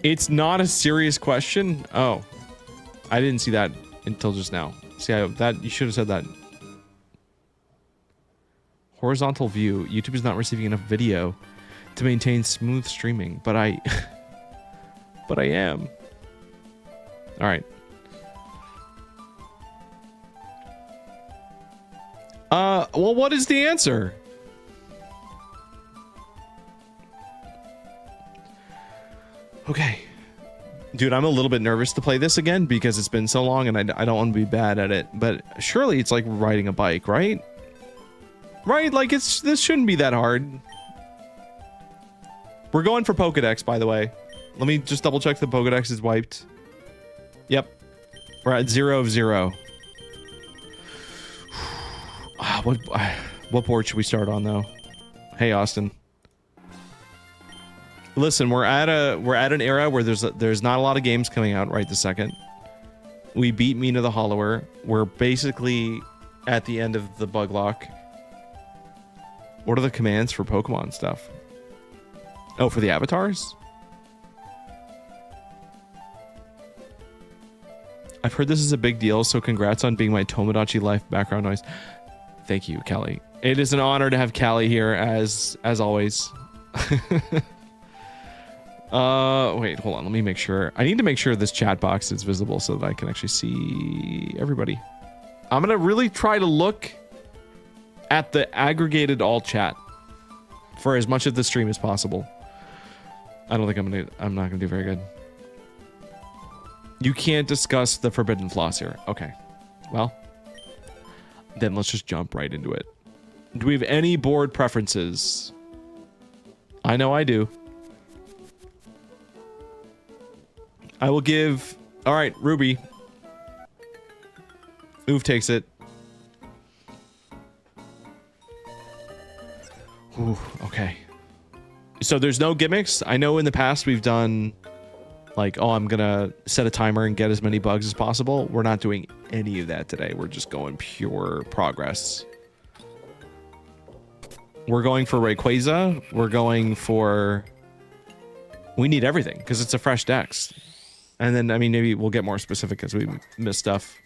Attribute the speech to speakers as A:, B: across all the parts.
A: It's not a serious question. Oh, I didn't see that until just now. See, that you should have said that. Horizontal view. YouTube is not receiving enough video to maintain smooth streaming, but I am. All right. Well, what is the answer? Okay. Dude, I'm a little bit nervous to play this again because it's been so long and I don't want to be bad at it. But surely it's like riding a bike, right? Right? Like this shouldn't be that hard. We're going for Pokedex, by the way. Let me just double check the Pokedex is wiped. Yep. We're at 0 of 0. What board should we start on though? Hey, Austin. Listen, we're at an era where there's not a lot of games coming out right this second. We beat Mina the Hollower. We're basically at the end of the bug lock. What are the commands for Pokemon stuff? Oh, for the avatars? I've heard this is a big deal, so congrats on being my Tomodachi Life background noise. Thank you, Callie. It is an honor to have Callie here as always. Wait, hold on. Let me make sure. I need to make sure this chat box is visible so that I can actually see everybody. I'm going to really try to look at the aggregated all chat for as much of the stream as possible. I don't think I'm not going to do very good. You can't discuss the forbidden floss here. Okay. Well, then let's just jump right into it. Do we have any board preferences? I know I do. I will give... All right, Ruby. Oof takes it. Ooh, okay. So there's no gimmicks. I know in the past we've done... Like, oh, I'm gonna set a timer and get as many bugs as possible. We're not doing any of that today. We're just going pure progress. We're going for Rayquaza. We're going for... We need everything, because it's a fresh dex. And then, I mean, maybe we'll get more specific as we miss stuff.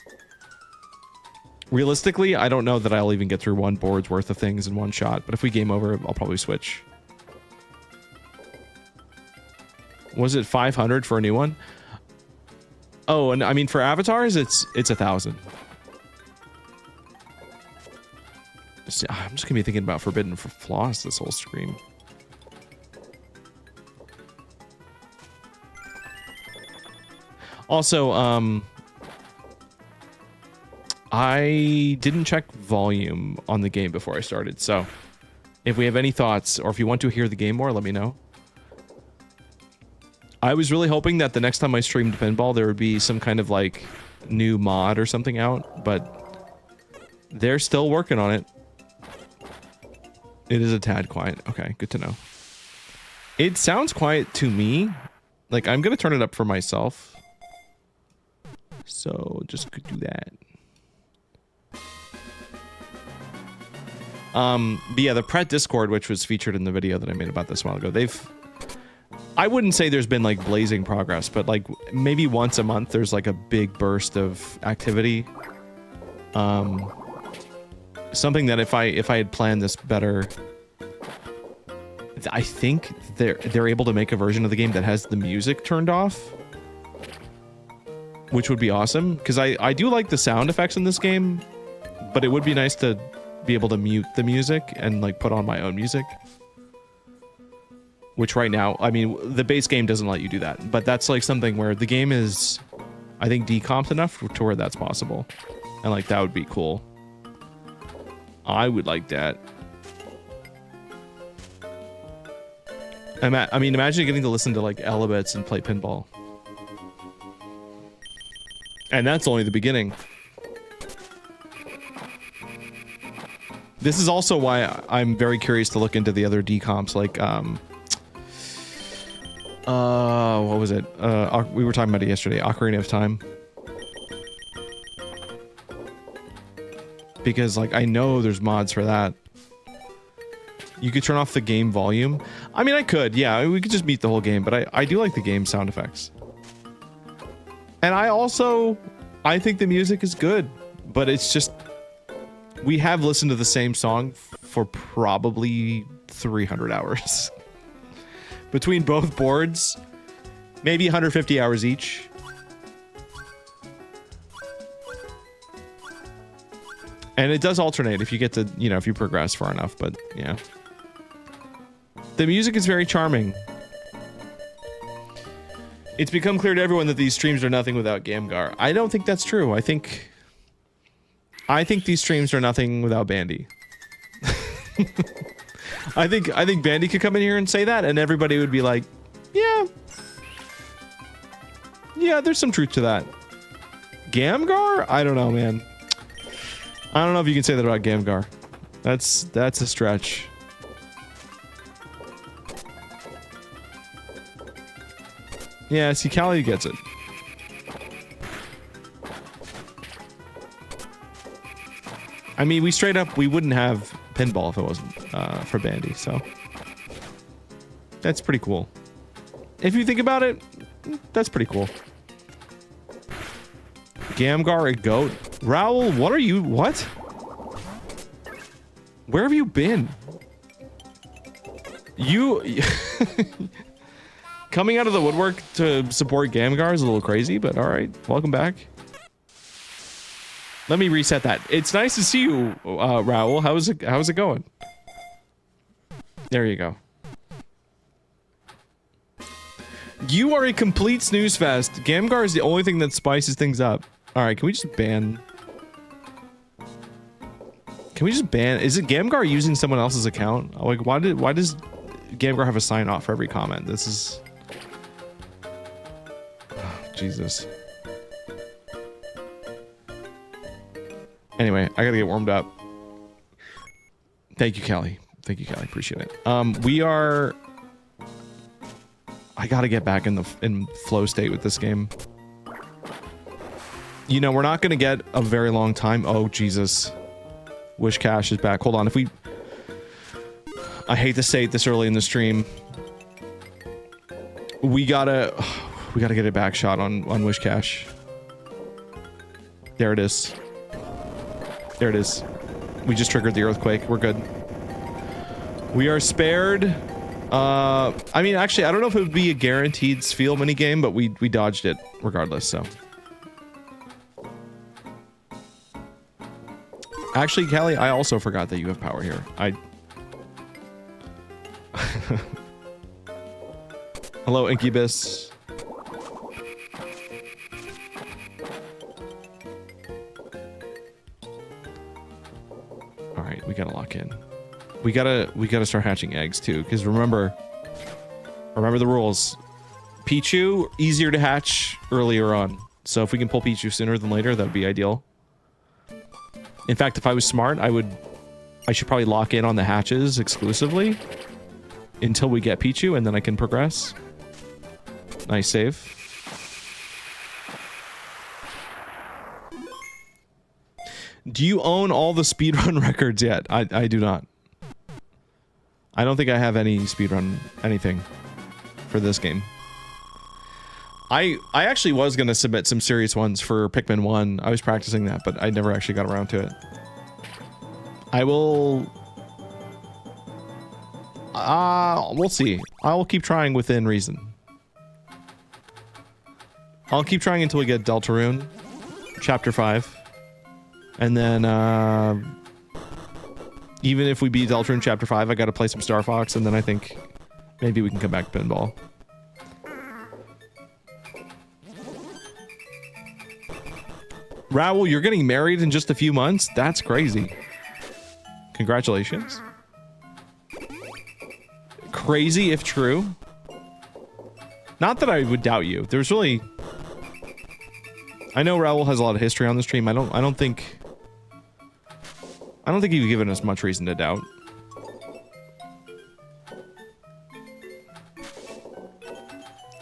A: Realistically, I don't know that I'll even get through one board's worth of things in one shot. But if we game over, I'll probably switch. Was it 500 for a new one? Oh, and I mean for avatars, it's 1,000. I'm just gonna be thinking about forbidden for floss this whole stream. Also, I didn't check volume on the game before I started, so if we have any thoughts or if you want to hear the game more, let me know. I was really hoping that the next time I streamed Pinball, there would be some kind of, like, new mod or something out, but they're still working on it. It is a tad quiet. Okay, good to know. It sounds quiet to me. Like, I'm gonna turn it up for myself. So, just could do that. But yeah, the Pret Discord, which was featured in the video that I made about this a while ago, I wouldn't say there's been like blazing progress, but like maybe once a month there's like a big burst of activity. Something that if I had planned this better, I think they're able to make a version of the game that has the music turned off, which would be awesome because I do like the sound effects in this game, but it would be nice to be able to mute the music and like put on my own music. Which right now, I mean, the base game doesn't let you do that. But that's like something where the game is, I think, decomped enough to where that's possible. And like, that would be cool. I would like that. I mean, imagine getting to listen to like Elebits and play Pinball. And that's only the beginning. This is also why I'm very curious to look into the other decomps, like, what was it? We were talking about it yesterday, Ocarina of Time. Because, like, I know there's mods for that. You could turn off the game volume. I mean, I could. Yeah, we could just mute the whole game. But I do like the game sound effects. And I think the music is good. But it's just... We have listened to the same song for probably 300 hours. Between both boards, maybe 150 hours each. And it does alternate if you get to, you know, if you progress far enough, but yeah. The music is very charming. It's become clear to everyone that these streams are nothing without Gamgar. I don't think that's true. I think these streams are nothing without Bandy. I think Bandy could come in here and say that, and everybody would be like, yeah. Yeah, there's some truth to that. Gamgar? I don't know, man. I don't know if you can say that about Gamgar. That's a stretch. Yeah, see, Callie gets it. I mean, we wouldn't have Pinball if it wasn't for Bandy, so. That's pretty cool. If you think about it, that's pretty cool. Gamgar, a goat. Raoul, what are you? What? Where have you been? You... Coming out of the woodwork to support Gamgar is a little crazy, but alright. Welcome back. Let me reset that. It's nice to see you, Raoul. How's it going? There you go. You are a complete snooze fest. Gamgar is the only thing that spices things up. Alright, can we just ban... Can we just ban... Is it Gamgar using someone else's account? Like, why does Gamgar have a sign off for every comment? This is... Oh, Jesus. Anyway, I gotta get warmed up. Thank you, Callie. Thank you, Callie. Appreciate it. We are... I gotta get back in flow state with this game. You know, we're not gonna get a very long time. Oh, Jesus. Wish Cash is back. Hold on, if we... I hate to say it this early in the stream. We gotta get a back shot on Wish Cash. There it is. There it is. We just triggered the earthquake. We're good. We are spared. I mean, actually, I don't know if it would be a guaranteed Sfeel minigame, but we dodged it regardless, so. Actually, Callie, I also forgot that you have power here. Hello, Incubus. Alright, we gotta lock in. We gotta start hatching eggs too, because remember the rules. Pichu, easier to hatch earlier on. So if we can pull Pichu sooner than later, that would be ideal. In fact, if I was smart, I should probably lock in on the hatches exclusively until we get Pichu, and then I can progress. Nice save. Do you own all the speedrun records yet? I do not. I don't think I have any speedrun anything for this game. I actually was going to submit some serious ones for Pikmin 1. I was practicing that, but I never actually got around to it. I will... we'll see. I will keep trying within reason. I'll keep trying until we get Deltarune, Chapter 5. And then, even if we beat Deltarune Chapter 5, I gotta play some Star Fox, and then I think maybe we can come back to Pinball. Raoul, you're getting married in just a few months? That's crazy. Congratulations. Crazy if true. Not that I would doubt you. There's really... I know Raoul has a lot of history on the stream. I don't think you've given us much reason to doubt.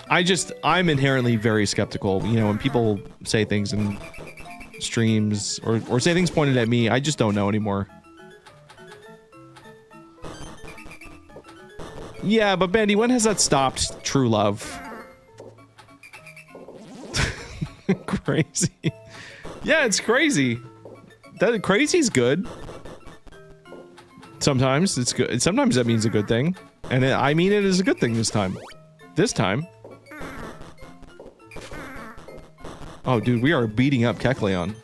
A: I'm inherently very skeptical. You know, when people say things in streams or say things pointed at me, I just don't know anymore. Yeah, but Bandy, when has that stopped true love? Crazy. Yeah, it's crazy. That crazy's good. Sometimes it's good. Sometimes that means a good thing. And I mean it is a good thing this time. This time. Oh, dude, we are beating up Kecleon.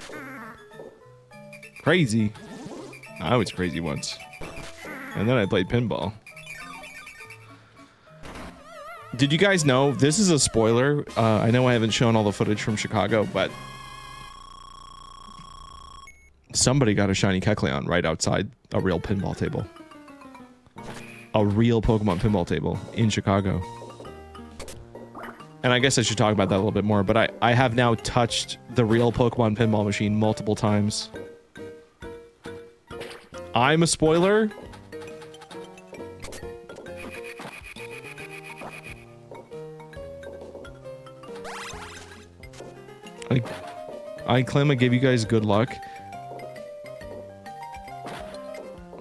A: Crazy. I was crazy once. And then I played pinball. Did you guys know, this is a spoiler, I know I haven't shown all the footage from Chicago, but somebody got a shiny Kecleon right outside a real pinball table. A real Pokemon pinball table in Chicago. And I guess I should talk about that a little bit more, but I have now touched the real Pokemon pinball machine multiple times. I'm a spoiler. I claim I gave you guys good luck.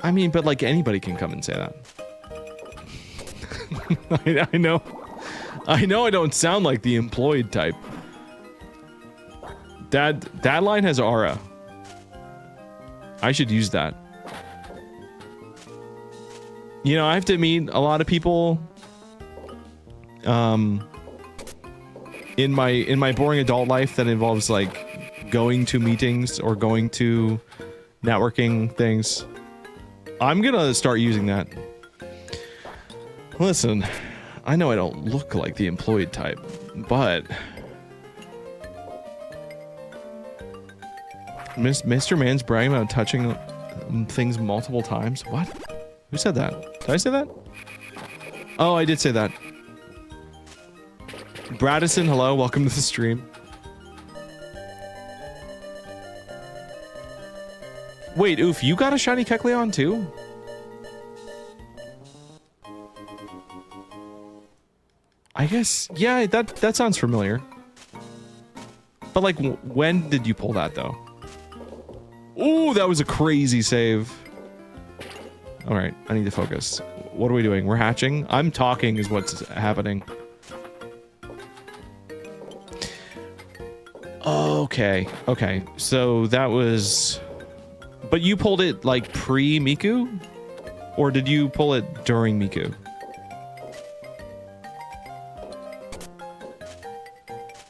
A: I mean, but like anybody can come and say that. I know I don't sound like the employed type. That line has aura. I should use that. You know, I have to meet a lot of people in my boring adult life that involves like going to meetings or going to networking things. I'm gonna start using that. Listen, I know I don't look like the employed type, but Mr. Man's bragging about touching things multiple times. What? Who said that? Did I say that? Oh, I did say that. Bradison, hello, welcome to the stream. Wait, Oof, you got a shiny Kecleon too? I guess, yeah, that sounds familiar. But like, when did you pull that though? Ooh, that was a crazy save. All right, I need to focus. What are we doing? We're hatching? I'm talking is what's happening. Okay, okay. So that was... But you pulled it like pre-Miku? Or did you pull it during Miku?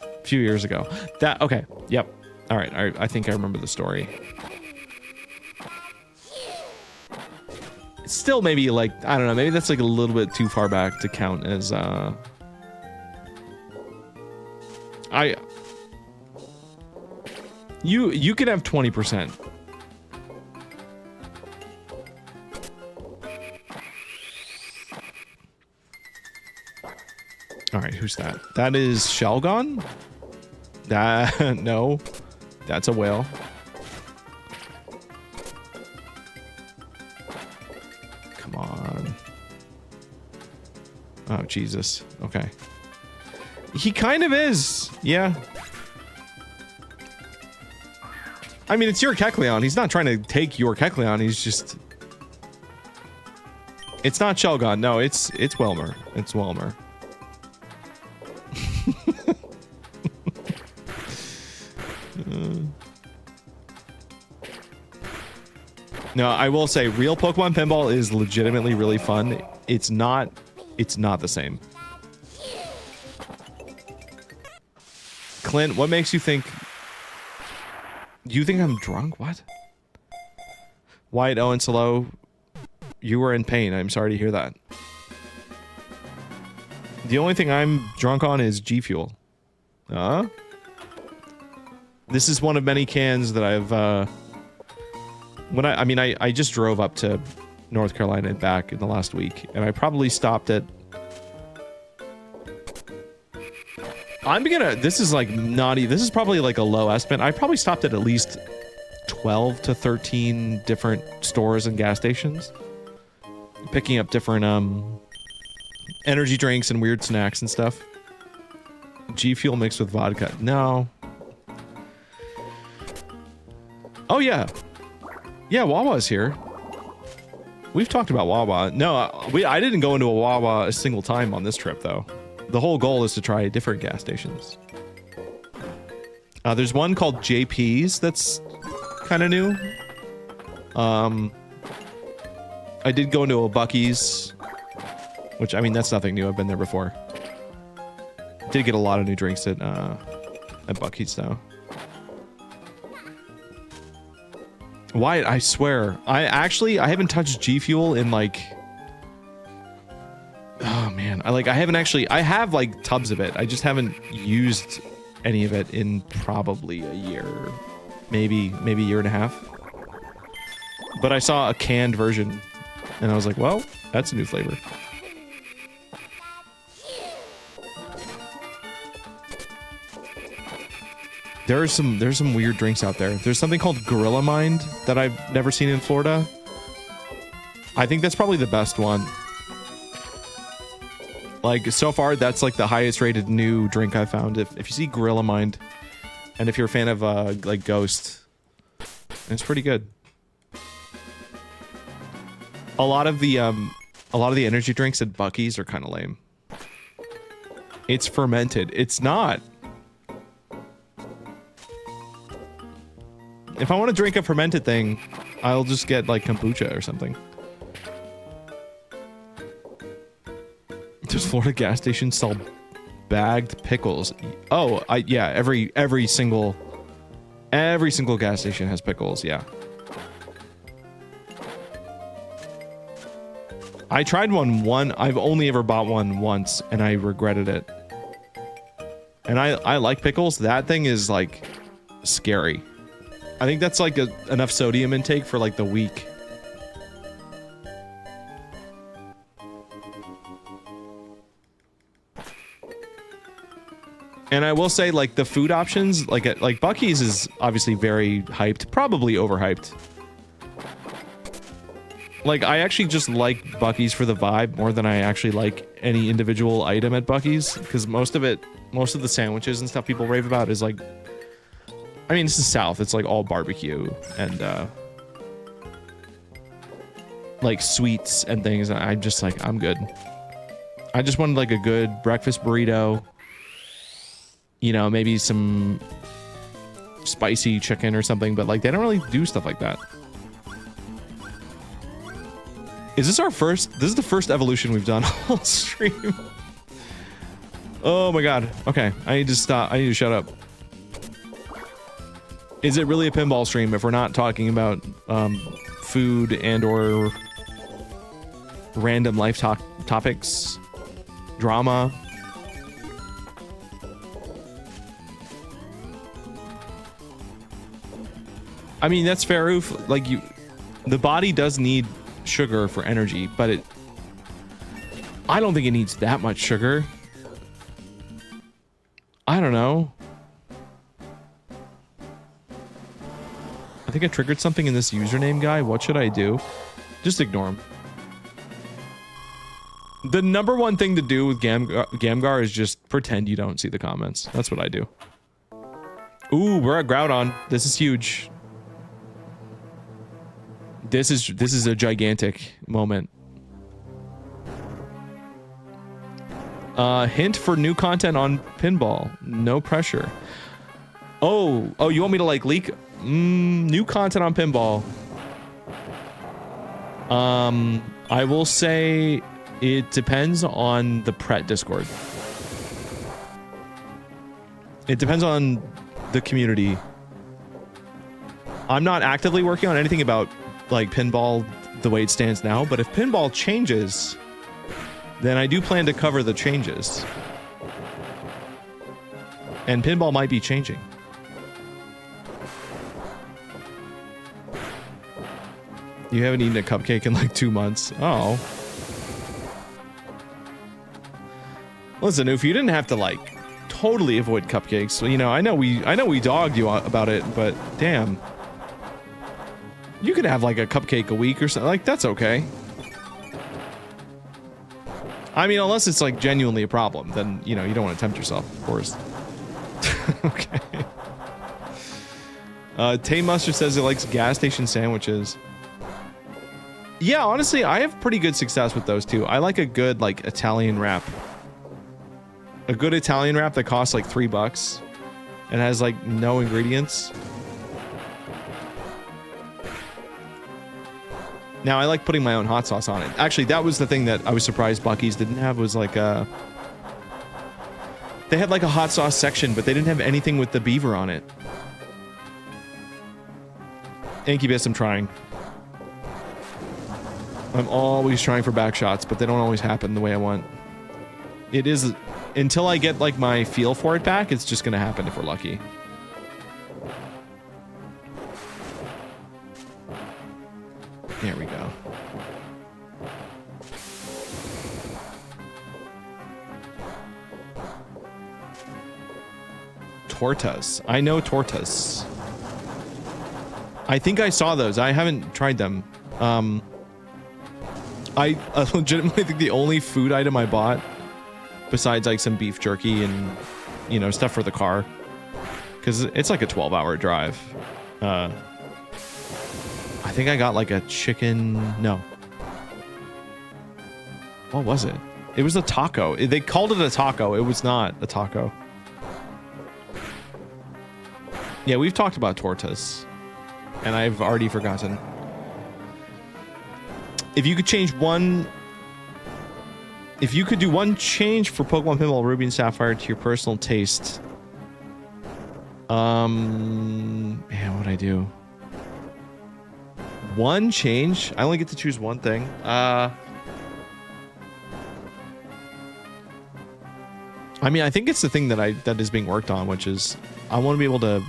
A: A few years ago. That, okay, yep. All right, I think I remember the story. It's still maybe like, I don't know, maybe that's like a little bit too far back to count as, You can have 20%. All right, who's that? That is Shelgon? No, that's a whale. Come on. Oh, Jesus. Okay. He kind of is. Yeah. I mean, it's your Kecleon. He's not trying to take your Kecleon. He's just... It's not Shelgon. No, it's Welmer. It's Welmer. No, I will say real Pokemon Pinball is legitimately really fun. It's not the same. Clint, what makes you think... You think I'm drunk? What? Wyatt Owen Solo, you were in pain. I'm sorry to hear that. The only thing I'm drunk on is G Fuel. This is one of many cans that I've, I just drove up to North Carolina and back in the last week, and I probably stopped at... this is like naughty. This is probably like a low estimate. I probably stopped at least 12 to 13 different stores and gas stations, picking up different energy drinks and weird snacks and stuff. G Fuel mixed with vodka. No. Oh yeah. Yeah, Wawa's here. We've talked about Wawa. No, I didn't go into a Wawa a single time on this trip, though. The whole goal is to try different gas stations. There's one called JP's that's kind of new. I did go into a Buc-ee's, which, I mean, that's nothing new. I've been there before. Did get a lot of new drinks at Buc-ee's, though. Wyatt, I swear, I haven't touched G Fuel in like, oh man, I have like tubs of it. I just haven't used any of it in probably a year, maybe a year and a half. But I saw a canned version and I was like, well, that's a new flavor. There's some weird drinks out there. There's something called Gorilla Mind that I've never seen in Florida. I think that's probably the best one. Like, so far, that's like the highest rated new drink I've found. If you see Gorilla Mind, and if you're a fan of like Ghost, it's pretty good. A lot of the energy drinks at Buc-ee's are kind of lame. It's fermented. It's not. If I want to drink a fermented thing, I'll just get like kombucha or something. Does Florida gas stations sell bagged pickles? Oh, yeah, every single gas station has pickles, yeah. I tried one. I've only ever bought one once and I regretted it. And I like pickles. That thing is like scary. I think that's like enough sodium intake for like the week. And I will say, like, the food options, like Buc-ee's is obviously very hyped, probably overhyped. Like, I actually just like Buc-ee's for the vibe more than I actually like any individual item at Buc-ee's, because most of the sandwiches and stuff people rave about is like, I mean, it's the South. It's like all barbecue and like sweets and things. I'm just like, I'm good. I just wanted like a good breakfast burrito. You know, maybe some spicy chicken or something, but like they don't really do stuff like that. Is this our first? This is the first evolution we've done all stream. Oh my god. Okay, I need to stop. I need to shut up. Is it really a pinball stream if we're not talking about food and or random life topics, drama? I mean, that's fair. Like the body does need sugar for energy, but I don't think it needs that much sugar. I don't know. I think I triggered something in this username guy. What should I do? Just ignore him. The number one thing to do with Gamgar is just pretend you don't see the comments. That's what I do. Ooh, we're at Groudon. This is huge. This is a gigantic moment. Hint for new content on Pinball. No pressure. Oh, you want me to like leak new content on Pinball? I will say it depends on the Pret Discord. It depends on the community. I'm not actively working on anything about like Pinball the way it stands now, but if Pinball changes, then I do plan to cover the changes. And Pinball might be changing. You haven't eaten a cupcake in like 2 months. Oh. Listen, if you didn't have to like totally avoid cupcakes, you know, I know we dogged you about it, but damn. You could have like a cupcake a week or something. Like, that's okay. I mean, unless it's like genuinely a problem, then, you know, you don't want to tempt yourself, of course. Okay. Tay Mustard says he likes gas station sandwiches. Yeah, honestly, I have pretty good success with those two. I like a good like Italian wrap. A good Italian wrap that costs like $3 and has like no ingredients. Now I like putting my own hot sauce on it. Actually, that was the thing that I was surprised Buc-ee's didn't have, was like a... They had like a hot sauce section, but they didn't have anything with the beaver on it. Incubus, I'm trying. I'm always trying for back shots, but they don't always happen the way I want. It is... Until I get like my feel for it back, it's just gonna happen if we're lucky. There we go. Tortas. I know tortas. I think I saw those. I haven't tried them. I legitimately think the only food item I bought, besides like some beef jerky and, you know, stuff for the car, because it's like a 12-hour drive. I think I got like a chicken... No. What was it? It was a taco. They called it a taco. It was not a taco. Yeah, we've talked about tortas, and I've already forgotten. If you could change one... If you could do one change for Pokemon Pinball Ruby and Sapphire to your personal taste... Man, what'd I do? One change? I only get to choose one thing. I mean, I think it's the thing that is being worked on, which is I want to be able to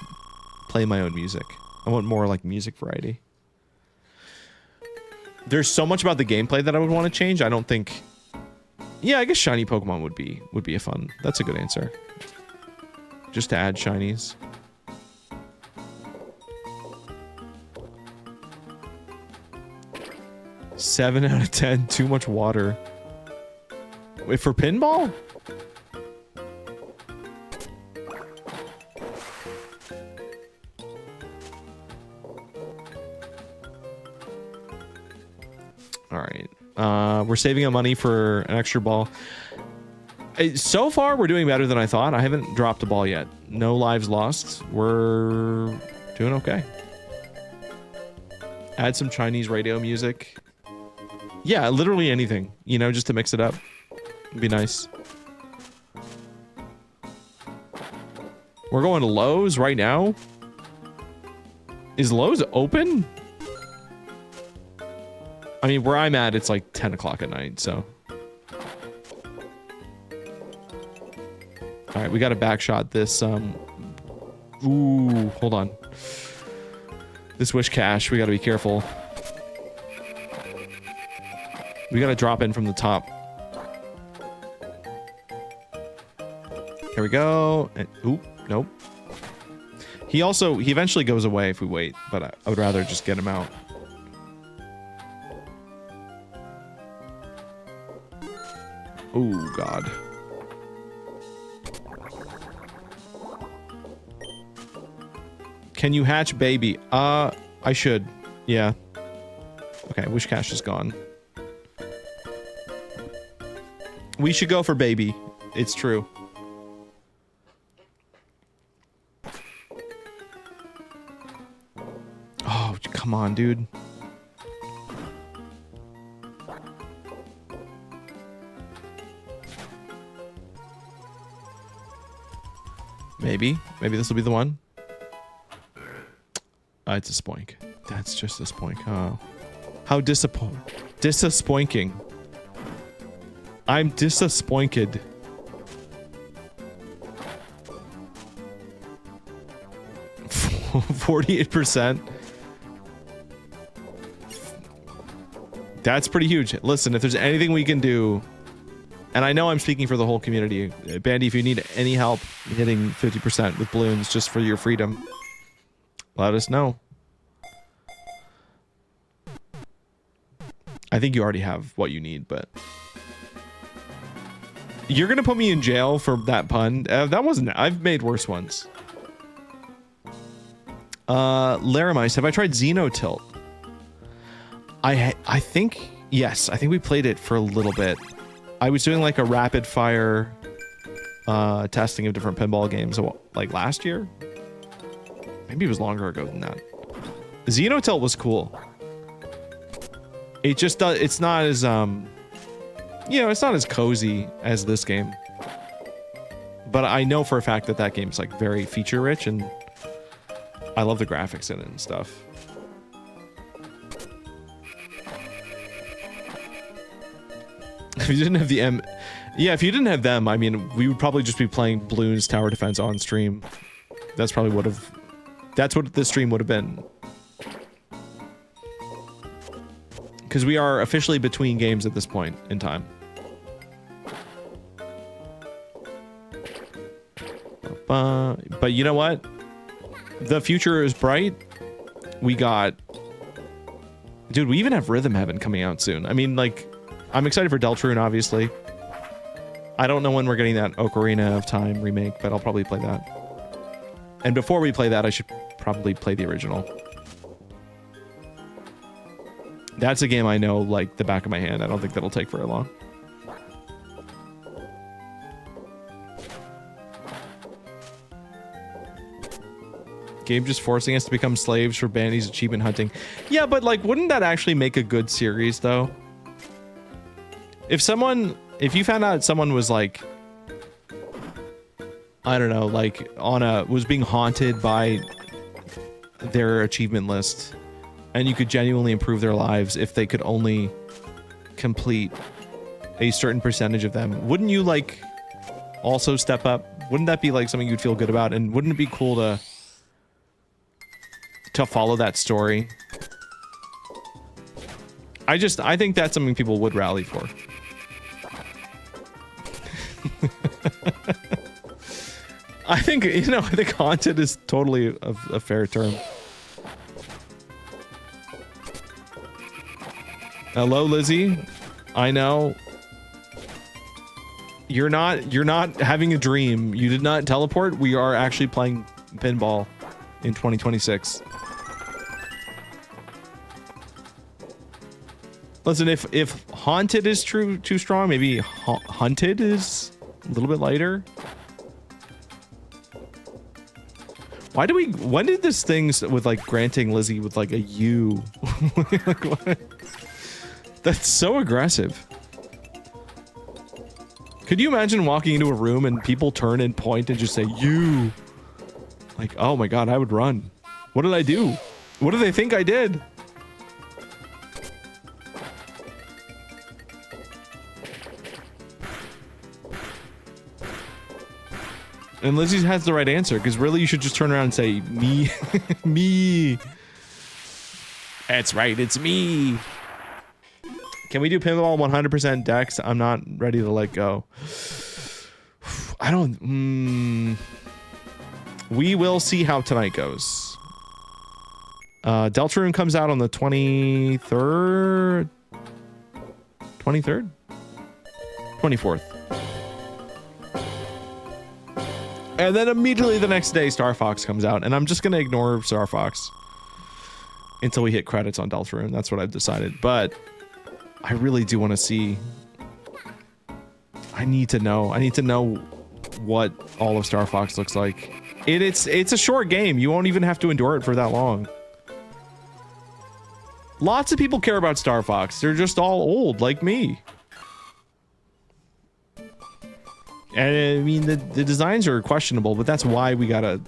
A: play my own music. I want more like music variety. There's so much about the gameplay that I would want to change. I don't think... Yeah, I guess shiny Pokemon would be a fun... That's a good answer. Just to add shinies. Seven out of 10. Too much water. Wait, for pinball? Alright. We're saving up money for an extra ball. So far, we're doing better than I thought. I haven't dropped a ball yet. No lives lost. We're doing okay. Add some Chinese radio music. Yeah, literally anything. You know, just to mix it up. It'd be nice. We're going to Lowe's right now? Is Lowe's open? I mean, where I'm at, it's like 10 o'clock at night, so... Alright, we gotta backshot this, Ooh, hold on. This wish cache, we gotta be careful. We gotta drop in from the top. Here we go. And, oop, nope. He eventually goes away if we wait, but I would rather just get him out. Oh, God. Can you hatch baby? I should. Yeah. Okay, wish cache is gone. We should go for baby. It's true. Oh, come on, dude. Maybe. Maybe this will be the one. It's a spoink. That's just a spoink. Oh. How disappointing. I'm disappointed. %. That's pretty huge. Listen, if there's anything we can do, and I know I'm speaking for the whole community, Bandy, if you need any help hitting 50% with balloons just for your freedom, let us know. I think you already have what you need, but... You're gonna put me in jail for that pun? That wasn't... I've made worse ones. Laramice, have I tried Xenotilt? I think, yes, I think we played it for a little bit. I was doing like a rapid fire testing of different pinball games like last year. Maybe it was longer ago than that. Xenotel was cool. It just does, it's not as you know, it's not as cozy as this game. But I know for a fact that that game's like very feature rich, and I love the graphics in it and stuff. If you didn't have the yeah, if you didn't have them, I mean, we would probably just be playing Bloons Tower Defense on stream. That's probably that's what this stream would have been. Because we are officially between games at this point in time. But you know what? The future is bright. We got... Dude, we even have Rhythm Heaven coming out soon. I mean, like, I'm excited for Deltarune, obviously. I don't know when we're getting that Ocarina of Time remake, but I'll probably play that. And before we play that, I should probably play the original. That's a game I know like the back of my hand. I don't think that'll take very long. Game just forcing us to become slaves for Bandy's achievement hunting. Yeah, but like, wouldn't that actually make a good series though? If you found out someone was like, I don't know, like was being haunted by their achievement list, and you could genuinely improve their lives if they could only complete a certain percentage of them, wouldn't you like also step up? Wouldn't that be like something you'd feel good about? And wouldn't it be cool to follow that story? I think that's something people would rally for. I think, you know, I think haunted is totally a fair term. Hello, Lizzie. I know. You're not having a dream. You did not teleport. We are actually playing pinball in 2026. Listen, if haunted is too strong, maybe hunted is a little bit lighter. When did this thing with like granting Lizzie with like a U? Like, what? That's so aggressive. Could you imagine walking into a room and people turn and point and just say, you? Like, oh my God, I would run. What did I do? What do they think I did? And Lizzie has the right answer, because really you should just turn around and say, me. Me. That's right, it's me. Can we do pinball 100% Dex? I'm not ready to let go. I don't... We will see how tonight goes. Deltarune comes out on the 23rd? 23rd? 24th. And then immediately the next day, Star Fox comes out. And I'm just going to ignore Star Fox until we hit credits on Deltarune. That's what I've decided. But I really do want to see... I need to know. I need to know what all of Star Fox looks like. It's a short game. You won't even have to endure it for that long. Lots of people care about Star Fox. They're just all old, like me. And I mean, the designs are questionable, but that's why we gotta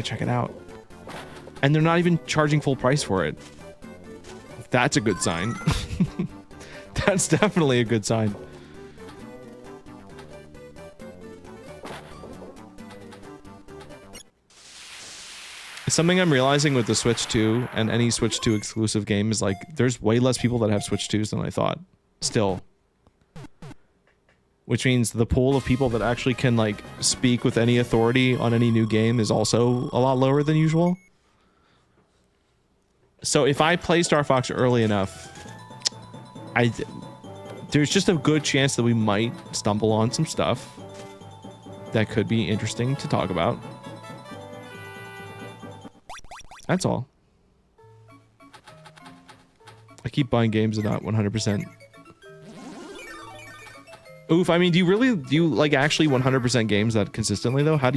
A: check it out. And they're not even charging full price for it. That's a good sign. That's definitely a good sign. Something I'm realizing with the Switch 2 and any Switch 2 exclusive game is like, there's way less people that have Switch 2s than I thought. Still. Which means the pool of people that actually can like speak with any authority on any new game is also a lot lower than usual. So if I play Star Fox early enough, there's just a good chance that we might stumble on some stuff that could be interesting to talk about. That's all. I keep buying games that are not 100%. Oof, I mean, do you like actually 100% games that consistently though? How?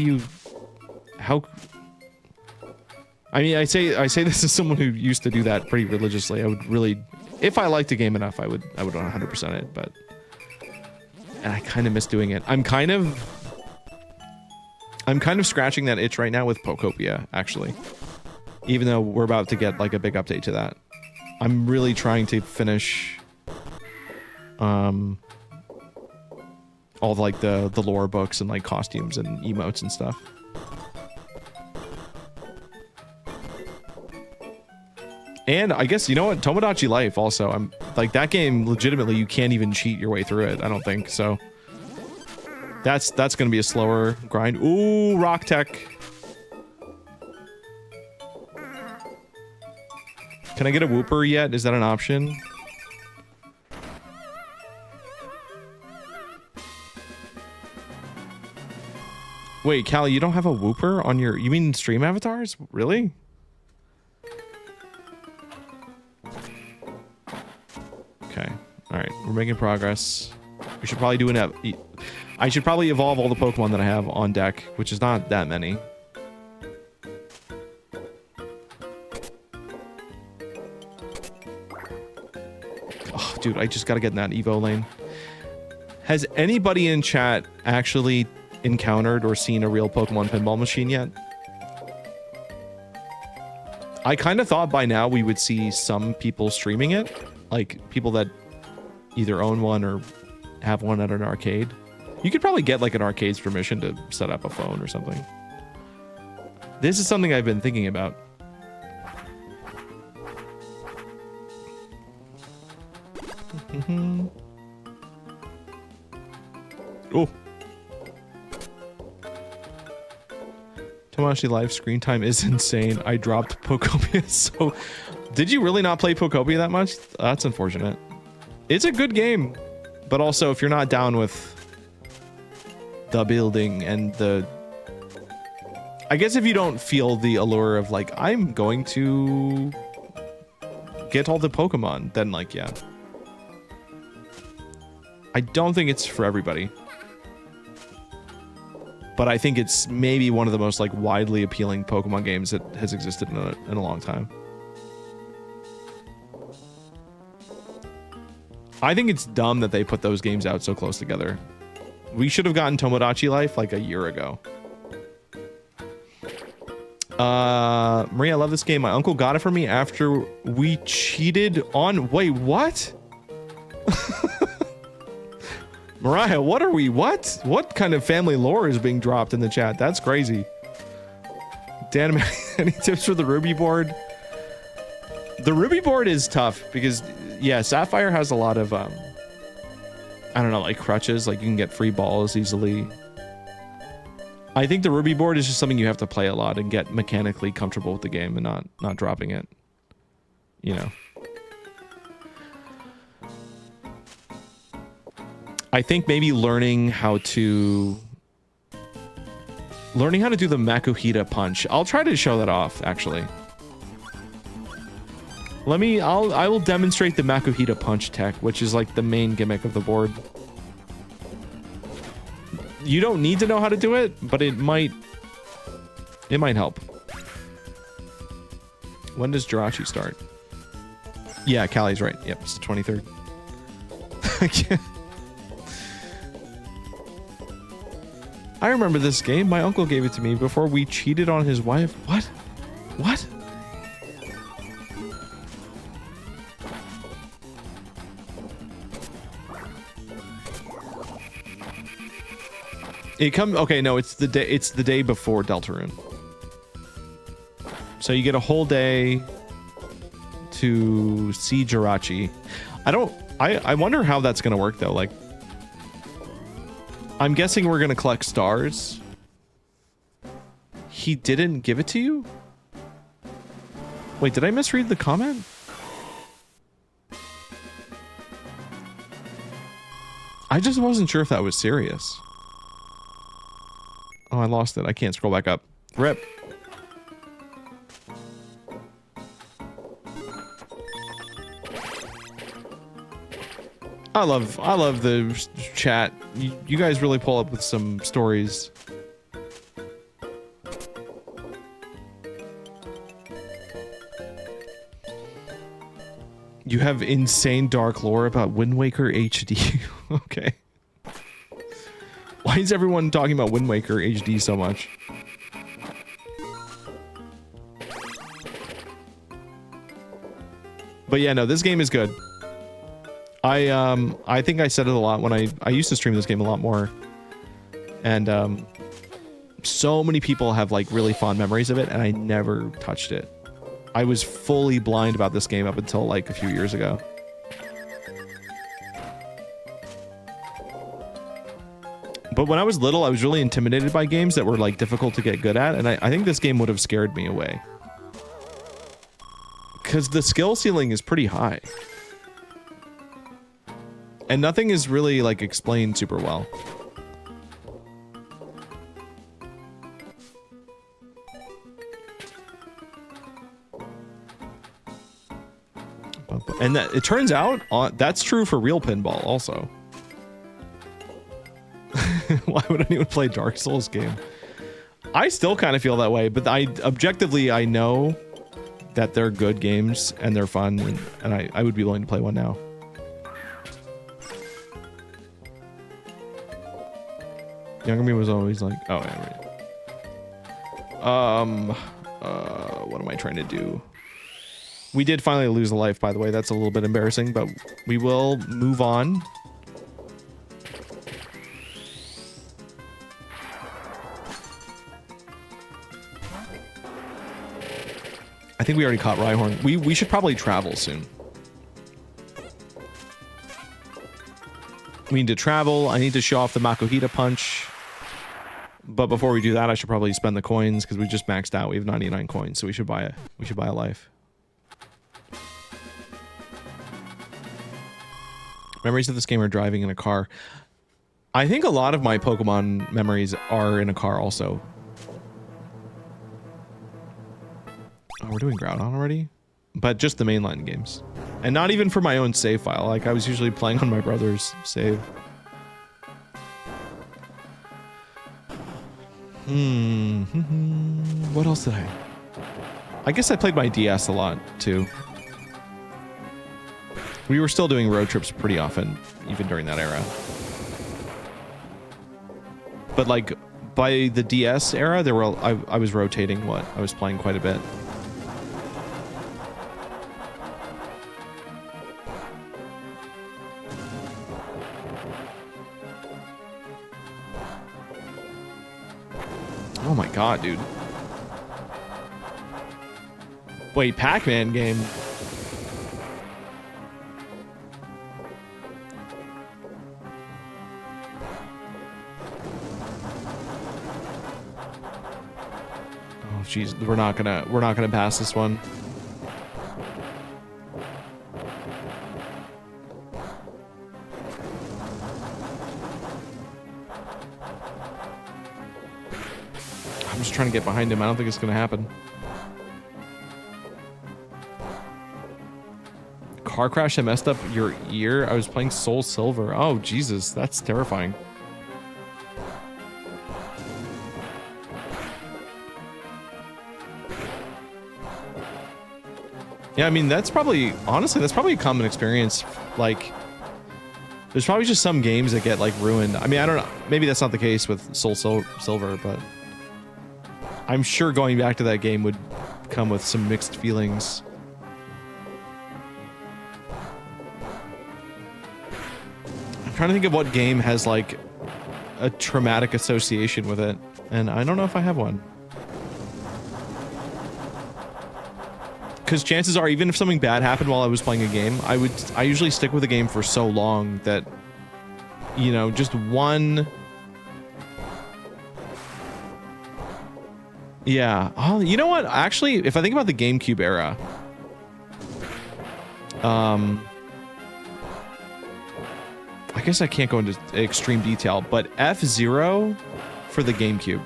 A: I mean, I say this as someone who used to do that pretty religiously. I would really, if I liked a game enough, I would 100% it, but, and I kind of miss doing it. I'm kind of scratching that itch right now with Pokopia, actually. Even though we're about to get like a big update to that. I'm really trying to finish all of like the lore books and like costumes and emotes and stuff. And I guess, you know what, Tomodachi Life also, I'm like, that game legitimately you can't even cheat your way through it, I don't think. So that's gonna be a slower grind. Ooh, Rock Tech. Can I get a Whooper yet? Is that an option? Wait, Callie, you don't have a Whooper on your... You mean stream avatars? Really? Okay. Alright, we're making progress. We should probably do an... I should probably evolve all the Pokemon that I have on deck, which is not that many. Dude, I just gotta get in that Evo lane. Has anybody in chat actually encountered or seen a real Pokemon pinball machine yet? I kind of thought by now we would see some people streaming it. Like, people that either own one or have one at an arcade. You could probably get, like, an arcade's permission to set up a phone or something. This is something I've been thinking about. Oh. Tomodachi Life screen time is insane. I dropped Pokopia, so... Did you really not play Pokopia that much? That's unfortunate. It's a good game, but also if you're not down with the building and the... I guess if you don't feel the allure of, like, I'm going to get all the Pokemon, then, like, yeah. I don't think it's for everybody. But I think it's maybe one of the most, like, widely appealing Pokemon games that has existed in a long time. I think it's dumb that they put those games out so close together. We should have gotten Tomodachi Life like a year ago. Maria, I love this game. My uncle got it for me after we cheated on... Wait, what? Mariah, what are we? What? What kind of family lore is being dropped in the chat? That's crazy. Dan, any tips for the Ruby board? The Ruby board is tough because, yeah, Sapphire has a lot of, I don't know, like crutches. Like you can get free balls easily. I think the Ruby board is just something you have to play a lot and get mechanically comfortable with the game and not dropping it. You know. I think maybe learning how to do the Makuhita punch. I'll try to show that off, actually. I will demonstrate the Makuhita punch tech, which is like the main gimmick of the board. You don't need to know how to do it, but it might help. When does Jirachi start? Yeah, Callie's right. Yep, it's the 23rd. I remember this game. My uncle gave it to me before we cheated on his wife. What? What? Okay, no, it's the day before Deltarune. So you get a whole day to see Jirachi. I wonder how that's gonna work though. Like, I'm guessing we're gonna collect stars. He didn't give it to you? Wait, did I misread the comment? I just wasn't sure if that was serious. Oh, I lost it. I can't scroll back up. Rip. I love the chat. You guys really pull up with some stories. You have insane dark lore about Wind Waker HD. Okay. Why is everyone talking about Wind Waker HD so much? But yeah, no, this game is good. I think I said it a lot when I used to stream this game a lot more. And so many people have like really fond memories of it, and I never touched it. I was fully blind about this game up until like a few years ago. But when I was little, I was really intimidated by games that were like difficult to get good at, and I think this game would have scared me away. Because the skill ceiling is pretty high. And nothing is really like explained super well. And that, it turns out that's true for real pinball also. Why would anyone play Dark Souls game? I still kind of feel that way, but objectively I know that they're good games and they're fun, and I would be willing to play one now. Younger me was always like, oh yeah, right. What am I trying to do? We did finally lose a life, by the way. That's a little bit embarrassing, but we will move on. I think we already caught Rhyhorn. We should probably travel soon. We need to travel. I need to show off the Makuhita punch. But before we do that, I should probably spend the coins because we just maxed out. We have 99 coins, so we should buy a life. Memories of this game are driving in a car. I think a lot of my Pokemon memories are in a car also. Oh, we're doing Groudon already? But just the mainline games. And not even for my own save file. Like, I was usually playing on my brother's save. What else did I guess I played my DS a lot, too. We were still doing road trips pretty often, even during that era. But, like, by the DS era, there were I was rotating what? I was playing quite a bit. Oh my god, dude. Wait, Pac-Man game. Oh jeez, we're not gonna pass this one. I'm just trying to get behind him. I don't think it's gonna happen. Car crash that messed up your ear? I was playing Soul Silver. Oh, Jesus. That's terrifying. Yeah, I mean, that's probably... Honestly, that's probably a common experience. Like... There's probably just some games that get, like, ruined. I mean, I don't know. Maybe that's not the case with Soul Silver, but... I'm sure going back to that game would come with some mixed feelings. I'm trying to think of what game has like a traumatic association with it, and I don't know if I have one. Because chances are, even if something bad happened while I was playing a game, I usually stick with a game for so long that, you know, just one... Yeah. Oh, you know what? Actually, if I think about the GameCube era, I guess I can't go into extreme detail, but F-Zero for the GameCube.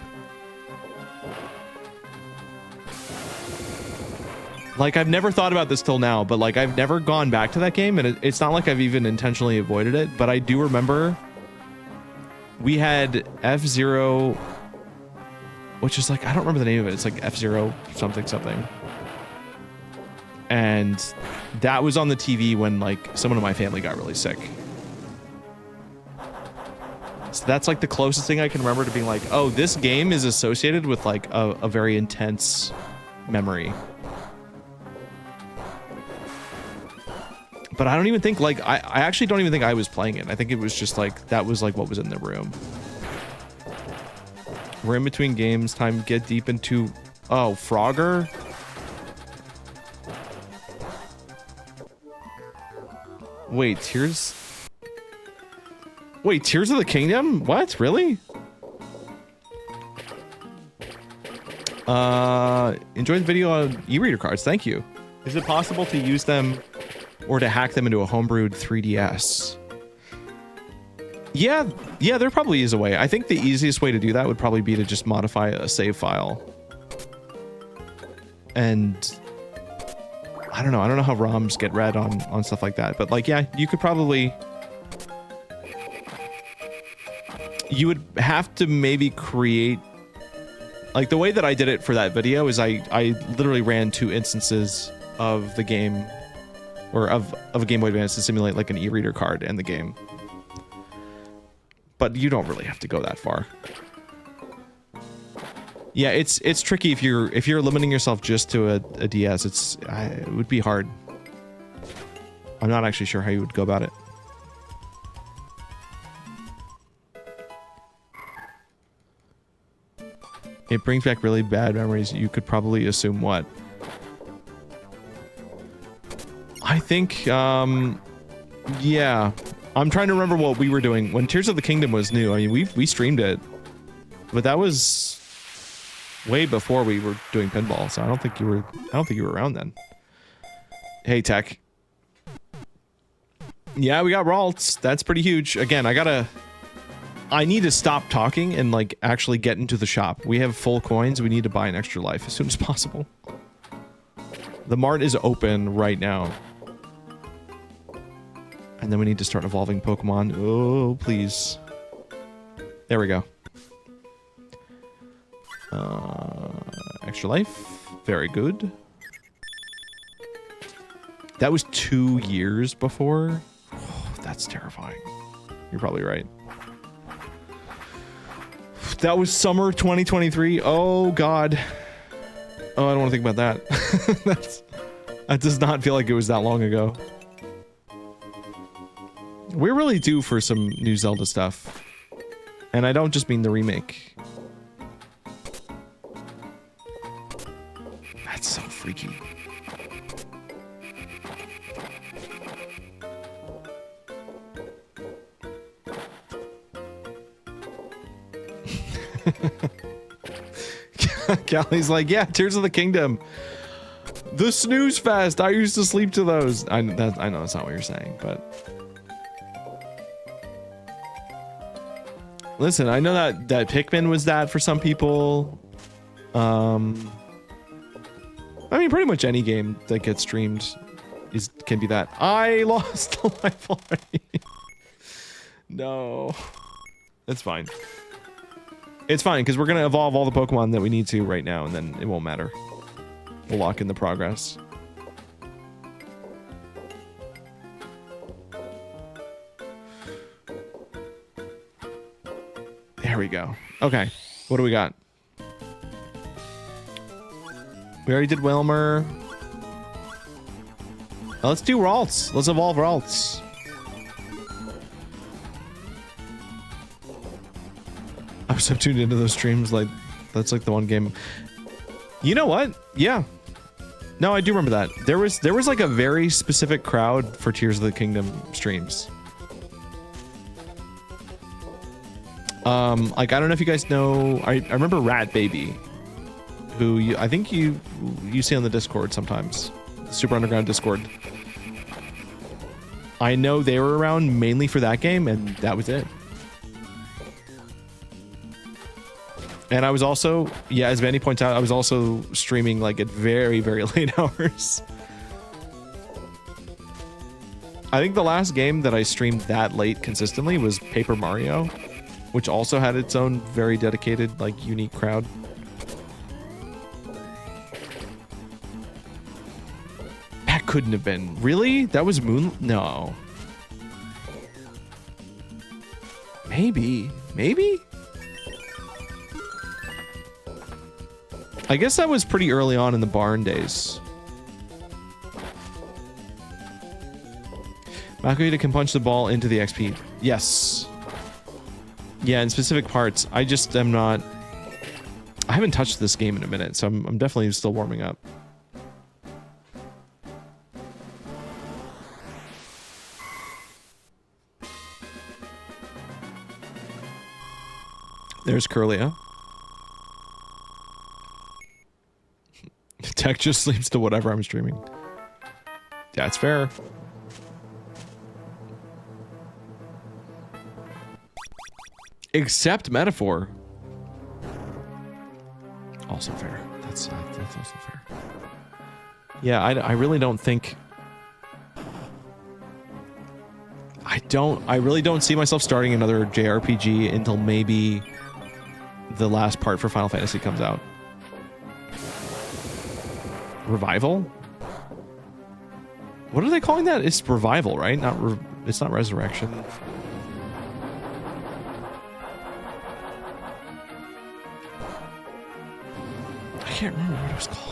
A: Like, I've never thought about this till now, but like I've never gone back to that game, and it's not like I've even intentionally avoided it, but I do remember we had F-Zero, which is like, I don't remember the name of it. It's like F-Zero something something. And that was on the TV when like someone in my family got really sick. So that's like the closest thing I can remember to being like, oh, this game is associated with like a very intense memory. But I don't even think like, I actually don't even think I was playing it. I think it was just like, that was like what was in the room. We're in between games, time to get deep into, oh, Frogger? Wait, Tears of the Kingdom? What? Really? Enjoy the video on e-reader cards. Thank you. Is it possible to use them or to hack them into a homebrewed 3DS? Yeah, there probably is a way. I think the easiest way to do that would probably be to just modify a save file. And I don't know how ROMs get read on stuff like that, but like, yeah, you could probably, you would have to maybe create, like the way that I did it for that video is I literally ran 2 instances of the game, or of a Game Boy Advance to simulate like an e-reader card in the game. But you don't really have to go that far. Yeah, it's tricky if you're limiting yourself just to a DS. It would be hard. I'm not actually sure how you would go about it. It brings back really bad memories. You could probably assume what? I think, yeah. I'm trying to remember what we were doing when Tears of the Kingdom was new. I mean, we streamed it, but that was way before we were doing pinball. So I don't think you were around then. Hey, Tech. Yeah, we got Ralts. That's pretty huge. Again, I need to stop talking and like actually get into the shop. We have full coins. We need to buy an extra life as soon as possible. The mart is open right now. And then we need to start evolving Pokemon. Oh, please. There we go. Extra life. Very good. That was 2 years before. Oh, that's terrifying. You're probably right. That was summer 2023. Oh, God. Oh, I don't want to think about that. That does not feel like it was that long ago. We're really due for some new Zelda stuff. And I don't just mean the remake. That's so freaky. Callie's like, yeah, Tears of the Kingdom. The snooze fest. I used to sleep to those. I know that's not what you're saying, but... Listen, I know that Pikmin was that for some people. I mean, pretty much any game that gets streamed can be that. I lost a life already. No. It's fine. It's fine, because we're going to evolve all the Pokemon that we need to right now, and then it won't matter. We'll lock in the progress. There we go. Okay. What do we got? We already did Wilmer. Let's do Ralts. Let's evolve Ralts. I was so tuned into those streams. Like, that's like the one game. You know what? Yeah. No, I do remember that. There was like a very specific crowd for Tears of the Kingdom streams. Like, I don't know if you guys know, I remember Rat Baby, who I think you see on the Discord sometimes, the Super Underground Discord. I know they were around mainly for that game, and that was it. And I was also, yeah, as Vandy points out, I was also streaming like at very, very late hours. I think the last game that I streamed that late consistently was Paper Mario, which also had its own very dedicated, like, unique crowd. That couldn't have been. Really? That was Moon? No. Maybe. Maybe? I guess that was pretty early on in the barn days. Makuhita can punch the ball into the XP. Yes. Yeah, in specific parts. I just am not... I haven't touched this game in a minute, so I'm definitely still warming up. There's Curlia. Tech just sleeps to whatever I'm streaming. That's fair. Except metaphor. Also fair. That's also fair. Yeah, I really don't think... I really don't see myself starting another JRPG until maybe the last part for Final Fantasy comes out. Revival? What are they calling that? It's revival, right? It's not resurrection. I can't remember what it was called.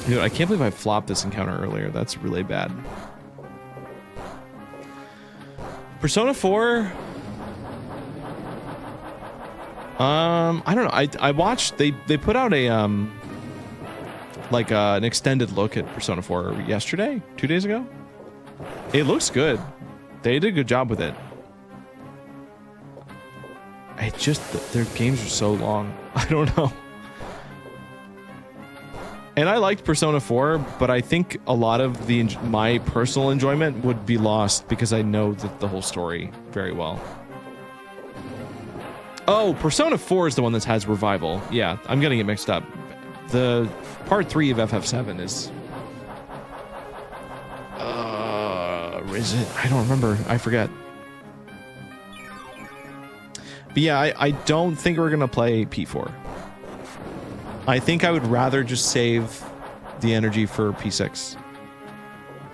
A: Dude, I can't believe I flopped this encounter earlier. That's really bad. Persona 4. I don't know. I watched they put out a like an extended look at Persona 4 yesterday, 2 days ago. It looks good. They did a good job with it. It just their games are so long. I don't know. And I liked Persona 4, but I think a lot of my personal enjoyment would be lost because I know the whole story very well. Oh, Persona 4 is the one that has Revival. Yeah, I'm getting it mixed up. The part 3 of FF7 is... is it? I don't remember. I forget. But yeah, I don't think we're going to play P4. I think I would rather just save the energy for P6.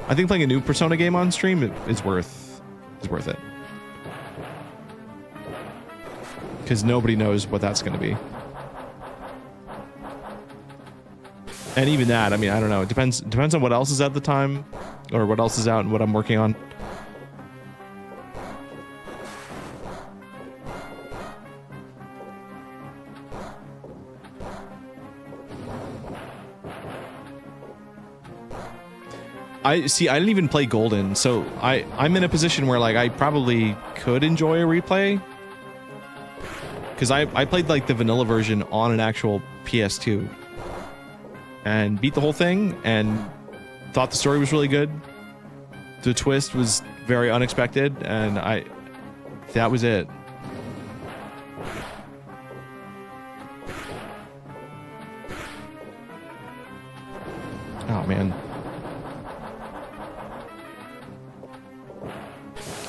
A: I think playing a new Persona game on stream is worth it. Because nobody knows what that's going to be. And even that, I mean, I don't know. It depends on what else is at the time, or what else is out and what I'm working on. I didn't even play Golden, so I'm in a position where like I probably could enjoy a replay. Because I played like the vanilla version on an actual PS2 and beat the whole thing and thought the story was really good. The twist was very unexpected and that was it. Oh man.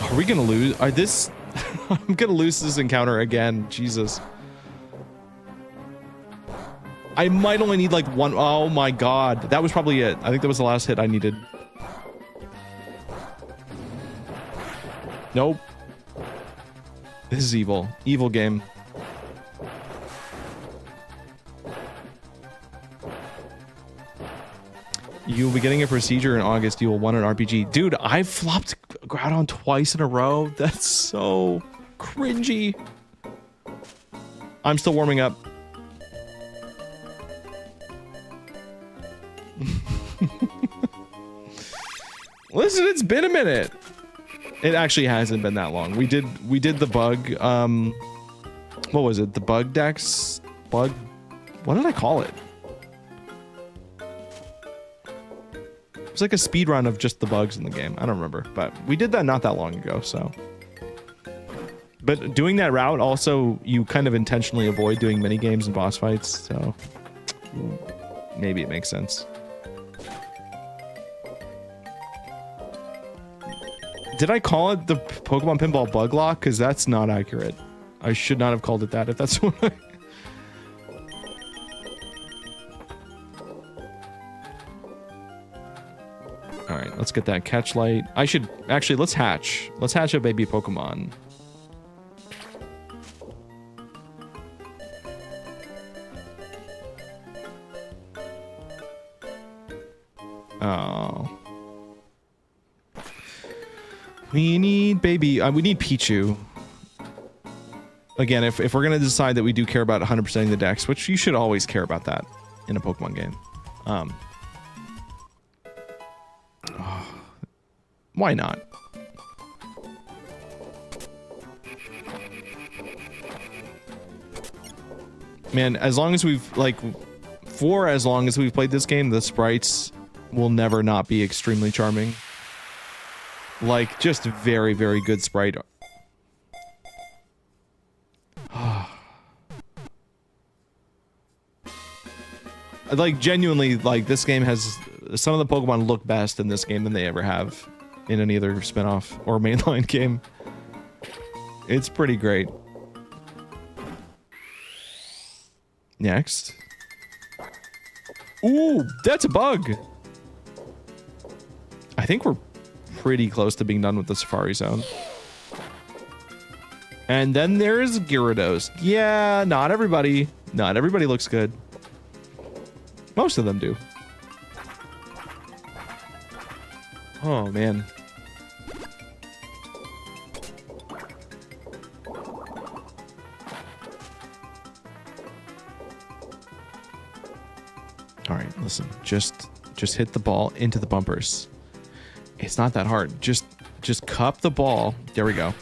A: Are we gonna lose? I'm gonna lose this encounter again. Jesus. I might only need like one. Oh my god. That was probably it. I think that was the last hit I needed. Nope. This is evil. Evil game. You'll be getting a procedure in August. You will want an RPG. Dude, I've flopped Groudon twice in a row. That's so cringy. I'm still warming up. Listen, it's been a minute. It actually hasn't been that long. We did the bug. What was it? The bug dex? Bug? What did I call it? It was like a speed run of just the bugs in the game. I don't remember, but we did that not that long ago, so. But doing that route also, you kind of intentionally avoid doing mini games and boss fights, so maybe it makes sense. Did I call it the Pokemon Pinball Bug Lock? Because that's not accurate. I should not have called it that if that's what I... Alright, let's get that catch light. I should... Actually, let's hatch. Let's hatch a baby Pokemon. Oh. We need baby... we need Pichu. Again, if we're going to decide that we do care about 100%ing the dex, which you should always care about that in a Pokemon game. Why not? Man, as long as we've, like, for as long as we've played this game, the sprites will never not be extremely charming. Like, just very, very good sprite. Like, genuinely, like, this game has... Some of the Pokemon look best in this game than they ever have in any other spin-off or mainline game. It's pretty great. Next. Ooh, that's a bug! I think we're pretty close to being done with the Safari Zone. And then there's Gyarados. Yeah, not everybody. Not everybody looks good. Most of them do. Oh, man. All right, listen. Just hit the ball into the bumpers. It's not that hard. Just cup the ball. There we go.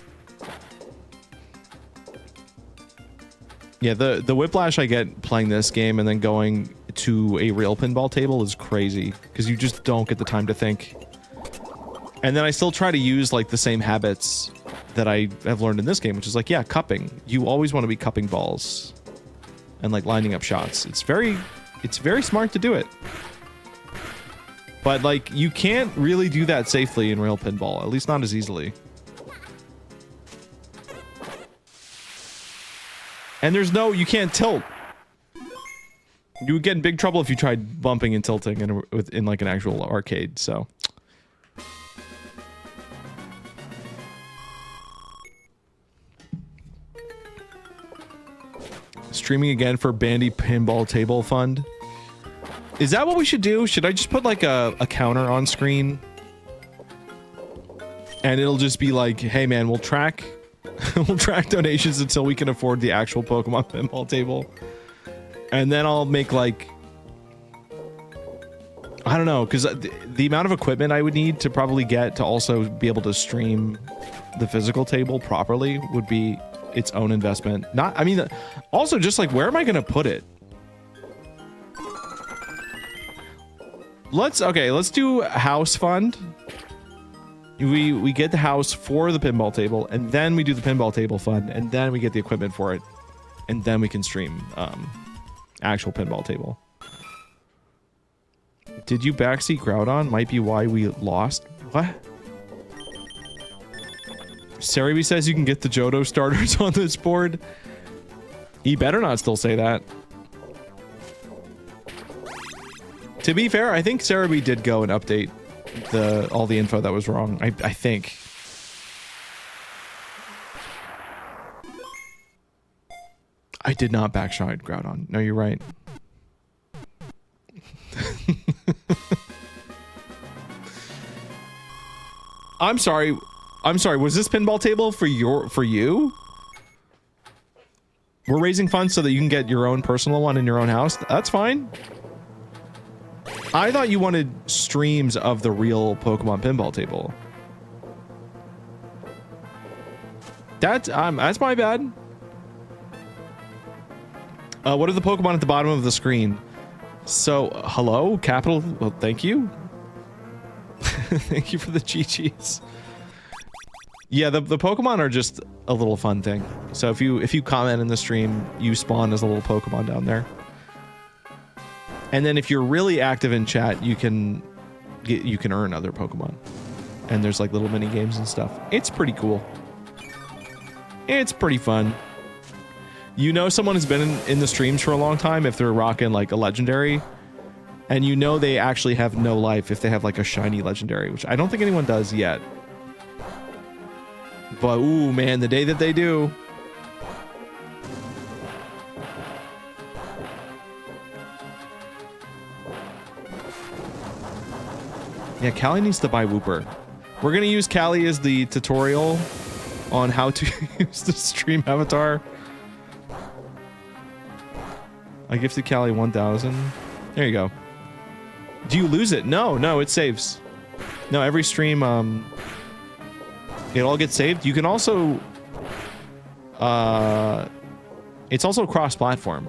A: Yeah, the whiplash I get playing this game and then going to a real pinball table is crazy because you just don't get the time to think. And then I still try to use like the same habits that I have learned in this game, which is like, yeah, cupping. You always want to be cupping balls and like lining up shots. It's very smart to do it. But like, you can't really do that safely in real pinball, at least not as easily. And there's no, you can't tilt. You would get in big trouble if you tried bumping and tilting in like an actual arcade, so. Streaming again for Bandy Pinball Table Fund. Is that what we should do? Should I just put like a counter on screen? And it'll just be like, hey man, we'll track donations until we can afford the actual Pokemon Pinball Table. And then I'll make like, I don't know, because the amount of equipment I would need to probably get to also be able to stream the physical table properly would be its own investment. Not, I mean, also just like, where am I going to put it? Let's do house fund. We get the house for the pinball table, and then we do the pinball table fund, and then we get the equipment for it, and then we can stream actual pinball table. Did you backseat Groudon? Might be why we lost. What? Cerebi says you can get the Johto starters on this board. He better not still say that. To be fair, I think Cerebi did go and update all the info that was wrong. I think. I did not backshot Groudon. No, you're right. I'm sorry. Was this pinball table for you? We're raising funds so that you can get your own personal one in your own house. That's fine. I thought you wanted streams of the real Pokemon pinball table. That's my bad. What are the Pokemon at the bottom of the screen? So, hello, capital. Well, thank you. Thank you for the GGs. Yeah, the Pokemon are just a little fun thing. So if you comment in the stream, you spawn as a little Pokemon down there. And then if you're really active in chat, you can earn other Pokemon. And there's like little mini games and stuff. It's pretty cool. It's pretty fun. You know someone has been in the streams for a long time if they're rocking like a legendary. And you know they actually have no life if they have like a shiny legendary, which I don't think anyone does yet. But ooh man, the day that they do. Yeah, Callie needs to buy Wooper. We're gonna use Callie as the tutorial on how to use the stream avatar. I gifted Callie 1,000. There you go. Do you lose it? No, it saves. No, every stream, it all gets saved. You can also, it's also cross-platform.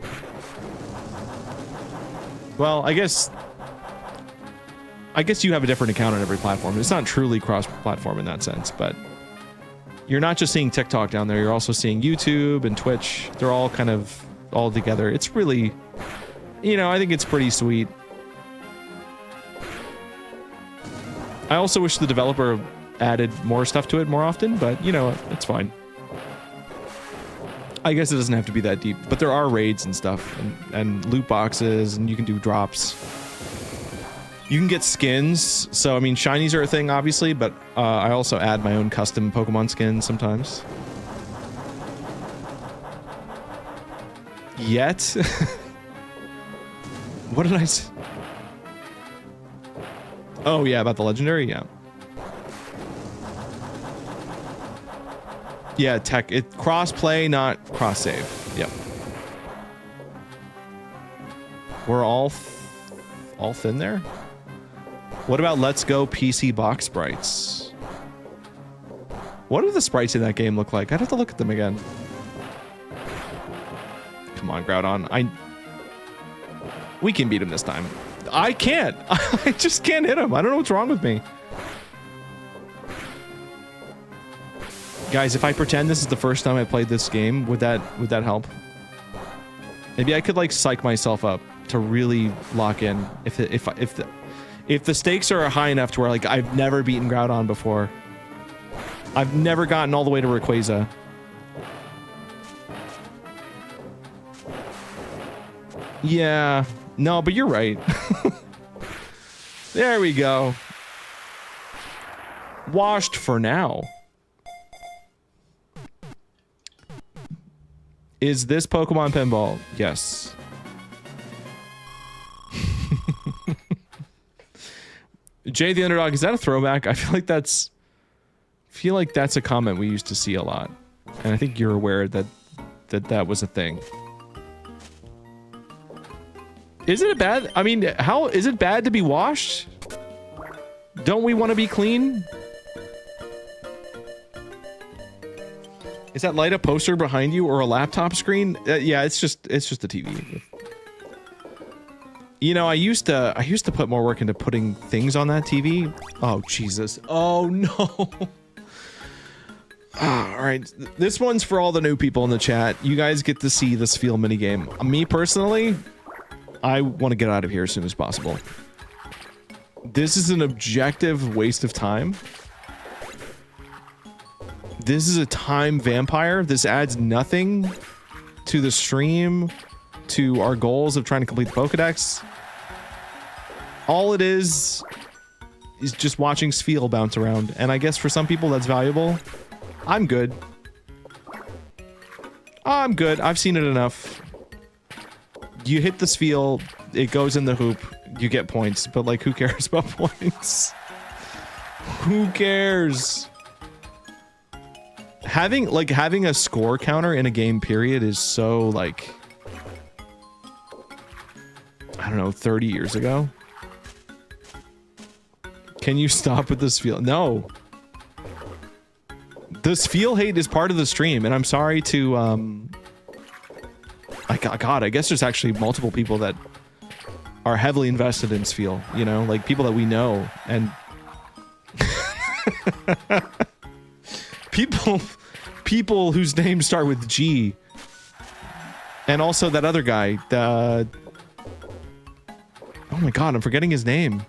A: Well, I guess you have a different account on every platform. It's not truly cross-platform in that sense, but you're not just seeing TikTok down there. You're also seeing YouTube and Twitch. They're all kind of all together. It's really, you know, I think it's pretty sweet. I also wish the developer added more stuff to it more often, but you know, it's fine. I guess it doesn't have to be that deep, but there are raids and stuff and loot boxes, and you can do drops. You can get skins. So, I mean, shinies are a thing, obviously, but I also add my own custom Pokemon skins sometimes. Yet? What did I say? Oh, yeah, about the legendary? Yeah. Yeah, cross-play, not cross-save. Yep. We're all thin there? What about Let's Go PC box sprites? What do the sprites in that game look like? I'd have to look at them again. Come on, Groudon. We can beat him this time. I can't. I just can't hit him. I don't know what's wrong with me. Guys, if I pretend this is the first time I played this game, would that help? Maybe I could like psych myself up to really lock in. If the stakes are high enough to where like I've never beaten Groudon before. I've never gotten all the way to Rayquaza. Yeah. No, but you're right. There we go. Washed for now. Is this Pokemon Pinball? Yes. Jay the Underdog, is that a throwback? I feel like that's a comment we used to see a lot. And I think you're aware that was a thing. Is it bad? I mean, how is it bad to be washed? Don't we want to be clean? Is that light a poster behind you or a laptop screen? Yeah, it's just a TV. You know, I used to put more work into putting things on that TV. Oh Jesus! Oh no! All right, this one's for all the new people in the chat. You guys get to see this Feel minigame. Me personally, I want to get out of here as soon as possible. This is an objective waste of time. This is a time vampire. This adds nothing to the stream, to our goals of trying to complete the Pokedex. All it is just watching Sfeel bounce around. And I guess for some people that's valuable. I'm good. I'm good. I've seen it enough. You hit the Sfeel, it goes in the hoop, you get points. But like, who cares about points? Who cares? Having a score counter in a game period is so like, I don't know, 30 years ago. Can you stop with this feel? No. This feel hate is part of the stream, and I'm sorry to God, I guess there's actually multiple people that are heavily invested in Sfeel, you know, like people that we know, and People whose names start with G. And also that other guy, oh my god, I'm forgetting his name.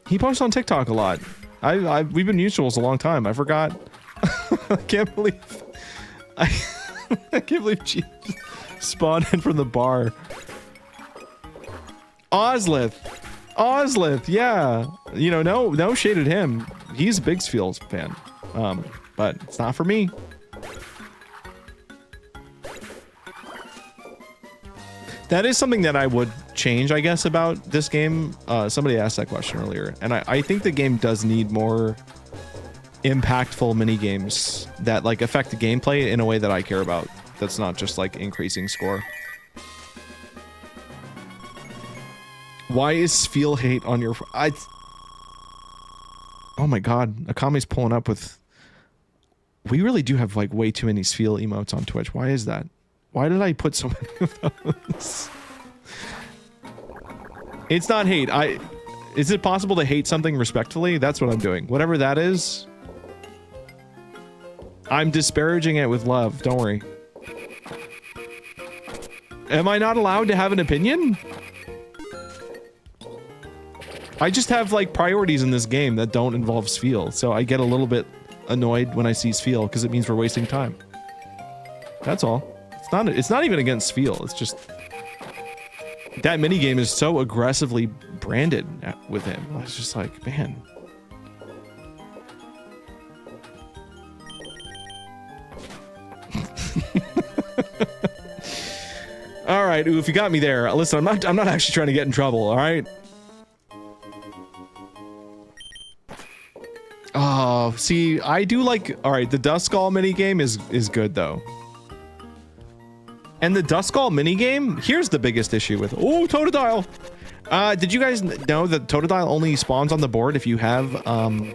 A: He posts on TikTok a lot. We've been mutuals a long time. I forgot. I can't believe I can't believe G spawned in from the bar. Ozlith, yeah. You know, no shade at him. He's a Bigsfield fan. But it's not for me. That is something that I would change, I guess, about this game. Somebody asked that question earlier, and I think the game does need more impactful mini games that like affect the gameplay in a way that I care about. That's not just like increasing score. Why is feel hate on your? Oh my god, Akame's pulling up with. We really do have like way too many Sfeel emotes on Twitch. Why is that? Why did I put so many of those? It's not hate. Is it possible to hate something respectfully? That's what I'm doing. Whatever that is. I'm disparaging it with love. Don't worry. Am I not allowed to have an opinion? I just have like priorities in this game that don't involve Sfeel, so I get a little bit annoyed when I see Sfeel because it means we're wasting time. That's all. It's not even against Sfeel. It's just that minigame is so aggressively branded with him. I was just like, man. All right, oof, you got me there. Listen, I'm not actually trying to get in trouble, all right? Oh, see, I do like, all right, the Duskull minigame is good though. And the Duskull minigame, here's the biggest issue with, oh, Totodile. Did you guys know that Totodile only spawns on the board if you have, the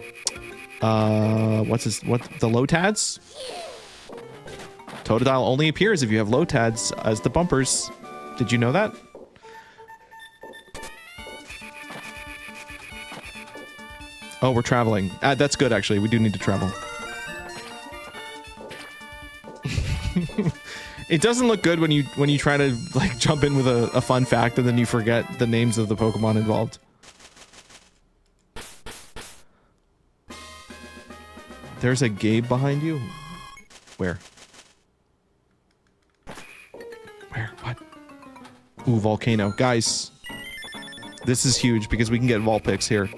A: Lotads? Totodile only appears if you have Lotads as the bumpers. Did you know that? Oh, we're traveling. That's good, actually. We do need to travel. It doesn't look good when you try to like jump in with a fun fact and then you forget the names of the Pokemon involved. There's a Gabe behind you? Where? Where? What? Ooh, Volcano. Guys, this is huge because we can get Vulpix here.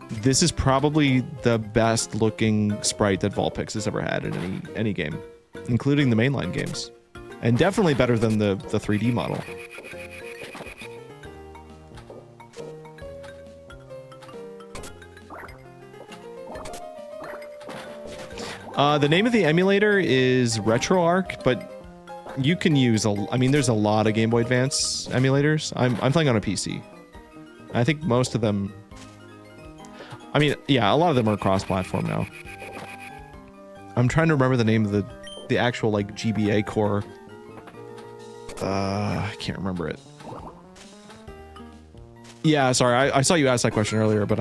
A: This is probably the best looking sprite that Vulpix has ever had in any game, including the mainline games, and definitely better than the 3D model. The name of the emulator is RetroArch, but you can use I mean, there's a lot of Game Boy Advance emulators. I'm playing on a PC. I think most of them. I mean, yeah, a lot of them are cross-platform now. I'm trying to remember the name of the actual like GBA core. I can't remember it. Yeah, sorry, I saw you ask that question earlier, but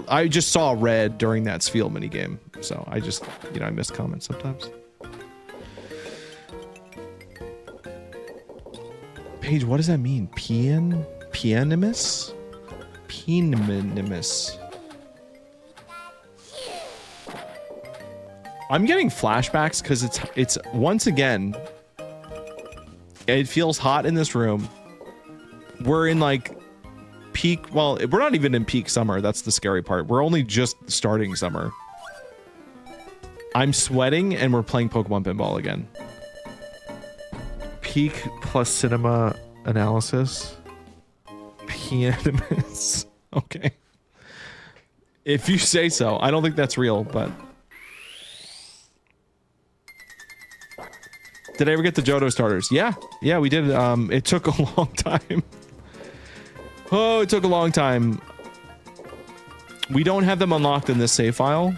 A: I just saw red during that Sfeel minigame, so I just, you know, I miss comments sometimes. Paige, what does that mean? Pianimus? Pianimus. I'm getting flashbacks because it's once again, it feels hot in this room. We're in like peak, well, we're not even in peak summer. That's the scary part. We're only just starting summer. I'm sweating and we're playing Pokemon Pinball again. Peak plus cinema analysis. Pianimus. Okay. If you say so. I don't think that's real, but... Did I ever get the Johto starters? Yeah. Yeah, we did. It took a long time. Oh, it took a long time. We don't have them unlocked in this save file.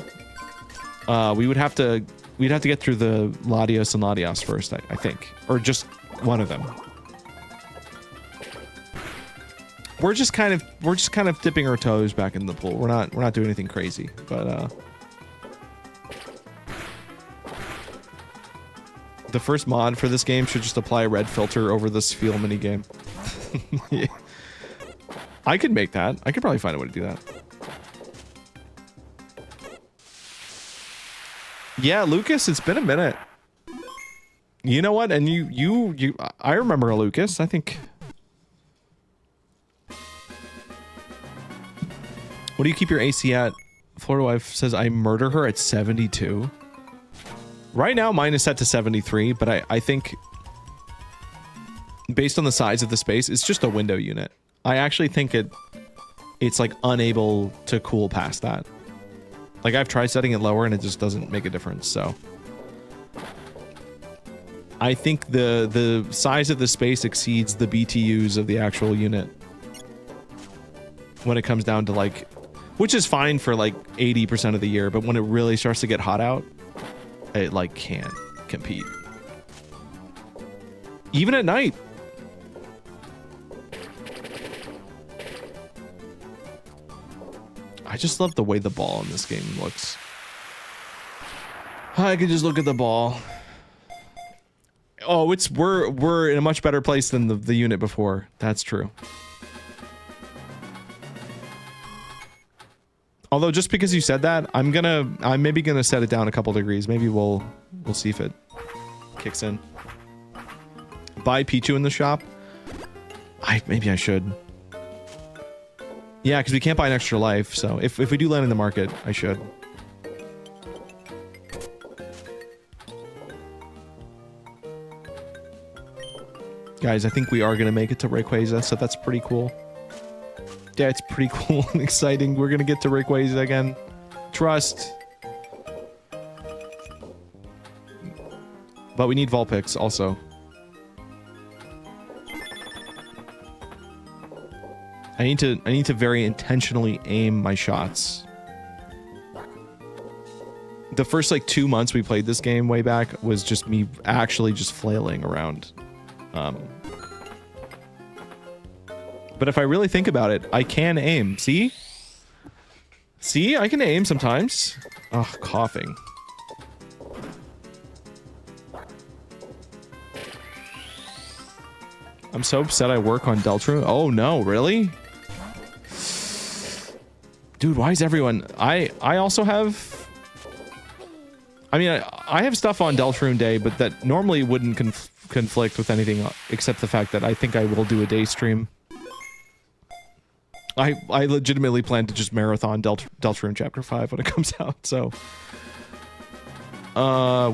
A: We'd have to get through the Latios and Latios first, I think. Or just one of them. we're just kind of dipping our toes back in the pool. We're not doing anything crazy, but the first mod for this game should just apply a red filter over this feel minigame. Yeah. I could make that. I could probably find a way to do that. Yeah, Lucas, it's been a minute. You know what? And I remember Lucas. I think. What do you keep your AC at? Florida wife says I murder her at 72. Right now, mine is set to 73, but I think based on the size of the space, it's just a window unit. I actually think it's like unable to cool past that. Like I've tried setting it lower and it just doesn't make a difference. So I think the size of the space exceeds the BTUs of the actual unit when it comes down to like, which is fine for like 80% of the year, but when it really starts to get hot out, it like can't compete. Even at night. I just love the way the ball in this game looks. I could just look at the ball. Oh, we're in a much better place than the unit before. That's true. Although just because you said that, I'm maybe gonna set it down a couple degrees. Maybe we'll see if it kicks in. Buy Pichu in the shop. Maybe I should. Yeah, because we can't buy an extra life. So if we do land in the market, I should. Guys, I think we are gonna make it to Rayquaza, so that's pretty cool. Yeah, it's pretty cool and exciting. We're gonna get to Rayquaza again. Trust. But we need Vulpix also. I need to very intentionally aim my shots. The first like 2 months we played this game way back was just me actually just flailing around. But if I really think about it, I can aim. See? See? I can aim sometimes. Ugh, coughing. I'm so upset I work on Deltarune. Oh no, really? Dude, why is everyone... I also have... I mean, I have stuff on Deltarune Day, but that normally wouldn't conflict with anything except the fact that I think I will do a day stream. I legitimately plan to just marathon Deltarune Chapter 5 when it comes out, so...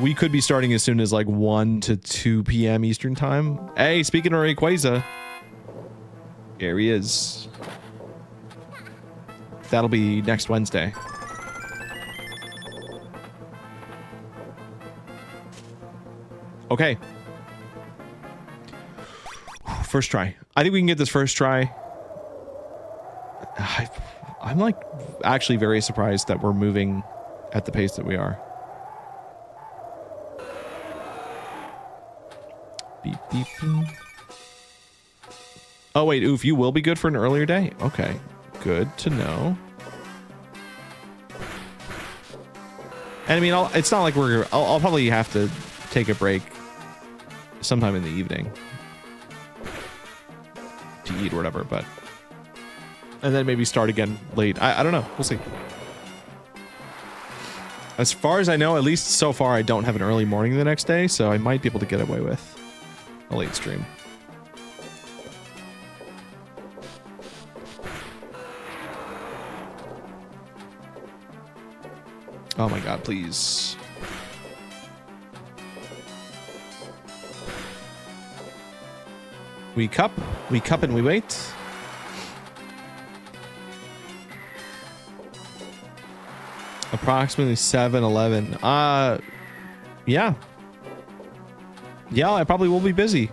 A: we could be starting as soon as like 1 to 2 p.m. Eastern time. Hey, speaking of Rayquaza, here he is. That'll be next Wednesday. Okay. First try. I think we can get this first try. I'm like actually very surprised that we're moving at the pace that we are. Beep, beep, beep. Oh, wait, Oof, you will be good for an earlier day? Okay, good to know. And I mean, it's not like I'll probably have to take a break sometime in the evening to eat or whatever, but... And then maybe start again late. I don't know. We'll see. As far as I know, at least so far, I don't have an early morning the next day, so I might be able to get away with a late stream. Oh my god, please. We cup and we wait. Approximately 7-11. Yeah. Yeah, I probably will be busy.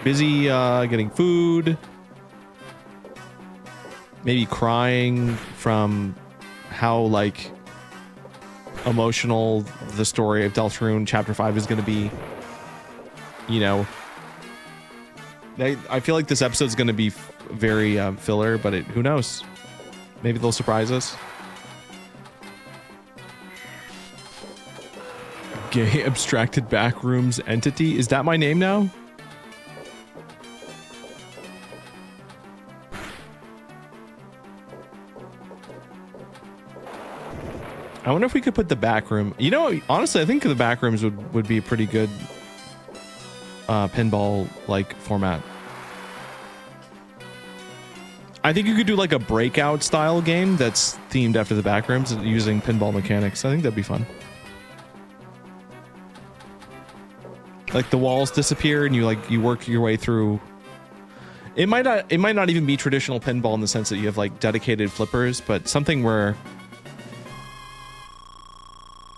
A: Busy getting food. Maybe crying from how like emotional the story of Deltarune Chapter 5 is going to be. You know. I feel like this episode's going to be very filler, but who knows? Maybe they'll surprise us. Gay abstracted backrooms entity. Is that my name now? I wonder if we could put the back room. You know, honestly, I think the back rooms would be a pretty good pinball like format. I think you could do like a breakout style game that's themed after the back rooms using pinball mechanics. I think that'd be fun. Like the walls disappear and you work your way through. It might not even be traditional pinball in the sense that you have like dedicated flippers, but something where,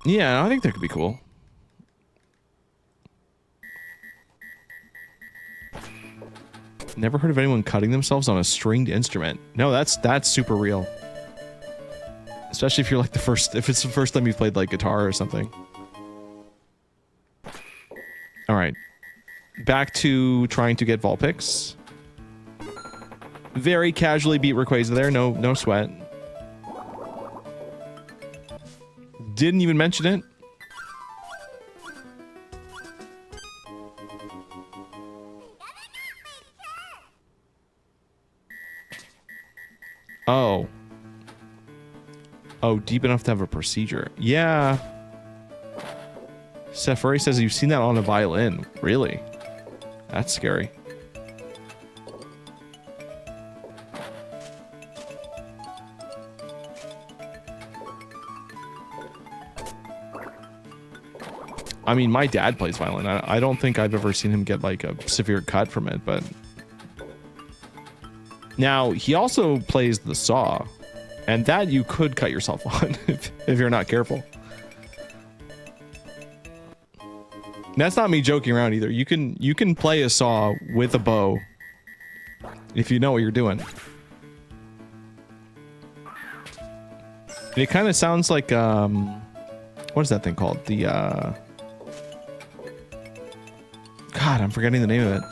A: yeah, I think that could be cool. Never heard of anyone cutting themselves on a stringed instrument. No, that's super real. Especially if you're like if it's the first time you've played like guitar or something. All right, back to trying to get Vulpix. Very casually beat Rayquaza there, no sweat. Didn't even mention it. Oh. Oh, deep enough to have a procedure. Yeah. Safari says you've seen that on a violin. Really? That's scary. I mean, my dad plays violin. I don't think I've ever seen him get like a severe cut from it, but now he also plays the saw, and that you could cut yourself on if you're not careful. That's not me joking around either. You can play a saw with a bow if you know what you're doing. It kind of sounds like what is that thing called? The God, I'm forgetting the name of it.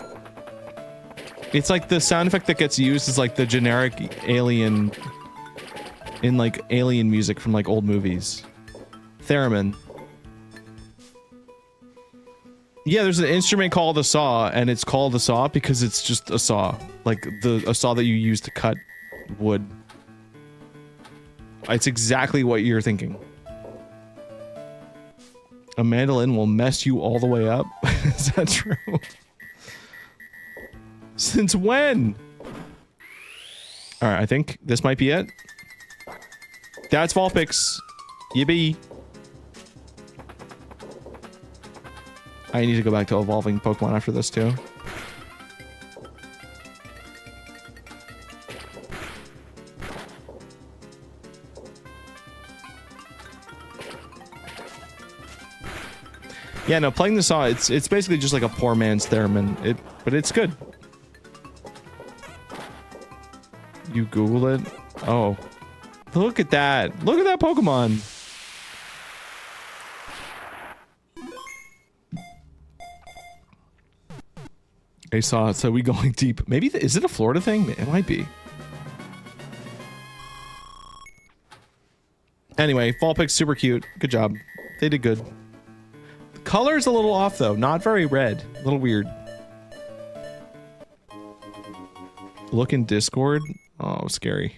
A: It's like the sound effect that gets used is like the generic alien in like alien music from like old movies. Theremin. Yeah, there's an instrument called a saw, and it's called a saw because it's just a saw. Like a saw that you use to cut wood. It's exactly what you're thinking. A mandolin will mess you all the way up. Is that true? Since when? All right, I think this might be it. That's Vulpix. Yippee. I need to go back to evolving Pokemon after this too. Yeah, no, playing the saw, it's basically just like a poor man's theremin. But it's good. You Googled it? Oh. Look at that. Look at that Pokemon. I saw it, so we going deep. Maybe, is it a Florida thing? It might be. Anyway, Vulpix, super cute. Good job. They did good. The color's a little off, though. Not very red. A little weird. Look in Discord. Oh, scary.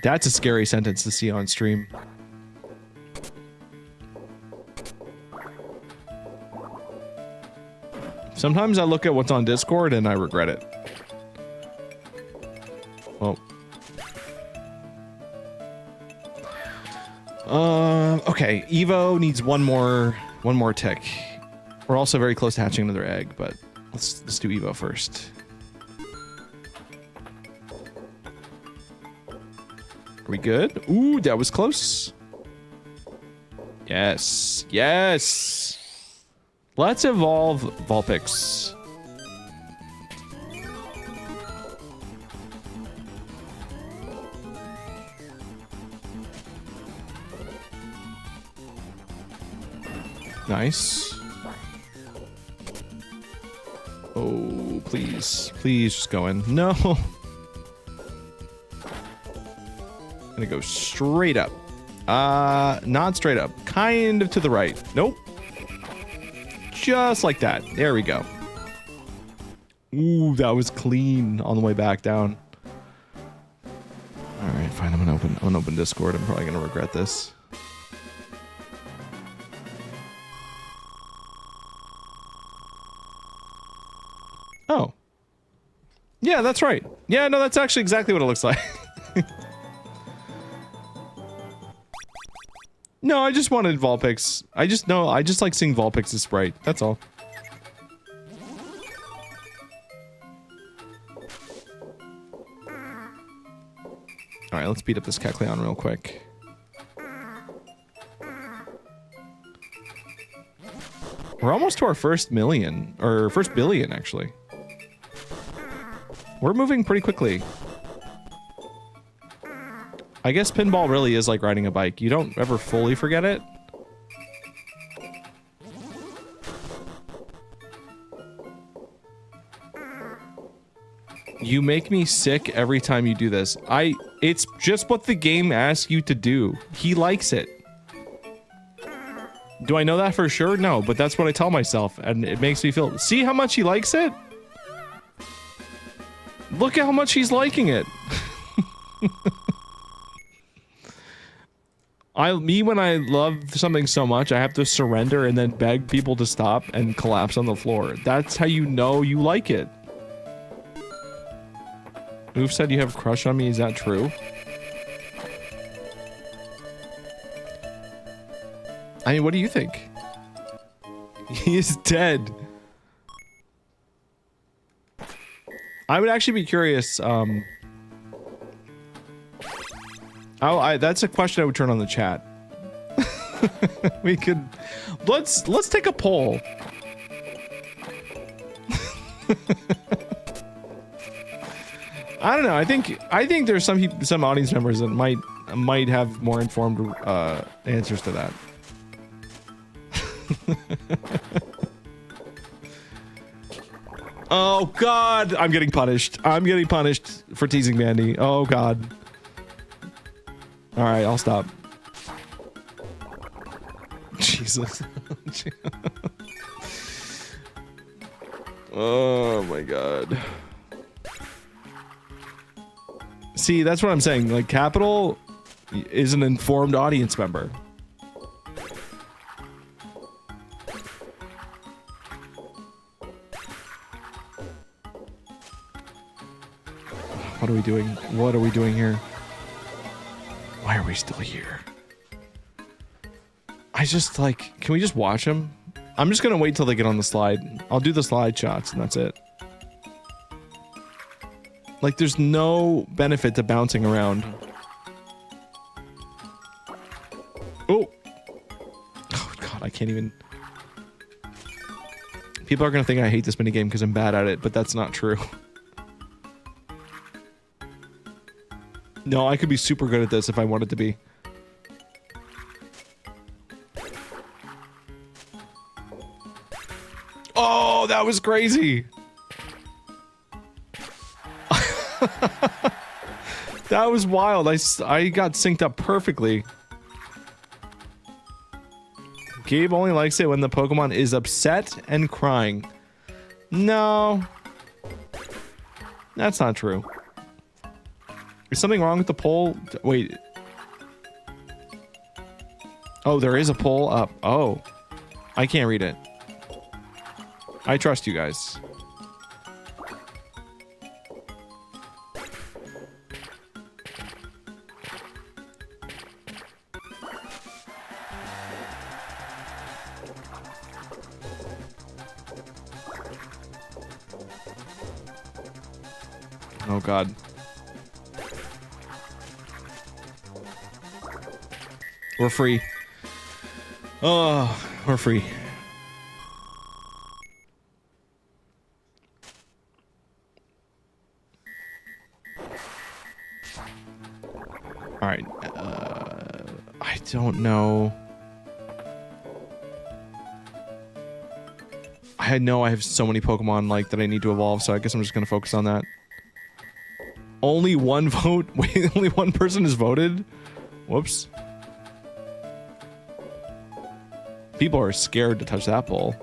A: That's a scary sentence to see on stream. Sometimes I look at what's on Discord and I regret it. Oh. Okay, Evo needs one more tick. We're also very close to hatching another egg, but let's do Evo first. Are we good? Ooh, that was close. Yes. Yes. Let's evolve Vulpix. Nice. Oh please. Please just go in. No. I'm gonna go straight up. Not straight up. Kind of to the right. Nope. Just like that. There we go. Ooh, that was clean on the way back down. All right, fine. I'm gonna open Discord. I'm probably gonna regret this. Oh. Yeah, that's right. Yeah, no, that's actually exactly what it looks like. No, I just wanted Vulpix. I just like seeing Vulpix's sprite. That's all. Alright, let's beat up this Kecleon real quick. We're almost to our first million. Or first billion, actually. We're moving pretty quickly. I guess pinball really is like riding a bike. You don't ever fully forget it. You make me sick every time you do this. It's just what the game asks you to do. He likes it. Do I know that for sure? No, but that's what I tell myself, and it makes me feel... See how much he likes it? Look at how much he's liking it. When I love something so much, I have to surrender and then beg people to stop and collapse on the floor. That's how you know you like it. Oof said you have a crush on me. Is that true? I mean, what do you think? He is dead. I would actually be curious. That's a question I would turn on the chat. We could... Let's take a poll. I don't know. I think there's some audience members that might have more informed answers to that. Oh God, I'm getting punished. I'm getting punished for teasing Mandy. Oh God. All right, I'll stop. Jesus. Oh my God. See, that's what I'm saying. Like, Capital is an informed audience member. What are we doing? What are we doing here? Why are we still here? I just, like, can we just watch them? I'm just gonna wait till they get on the slide. I'll do the slide shots and that's it. Like, there's no benefit to bouncing around. Oh! Oh God, I can't even... People are gonna think I hate this minigame because I'm bad at it, but that's not true. No, I could be super good at this if I wanted to be. Oh, that was crazy! That was wild. I got synced up perfectly. Gabe only likes it when the Pokemon is upset and crying. No. That's not true. Is something wrong with the poll? Wait. Oh, there is a poll up. Oh. I can't read it. I trust you guys. Oh God. We're free. Oh, we're free. All right. I don't know. I know I have so many Pokemon like that I need to evolve, so I guess I'm just gonna focus on that. Only one vote? Wait, only one person has voted? Whoops. People are scared to touch that ball.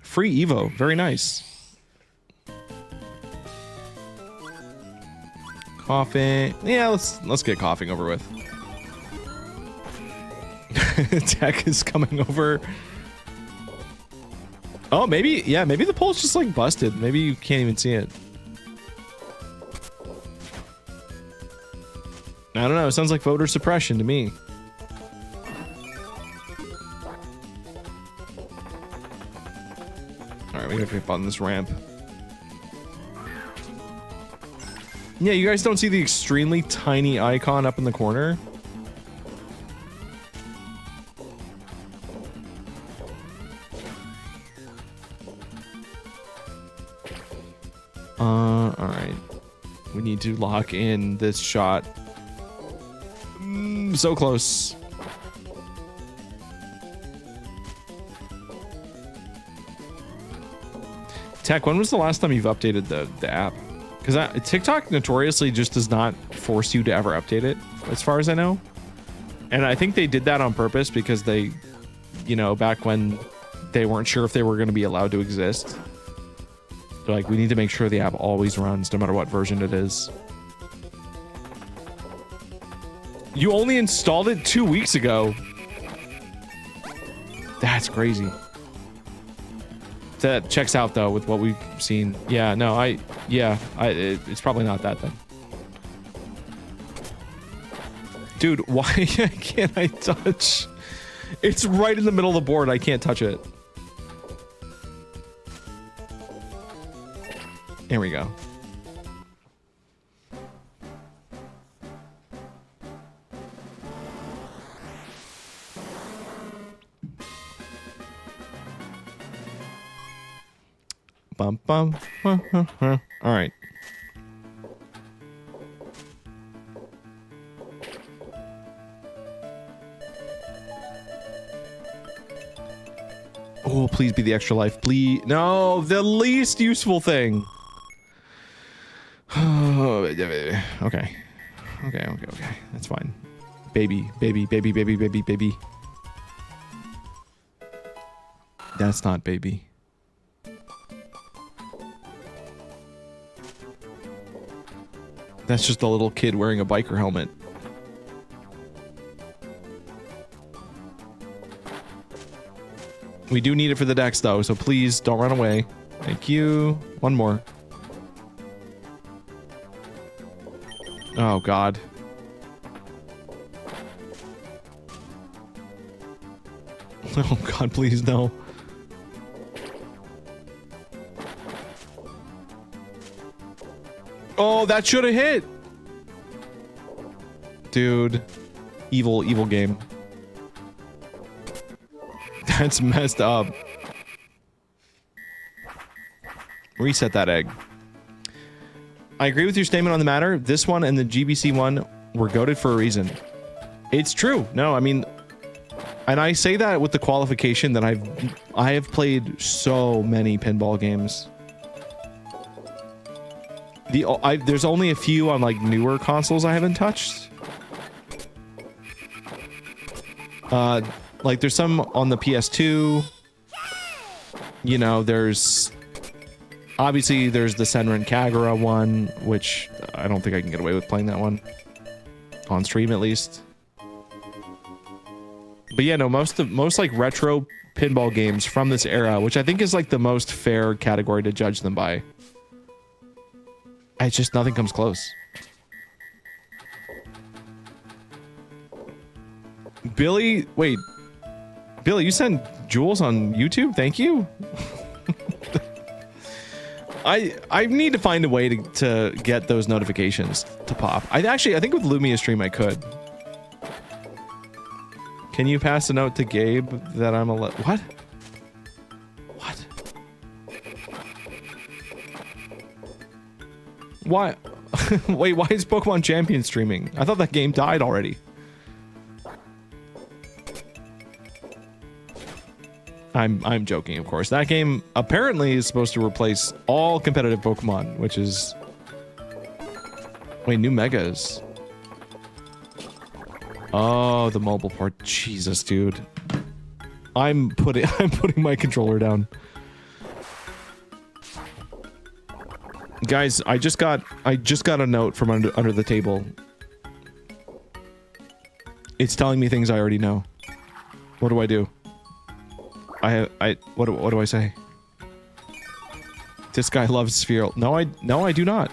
A: Free Evo. Very nice. Coughing. Yeah, let's get coughing over with. Tech is coming over. Oh, maybe, yeah, maybe the pole's just like busted. Maybe you can't even see it. I don't know. It sounds like voter suppression to me. Alright, we have to get on this ramp. Yeah, you guys don't see the extremely tiny icon up in the corner? Alright. We need to lock in this shot. So close. Tech, when was the last time you've updated the app? Because TikTok notoriously just does not force you to ever update it, as far as I know. And I think they did that on purpose because they, you know, back when they weren't sure if they were going to be allowed to exist. They're like, we need to make sure the app always runs, no matter what version it is. You only installed it 2 weeks ago. That's crazy. That checks out though with what we've seen. Yeah, no, it's probably not that then. Dude, why can't I touch? It's right in the middle of the board. I can't touch it. There we go. Bum bum. All right. Oh, please be the extra life. Please. No, the least useful thing. Okay. Okay. That's fine. Baby. That's not baby. That's just a little kid wearing a biker helmet. We do need it for the decks though, so please don't run away. Thank you. One more. Oh God. Oh God, please no. Oh, that should have hit. Dude. Evil game. That's messed up. Reset that egg. I agree with your statement on the matter. This one and the GBC one were goated for a reason. It's true. No, I mean, and I say that with the qualification that I have played so many pinball games. There's only a few on like newer consoles I haven't touched. Like there's some on the PS2. You know, there's obviously there's the Senran Kagura one, which I don't think I can get away with playing that one on stream at least. But yeah, no, most like retro pinball games from this era, which I think is like the most fair category to judge them by. It's just nothing comes close. Billy, wait. Billy, you sent jewels on YouTube? Thank you. I need to find a way to get those notifications to pop. I think with Lumia stream I could. Can you pass a note to Gabe that I'm what? What? Why? Wait, why is Pokemon Champion streaming? I thought that game died already. I'm joking, of course. That game apparently is supposed to replace all competitive Pokemon, which is... Wait, new megas. Oh, the mobile part. Jesus, dude. I'm putting my controller down. Guys, I just got a note from under the table. It's telling me things I already know. What do I do? What do I say? This guy loves Spheral. No, I do not.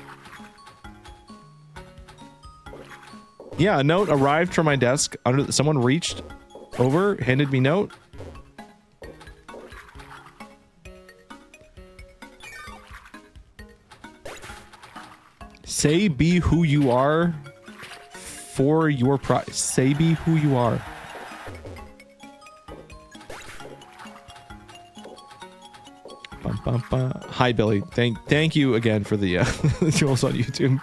A: Yeah, a note arrived from my desk. Someone reached over, handed me note. Say be who you are for your prize. Say be who you are. Bum, bum, bum. Hi, Billy. Thank you again for the the jewels on YouTube.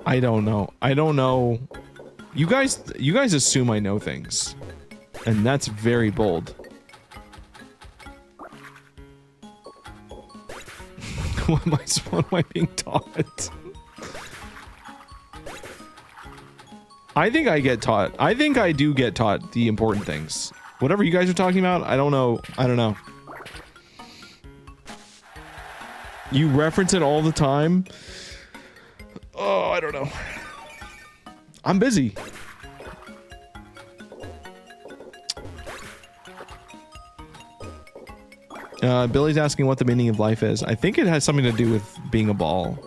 A: I don't know. You guys assume I know things, and that's very bold. What am I being taught? I think I get taught. I think I do get taught the important things. Whatever you guys are talking about, I don't know. I don't know. You reference it all the time. Oh, I don't know. I'm busy. Billy's asking what the meaning of life is. I think it has something to do with being a ball.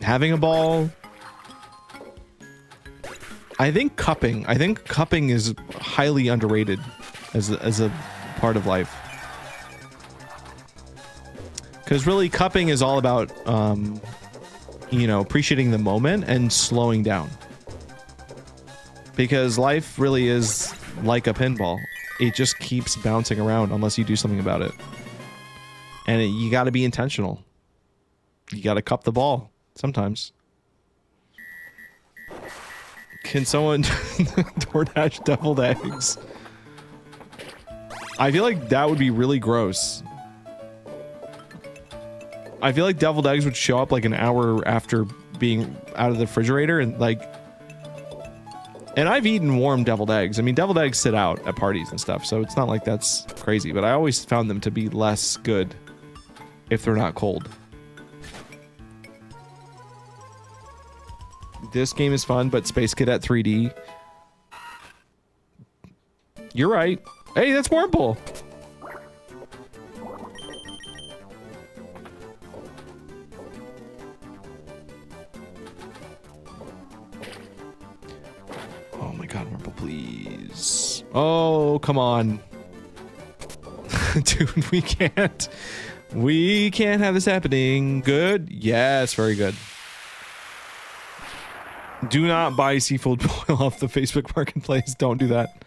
A: Having a ball. I think cupping. I think cupping is highly underrated as a part of life. Because really, cupping is all about, you know, appreciating the moment and slowing down. Because life really is like a pinball. It just keeps bouncing around unless you do something about it. And you got to be intentional. You got to cup the ball sometimes. Can someone DoorDash deviled eggs? I feel like that would be really gross. I feel like deviled eggs would show up like an hour after being out of the refrigerator and like... And I've eaten warm deviled eggs. I mean, deviled eggs sit out at parties and stuff, so it's not like that's crazy. But I always found them to be less good if they're not cold. This game is fun, but Space Cadet 3D. You're right. Hey, that's Wurmple. Oh my god, Wurmple, please. Oh, come on. Dude, we can't. We can't have this happening. Good? Yes, very good. Do not buy seafood oil off the Facebook Marketplace. Don't do that.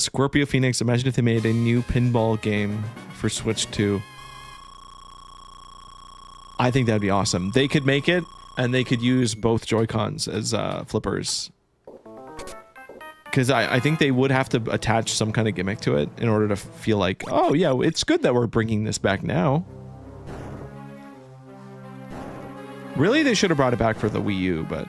A: Scorpio Phoenix, imagine if they made a new pinball game for Switch 2. I think that'd be awesome. They could make it, and they could use both Joy-Cons as flippers. Because I think they would have to attach some kind of gimmick to it in order to feel like, oh yeah, it's good that we're bringing this back now. Really, they should have brought it back for the Wii U, but...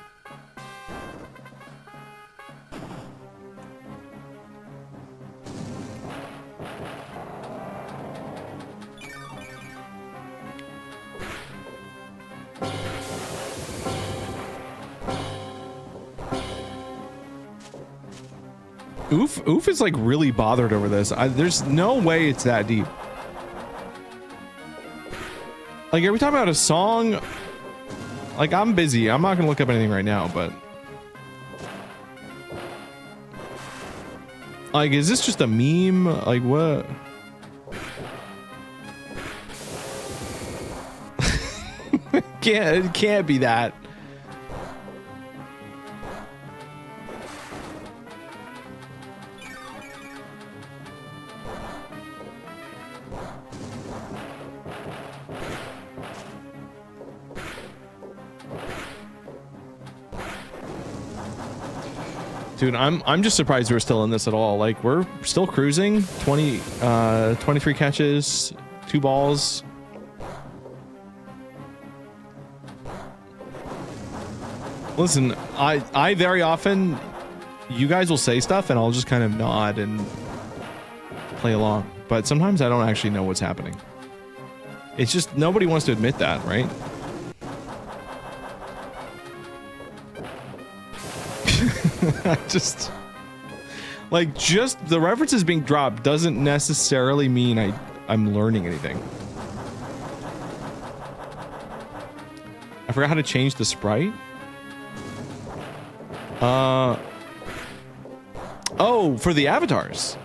A: Oof is like really bothered over this. There's no way it's that deep. Like, are we talking about a song? Like, I'm busy. I'm not gonna look up anything right now, but... Like, is this just a meme? Like, what? It can't be that. Dude, I'm just surprised we're still in this at all. Like, we're still cruising. 23 catches, 2 balls. Listen, I very often, you guys will say stuff and I'll just kind of nod and play along. But sometimes I don't actually know what's happening. It's just nobody wants to admit that, right? just the references being dropped doesn't necessarily mean I'm learning anything. I forgot how to change the sprite. Oh, for the avatars.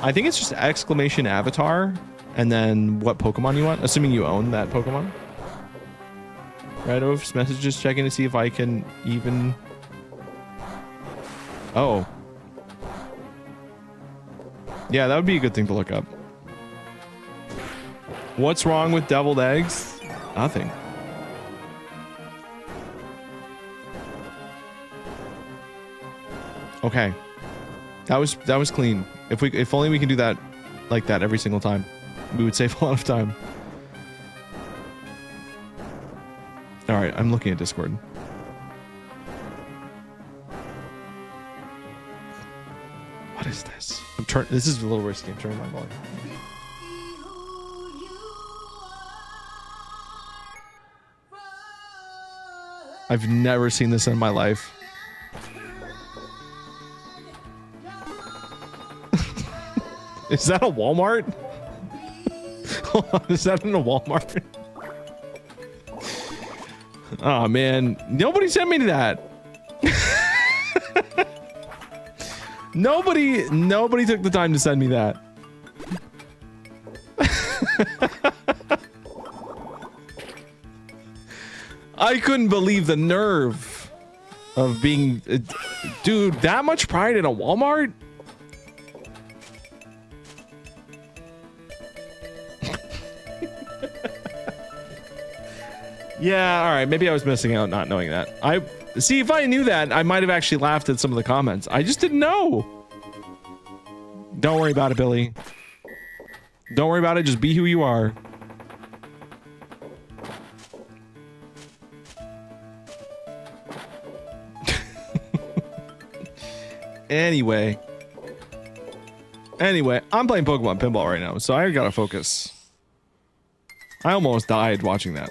A: I think it's just exclamation avatar and then what Pokemon you want, assuming you own that Pokemon. Right, Oaf's messages, checking to see if I can even... Oh. Yeah, that would be a good thing to look up. What's wrong with deviled eggs? Nothing. Okay. That was clean. If only we can do that like that every single time, we would save a lot of time. All right, I'm looking at Discord. What is this? This is a little risky. I'm turning my volume. I've never seen this in my life. Is that a Walmart? Is that in a Walmart? Oh man, nobody sent me that. Nobody took the time to send me that. I couldn't believe the nerve of being, dude, that much pride in a Walmart? Yeah, all right. Maybe I was missing out not knowing that. See, if I knew that, I might have actually laughed at some of the comments. I just didn't know. Don't worry about it, Billy. Don't worry about it. Just be who you are. Anyway, I'm playing Pokemon Pinball right now, so I gotta focus. I almost died watching that.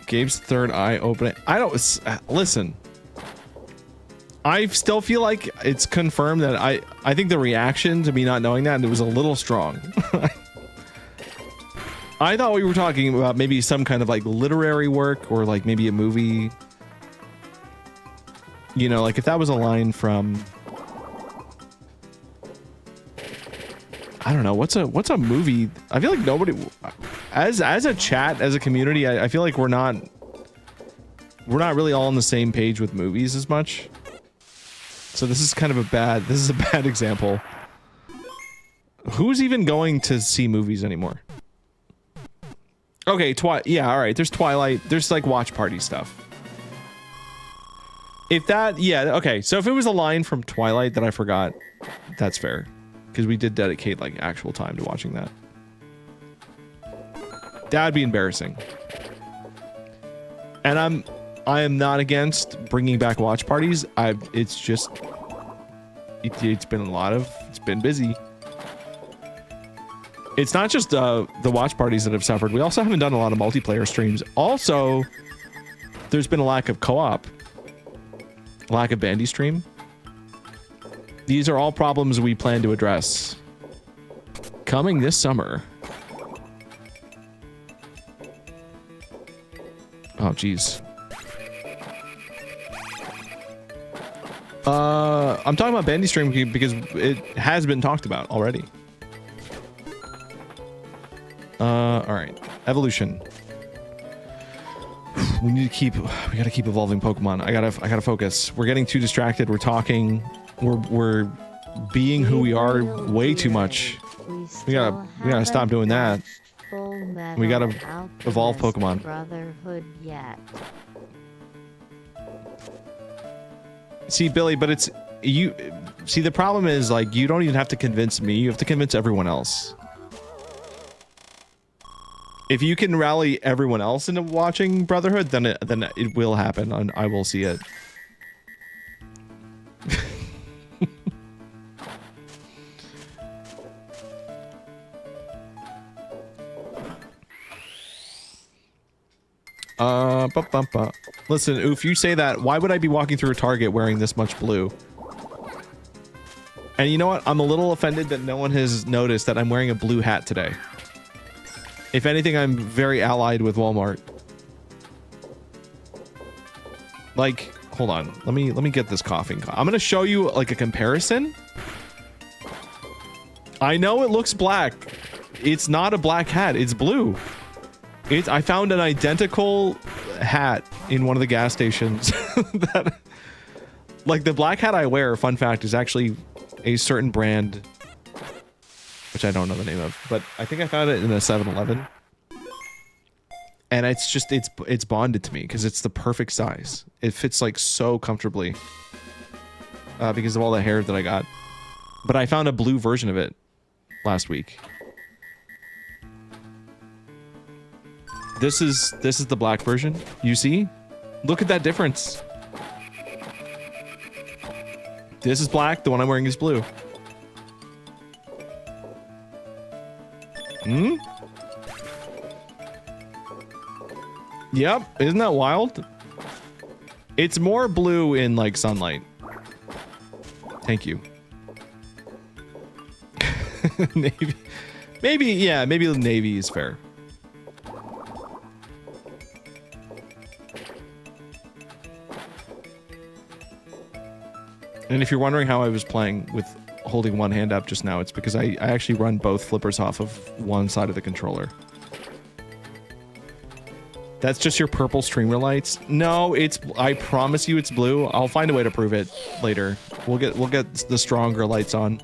A: Gabe's third eye opening. I don't listen. I still feel like it's confirmed that I think the reaction to me not knowing that, it was a little strong. I thought we were talking about maybe some kind of like literary work or like maybe a movie. You know, like if that was a line from, I don't know, what's a movie? I feel like nobody, as a chat, as a community, I feel like we're not really all on the same page with movies as much. So this is kind of a bad example. Who's even going to see movies anymore? Okay, yeah, all right. There's Twilight. There's like watch party stuff. If that, yeah, okay. So if it was a line from Twilight that I forgot, that's fair, because we did dedicate like actual time to watching that. That'd be embarrassing. And I am not against bringing back watch parties. It's just it's been busy. It's not just the watch parties that have suffered. We also haven't done a lot of multiplayer streams. Also, there's been a lack of co-op, lack of bandy stream. These are all problems we plan to address coming this summer. Oh, geez. I'm talking about bandy stream because it has been talked about already. All right, evolution. We gotta keep evolving Pokemon. I gotta focus. We're getting too distracted. We're talking. We're being who we are way too much. We gotta stop doing that. We gotta evolve Pokemon.
B: Brotherhood yet.
A: See, Billy, but it's you. See, the problem is like you don't even have to convince me. You have to convince everyone else. If you can rally everyone else into watching Brotherhood, then it will happen, and I will see it. Listen, if you say that, why would I be walking through a Target wearing this much blue? And you know what? I'm a little offended that no one has noticed that I'm wearing a blue hat today. If anything, I'm very allied with Walmart. Like, hold on. Let me get this coughing. I'm gonna show you like a comparison. I know it looks black. It's not a black hat. It's blue. I found an identical hat in one of the gas stations. That, like the black hat I wear, fun fact, is actually a certain brand, which I don't know the name of, but I think I found it in a 7-Eleven. And it's just, it's bonded to me because it's the perfect size. It fits like so comfortably because of all the hair that I got. But I found a blue version of it last week. This is the black version. You see? Look at that difference. This is black. The one I'm wearing is blue. Hmm? Yep. Isn't that wild? It's more blue in like sunlight. Thank you. Navy. Maybe, yeah, maybe the navy is fair. And if you're wondering how I was playing with holding one hand up just now, it's because I actually run both flippers off of one side of the controller. That's just your purple streamer lights? No, I promise you it's blue. I'll find a way to prove it later. We'll get the stronger lights on.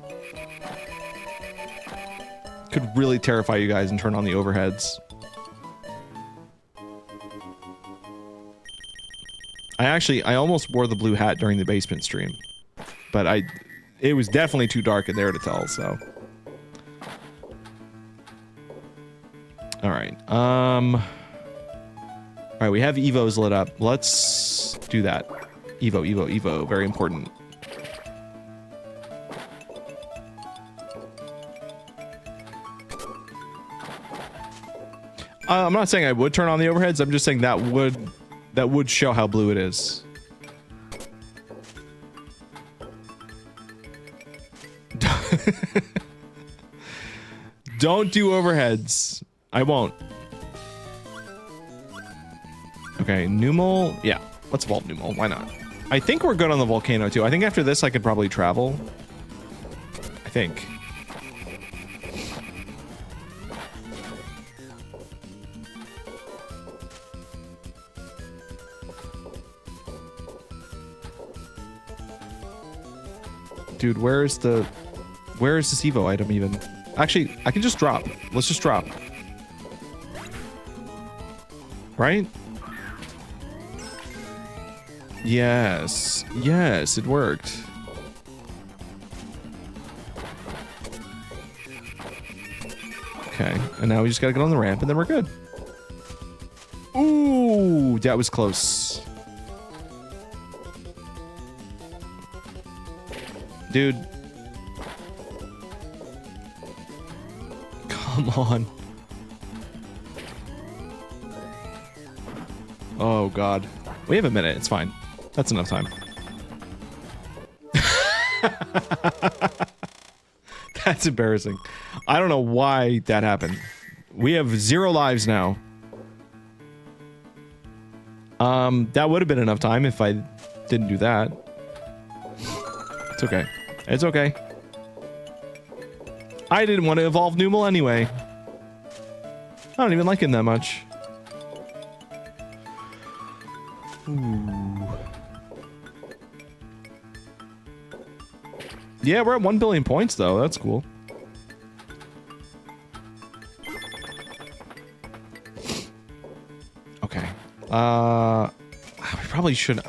A: Could really terrify you guys and turn on the overheads. I almost wore the blue hat during the basement stream. But it was definitely too dark in there to tell, so. Alright, alright, we have Evos lit up. Let's do that. Evo, very important. I'm not saying I would turn on the overheads, I'm just saying that would show how blue it is. Don't do overheads. I won't. Okay, Numel. Yeah, let's vault Numel. Why not? I think we're good on the volcano too. I think after this I could probably travel. I think. Dude, where is this Evo item even? Actually, I can just drop. Let's just drop. Right? Yes. Yes, it worked. Okay, and now we just gotta get on the ramp and then we're good. Ooh, that was close. Dude. Come on. Oh, God. We have a minute. It's fine. That's enough time. That's embarrassing. I don't know why that happened. We have 0 lives now. That would have been enough time if I didn't do that. It's okay. It's okay. I didn't want to evolve Numel anyway. I don't even like him that much. Ooh. Yeah, we're at 1 billion points though. That's cool. We probably shouldn't.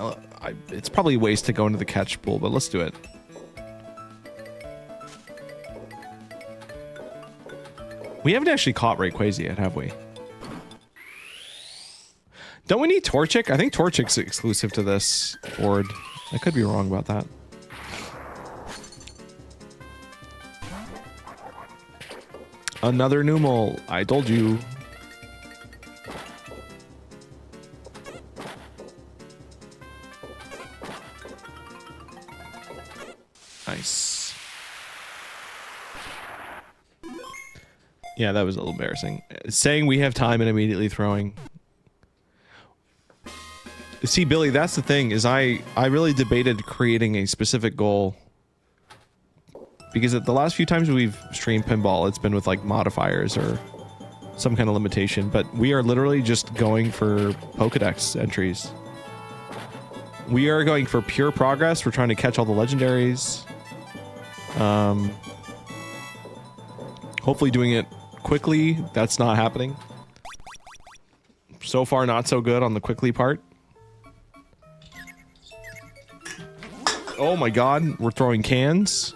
A: It's probably a waste to go into the catch pool, but let's do it. We haven't actually caught Rayquaza yet, have we? Don't we need Torchic? I think Torchic's exclusive to this board. I could be wrong about that. Another Numel. I told you. Nice. Yeah, that was a little embarrassing. Saying we have time and immediately throwing. See, Billy, that's the thing, is I really debated creating a specific goal. Because at the last few times we've streamed Pinball, it's been with like modifiers or some kind of limitation. But we are literally just going for Pokedex entries. We are going for pure progress. We're trying to catch all the legendaries. Hopefully doing it quickly. That's not happening. So far, not so good on the quickly part. Oh my god, we're throwing cans.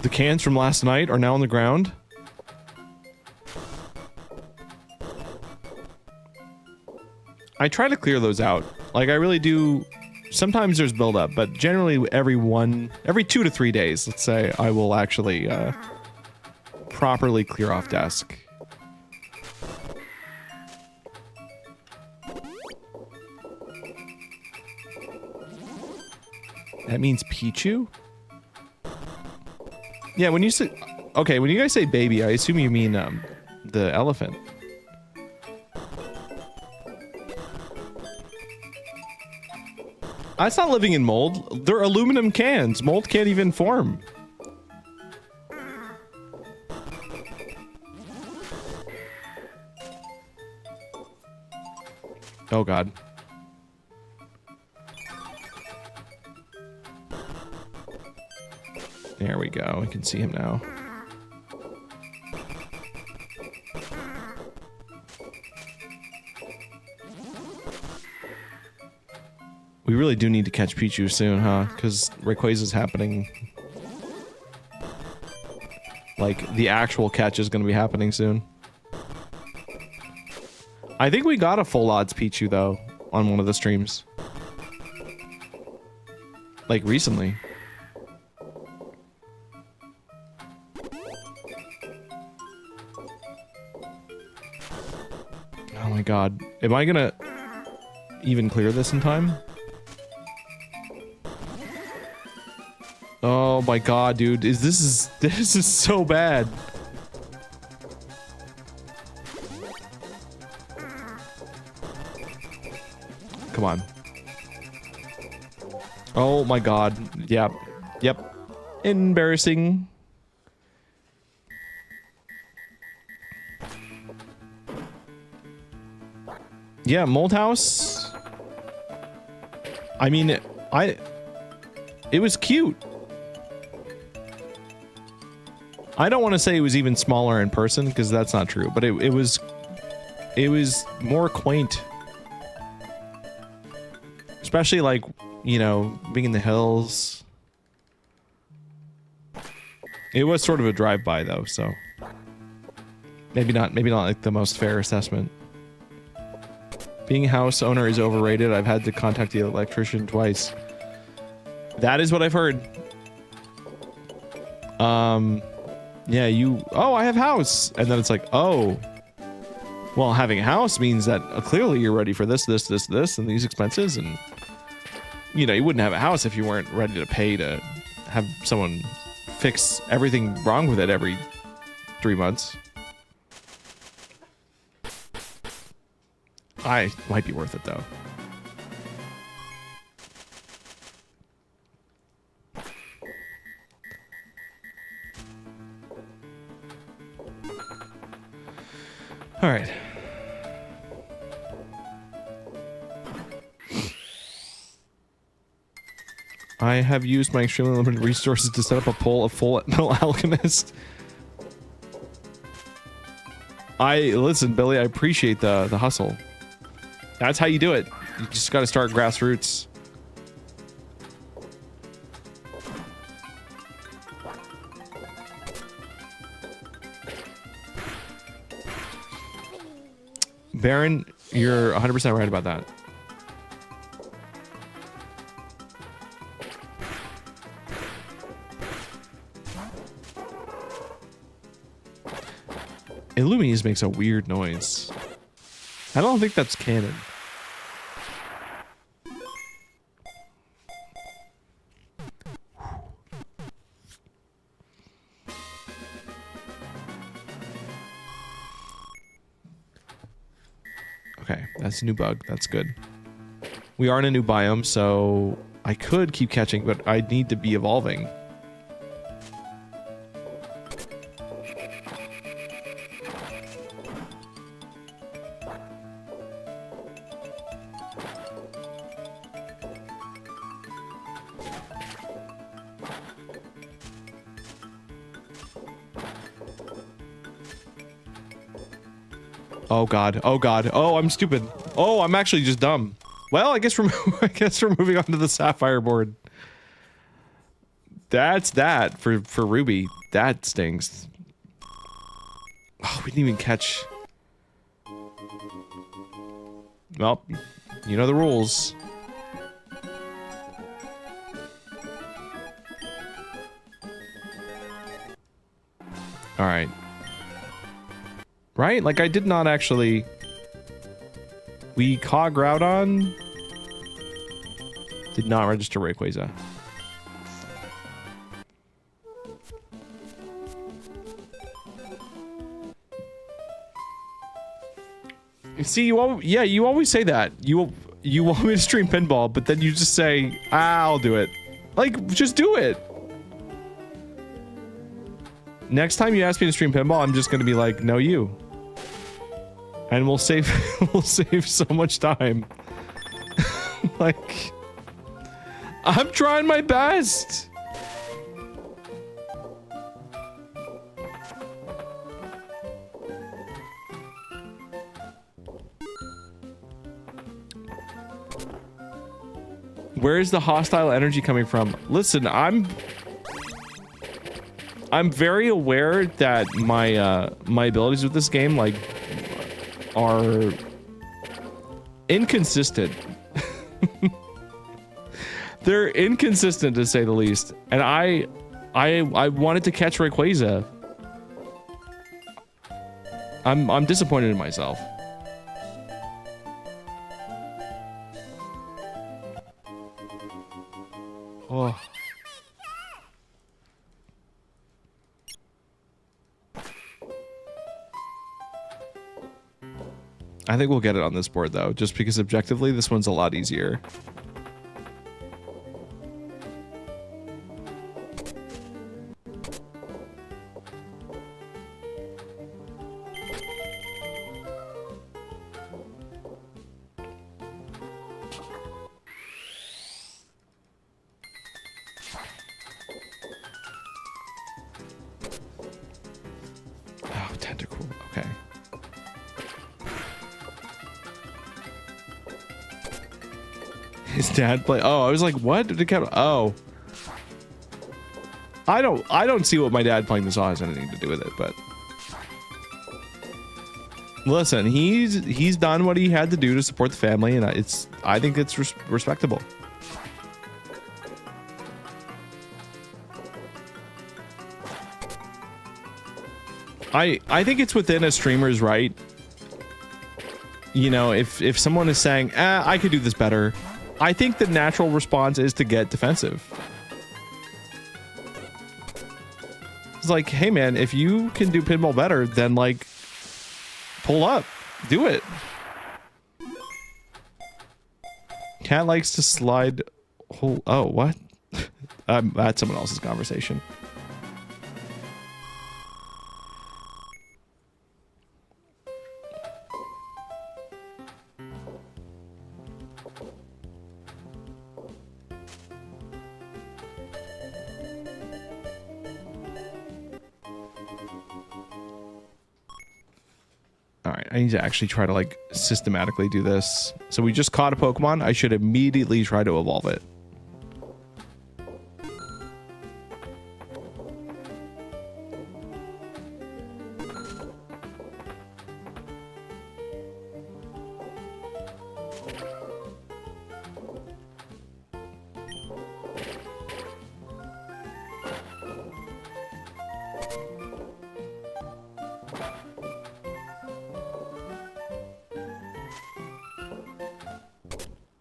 A: The cans from last night are now on the ground. I try to clear those out. Like, I really do. Sometimes there's buildup, but generally every 2 to 3 days, let's say, I will actually properly clear off desk. That means Pichu? Yeah, when you say... Okay, when you guys say baby, I assume you mean the elephant. That's not living in mold. They're aluminum cans. Mold can't even form. Oh god. There we go. We can see him now. We really do need to catch Pichu soon, huh? Because Rayquaza's happening. Like, the actual catch is going to be happening soon. I think we got a full odds Pichu, though, on one of the streams. Like, recently. Oh my god. Am I gonna even clear this in time? Oh my god, dude. This is so bad. Come on. Oh my god. Yep. Yep. Embarrassing. Yeah, Mold House. I mean, it was cute. I don't want to say it was even smaller in person because that's not true, but it was more quaint. Especially like, you know, being in the hills. It was sort of a drive-by though, so maybe not like the most fair assessment. Being a house owner is overrated. I've had to contact the electrician twice. That is what I've heard. Yeah, oh, I have house. And then it's like, oh, well, having a house means that clearly you're ready for this, and these expenses. And, you know, you wouldn't have a house if you weren't ready to pay to have someone fix everything wrong with it every 3 months. Might be worth it, though. All right. I have used my extremely limited resources to set up a poll of Full Metal Alchemist. Listen, Billy, I appreciate the hustle. That's how you do it. You just got to start grassroots. Baron, you're 100% right about that. Illumies makes a weird noise. I don't think that's canon. Okay, that's a new bug. That's good. We are in a new biome, so I could keep catching, but I need to be evolving. Oh god. Oh god. Oh, I'm stupid. Oh, I'm actually just dumb. Well, I guess we're moving on to the sapphire board. That's that for Ruby. That stings. Oh, we didn't even catch. Well, you know the rules. All right. Right? Like, I did not actually... We caught Groudon. Did not register Rayquaza. See, you always say that. You want me to stream Pinball, but then you just say, I'll do it. Like, just do it. Next time you ask me to stream Pinball, I'm just gonna be like, no, you. And we'll save so much time. Like, I'm trying my best. Where is the hostile energy coming from? Listen, I'm very aware that my abilities with this game, like, are inconsistent. They're inconsistent, to say the least. And I wanted to catch Rayquaza. I'm disappointed in myself. Oh. I think we'll get it on this board, though, just because objectively this one's a lot easier. Oh, tentacle. Okay. His dad play. Oh, I was like, what? Did it count? Oh, I don't see what my dad playing this on has anything to do with it, but listen, he's done what he had to do to support the family, and I think it's respectable. I think it's within a streamer's right. You know, if someone is saying, I could do this better, I think the natural response is to get defensive. It's like, hey man, if you can do pinball better, then like, pull up, do it. Cat likes to slide. Oh, what? That's someone else's conversation. All right, I need to actually try to like systematically do this. So we just caught a Pokemon. I should immediately try to evolve it.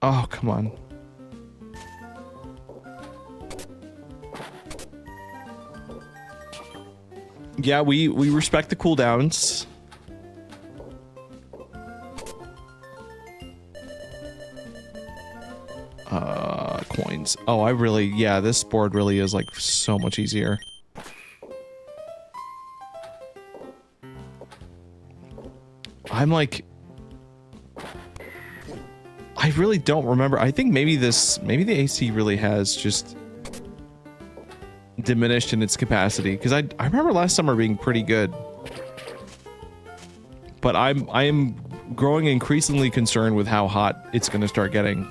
A: Oh, come on. Yeah, we respect the cooldowns. Coins. Oh, yeah, this board really is like so much easier. I'm like, I really don't remember. I think maybe the AC really has just diminished in its capacity, because I remember last summer being pretty good. But I am growing increasingly concerned with how hot it's going to start getting.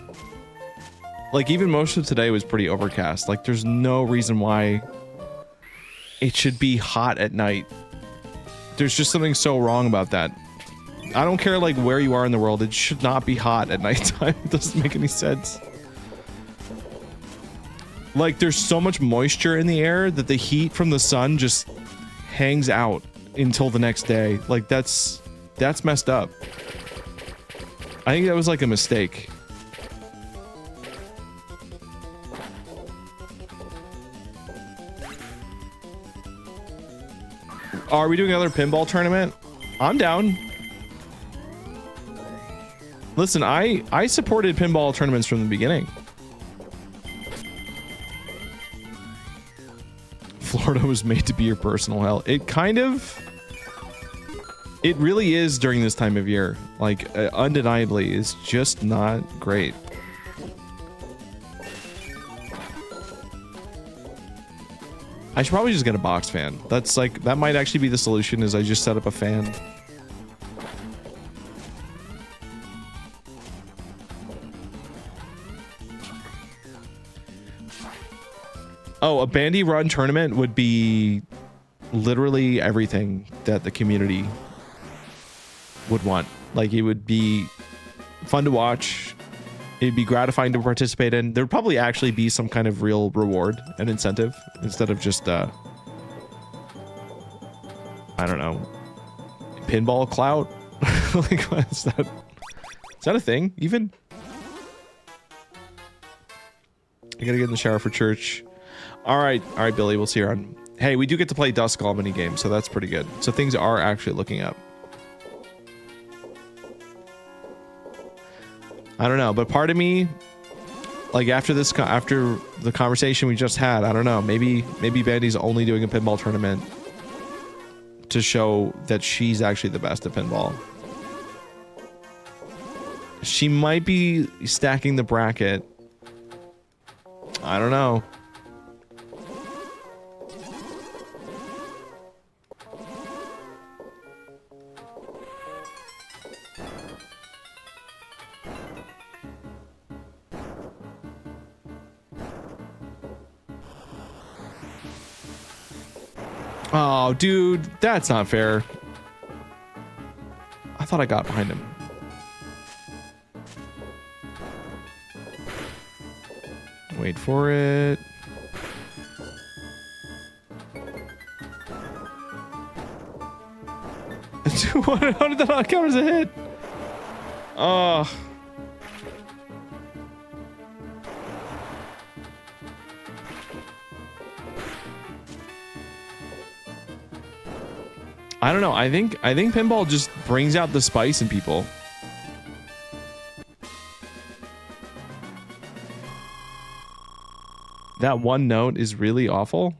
A: Like, even most of today was pretty overcast. Like, there's no reason why it should be hot at night. There's just something so wrong about that. I don't care, like, where you are in the world. It should not be hot at nighttime. It doesn't make any sense. Like, there's so much moisture in the air that the heat from the sun just hangs out until the next day. Like, that's messed up. I think that was, like, a mistake. Are we doing another pinball tournament? I'm down. Listen, I supported pinball tournaments from the beginning. Florida was made to be your personal hell. It really is during this time of year. Like, undeniably, it's just not great. I should probably just get a box fan. That's like, that might actually be the solution, is I just set up a fan. Oh, a bandy run tournament would be literally everything that the community would want. Like, it would be fun to watch. It'd be gratifying to participate in. There'd probably actually be some kind of real reward and incentive instead of just, I don't know, pinball clout. Like, what is that? Is that a thing, even? I gotta get in the shower for church. All right, Billy, we'll see you around. Hey, we do get to play Dusk All mini games, so that's pretty good. So things are actually looking up. I don't know, but part of me, like, after the conversation we just had, I don't know, maybe Bandy's only doing a pinball tournament to show that she's actually the best at pinball. She might be stacking the bracket. I don't know. Oh, dude, that's not fair. I thought I got behind him. Wait for it. How did that not count as a hit? Oh. I don't know. I think pinball just brings out the spice in people. That one note is really awful.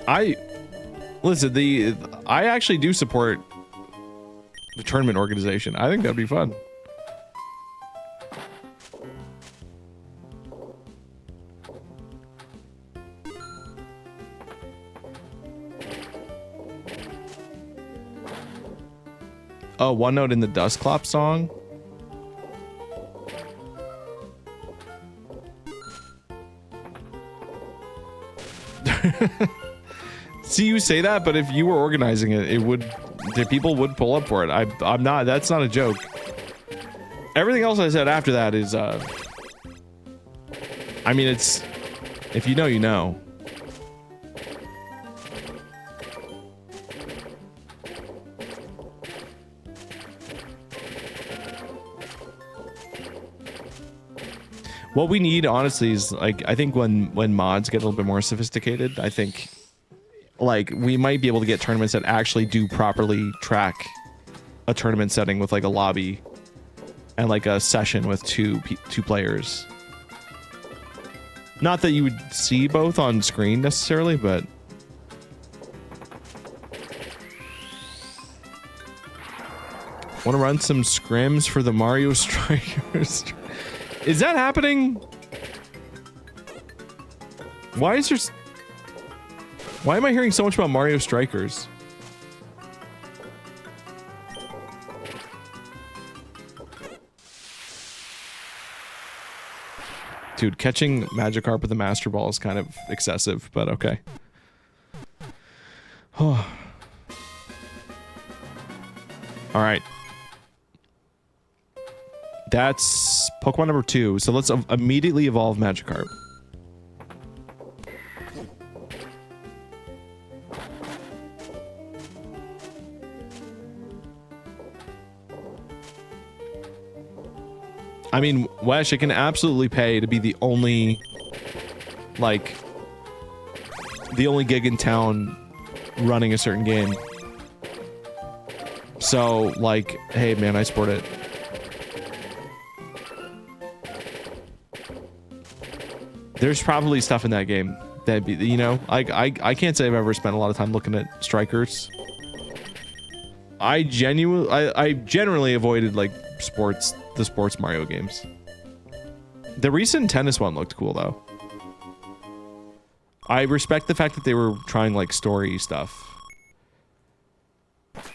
A: I actually do support the tournament organization. I think that'd be fun. Oh, one note in the Dustclop song. See, you say that, but if you were organizing it, the people would pull up for it. I'm not. That's not a joke. Everything else I said after that is, I mean, it's, if you know, you know. What we need, honestly, is like, I think when mods get a little bit more sophisticated, I think like we might be able to get tournaments that actually do properly track a tournament setting with like a lobby and like a session with two players. Not that you would see both on screen necessarily, but want to run some scrims for the Mario Strikers. Is that happening? Why is there... Why am I hearing so much about Mario Strikers? Dude, catching Magikarp with a Master Ball is kind of excessive, but okay. Oh. All right. That's Pokemon number 2. So let's immediately evolve Magikarp. I mean, Wesh, it can absolutely pay to be the only, like, the only gig in town running a certain game. So, like, hey, man, I support it. There's probably stuff in that game that, you know, I can't say I've ever spent a lot of time looking at strikers. I generally avoided, like, the sports Mario games. The recent tennis one looked cool, though. I respect the fact that they were trying, like, story stuff.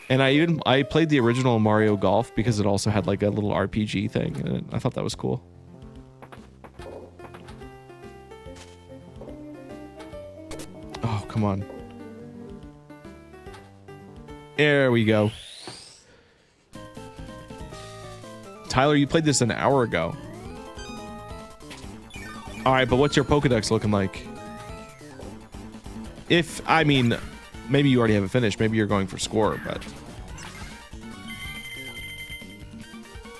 A: And I played the original Mario Golf because it also had, like, a little RPG thing, and I thought that was cool. Oh, come on. There we go. Tyler, you played this an hour ago. All right, but what's your Pokedex looking like? I mean, maybe you already have it finished. Maybe you're going for score, but...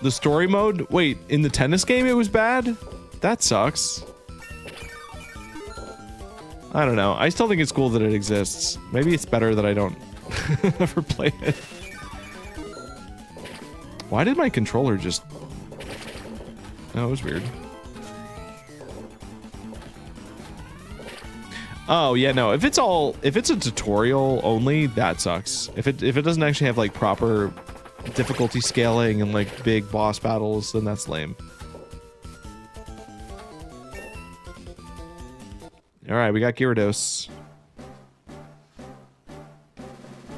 A: The story mode? Wait, in the tennis game it was bad? That sucks. I don't know. I still think it's cool that it exists. Maybe it's better that I don't ever play it. Why did my controller just... Oh, it was weird. Oh, yeah, no. If it's a tutorial only, that sucks. If it doesn't actually have, like, proper difficulty scaling and, like, big boss battles, then that's lame. Alright, we got Gyarados.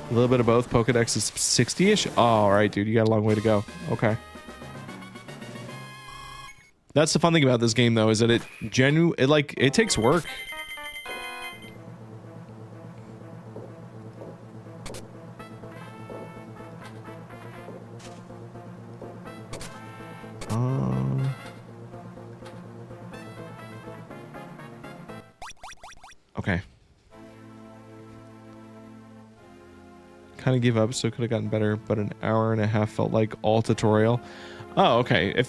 A: A little bit of both. Pokedex is 60-ish. Oh, all right, dude. You got a long way to go. Okay. That's the fun thing about this game, though, is that it takes work. Okay. Kind of give up, so it could have gotten better, but an hour and a half felt like all tutorial. Oh, okay.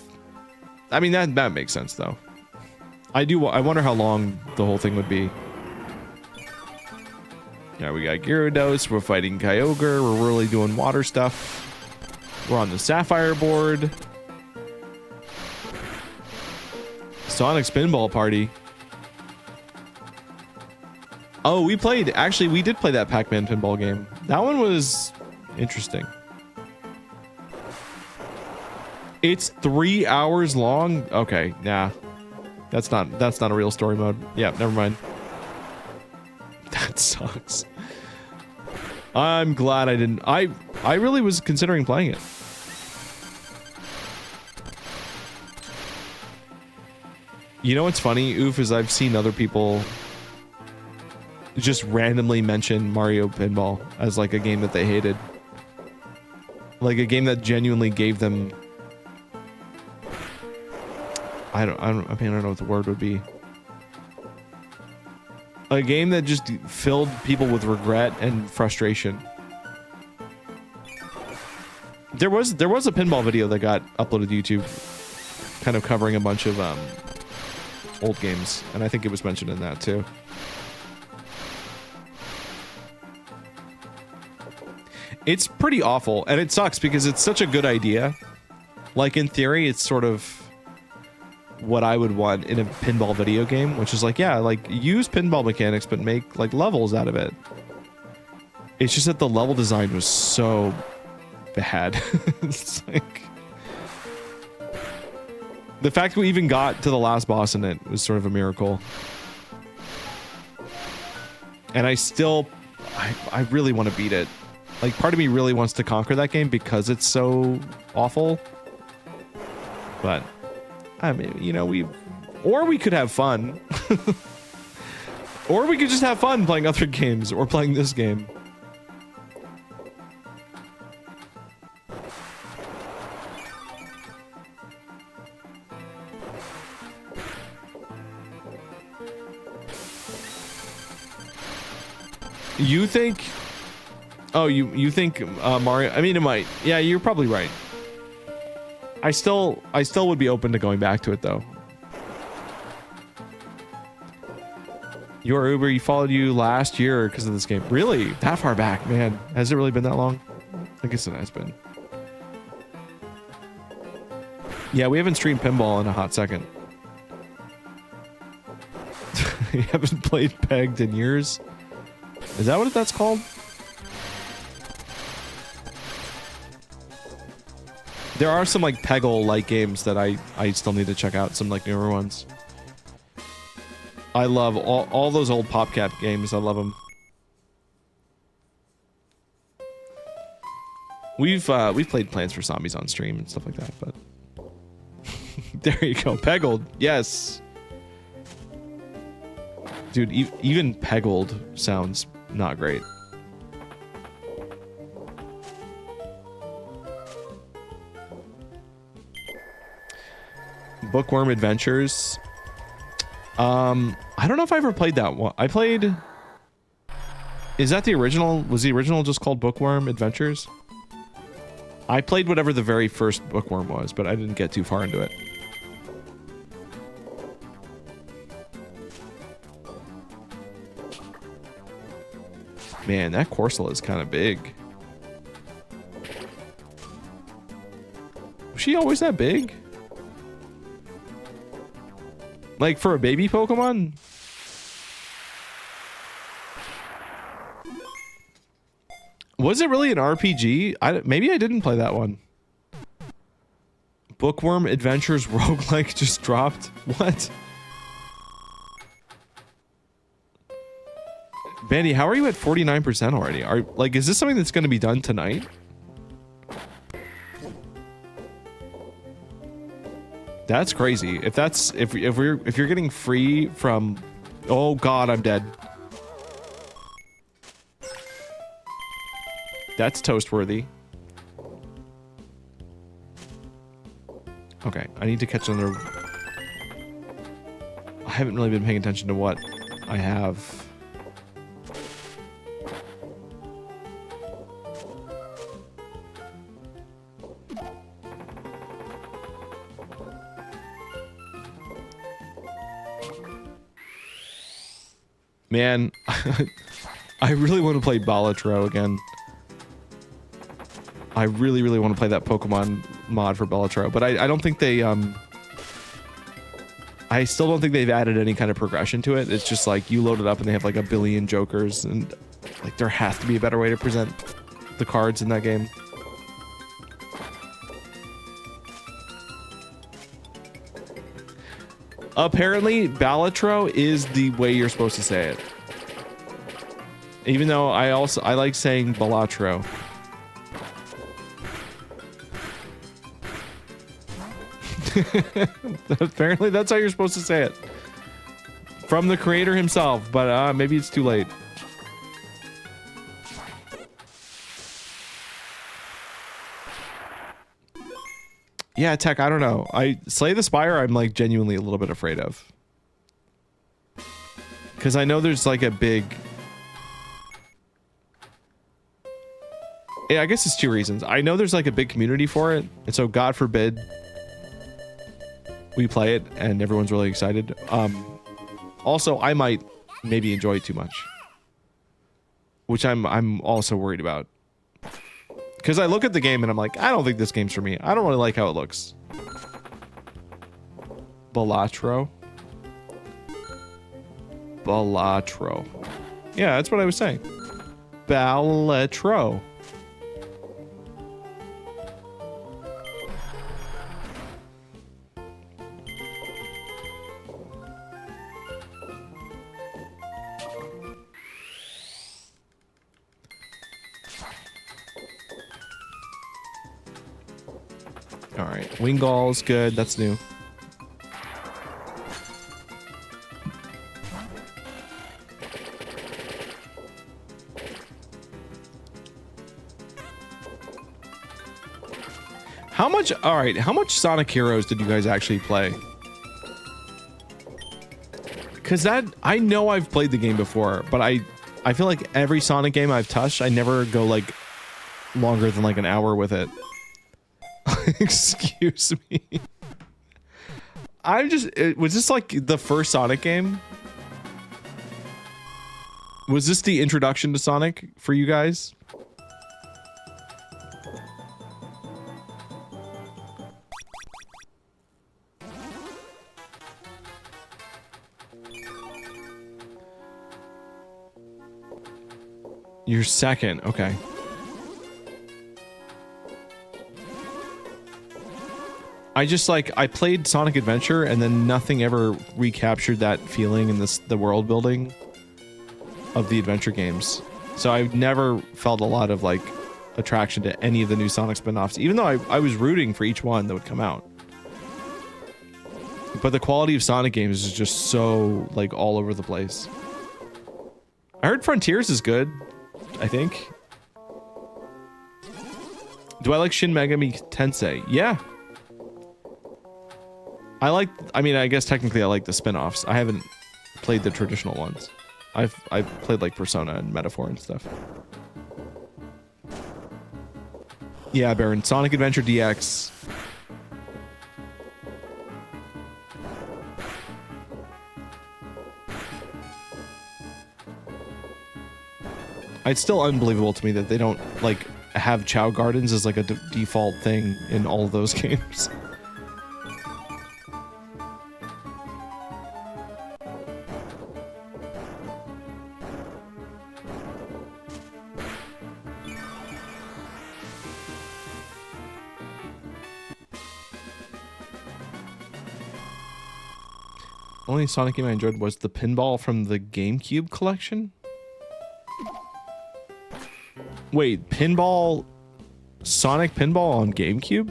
A: I mean, that makes sense, though. I wonder how long the whole thing would be. Yeah, we got Gyarados. We're fighting Kyogre. We're really doing water stuff. We're on the Sapphire board. Sonic's Pinball Party. Oh, we did play that Pac-Man pinball game. That one was interesting. It's 3 hours long. Okay, nah. That's not a real story mode. Yeah, never mind. That sucks. I'm glad I didn't. I really was considering playing it. You know what's funny, Oof, is I've seen other people just randomly mention Mario Pinball as like a game that they hated. Like a game that genuinely gave them... I mean, I don't know what the word would be. A game that just filled people with regret and frustration. There was a pinball video that got uploaded to YouTube, kind of covering a bunch of old games, and I think it was mentioned in that too. It's pretty awful, and it sucks because it's such a good idea. Like, in theory, it's sort of what I would want in a pinball video game, which is like, yeah, like, use pinball mechanics, but make, like, levels out of it. It's just that the level design was so bad. It's like... The fact we even got to the last boss in it was sort of a miracle. And I really want to beat it. Like, part of me really wants to conquer that game because it's so awful. But, I mean, you know, or we could have fun. Or we could just have fun playing other games or playing this game. You think... Oh, you think Mario... I mean, it might. Yeah, you're probably right. I still would be open to going back to it, though. Your Uber, he followed you last year because of this game. Really? That far back, man. Has it really been that long? I guess it has been. Yeah, we haven't streamed pinball in a hot second. You haven't played Pegged in years? Is that what that's called? There are some like Peggle-like games that I still need to check out, some like newer ones. I love all those old PopCap games. I love them. We've played Plants vs Zombies on stream and stuff like that, but there you go, Peggled. Yes, dude. Even Peggled sounds not great. Bookworm Adventures. I don't know if I ever played that one. I played... Is that the original? Was the original just called Bookworm Adventures? I played whatever the very first Bookworm was, but I didn't get too far into it. Man, that Corsola is kind of big. Was she always that big? Like, for a baby Pokemon? Was it really an RPG? Maybe I didn't play that one. Bookworm Adventures roguelike just dropped? What? Bandy, how are you at 49% already? Like, is this something that's going to be done tonight? That's crazy. If you're getting free from... Oh god, I'm dead. That's toast worthy. Okay, I need to catch another... I haven't really been paying attention to what I have. Man, I really want to play Balatro again. I really, really want to play that Pokemon mod for Balatro, but I don't think they, I still don't think they've added any kind of progression to it. It's just like, you load it up and they have like a billion Jokers, and like there has to be a better way to present the cards in that game. Apparently, Balatro is the way you're supposed to say it. Even though I like saying Balatro. Apparently that's how you're supposed to say it. From the creator himself, but maybe it's too late. Yeah, Tech, I don't know. Slay the Spire, I'm like genuinely a little bit afraid of. Because I know there's like a big... Yeah, I guess it's two reasons. I know there's like a big community for it, and so God forbid we play it and everyone's really excited. Also, I might maybe enjoy it too much, which I'm also worried about. Because I look at the game and I'm like, I don't think this game's for me. I don't really like how it looks. Balatro. Balatro. Yeah, that's what I was saying. Balatro. All right, Wingall's good. That's new. How much? All right, how much Sonic Heroes did you guys actually play? Because I know I've played the game before, but I feel like every Sonic game I've touched, I never go like longer than like an hour with it. Excuse me. Was this like the first Sonic game? Was this the introduction to Sonic for you guys? Your second, okay. I played Sonic Adventure and then nothing ever recaptured that feeling in the world building of the adventure games. So I've never felt a lot of like attraction to any of the new Sonic spin-offs, even though I was rooting for each one that would come out. But the quality of Sonic games is just so like all over the place. I heard Frontiers is good, I think. Do I like Shin Megami Tensei? Yeah. I mean, I guess technically I like the spin-offs. I haven't played the traditional ones. I've played like Persona and Metaphor and stuff. Yeah, Baron. Sonic Adventure DX. It's still unbelievable to me that they don't like have Chow Gardens as like a default thing in all of those games. Only Sonic game I enjoyed was the Pinball from the GameCube collection. Wait, Pinball... Sonic Pinball on GameCube?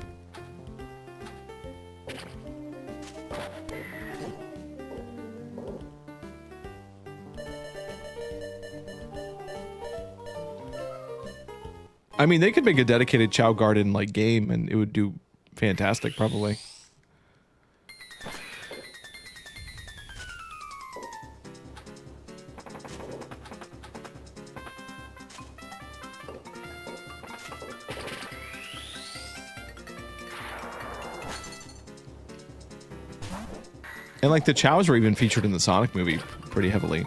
A: I mean, they could make a dedicated Chow Garden like game and it would do fantastic, probably. And like the Chows were even featured in the Sonic movie pretty heavily.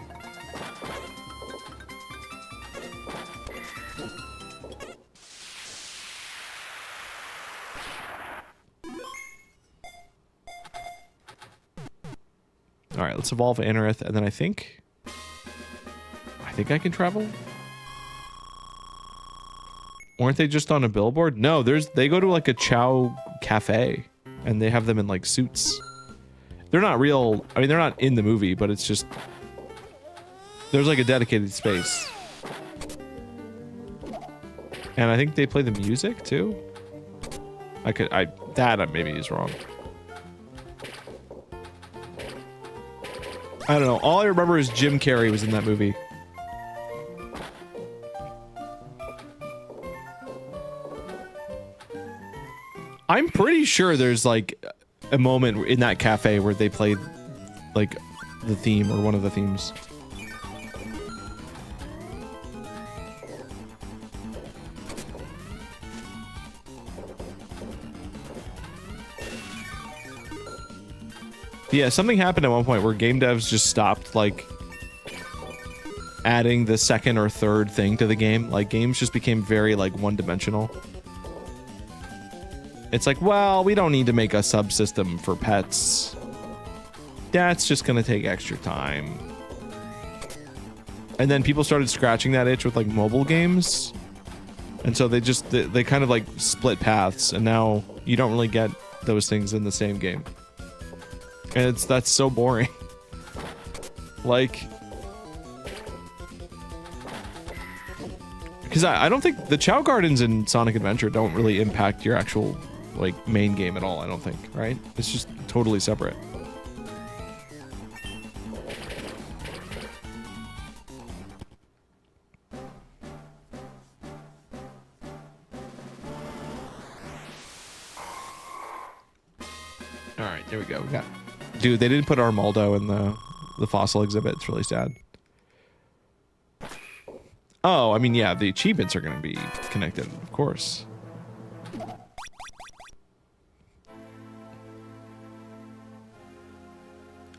A: All right, let's evolve Anorith, and then I think I can travel. Weren't they just on a billboard? No, they go to like a Chow cafe, and they have them in like suits. They're not real. I mean, they're not in the movie, but it's just there's like a dedicated space, and I think they play the music too. That maybe is wrong. I don't know. All I remember is Jim Carrey was in that movie. I'm pretty sure there's like a moment in that cafe where they played like the theme or one of the themes. Yeah, something happened at one point where game devs just stopped like adding the second or third thing to the game. Like games just became very like one-dimensional. It's like, well, we don't need to make a subsystem for pets. That's just gonna take extra time. And then people started scratching that itch with like mobile games. And so they kind of like split paths, and now you don't really get those things in the same game. And that's so boring. Like, because I don't think the Chow Gardens in Sonic Adventure don't really impact your actual like main game at all, I don't think, right? It's just totally separate. All right, there we go. We got, dude, they didn't put Armaldo in the fossil exhibit. It's really sad. Oh, I mean, yeah, the achievements are going to be connected, of course.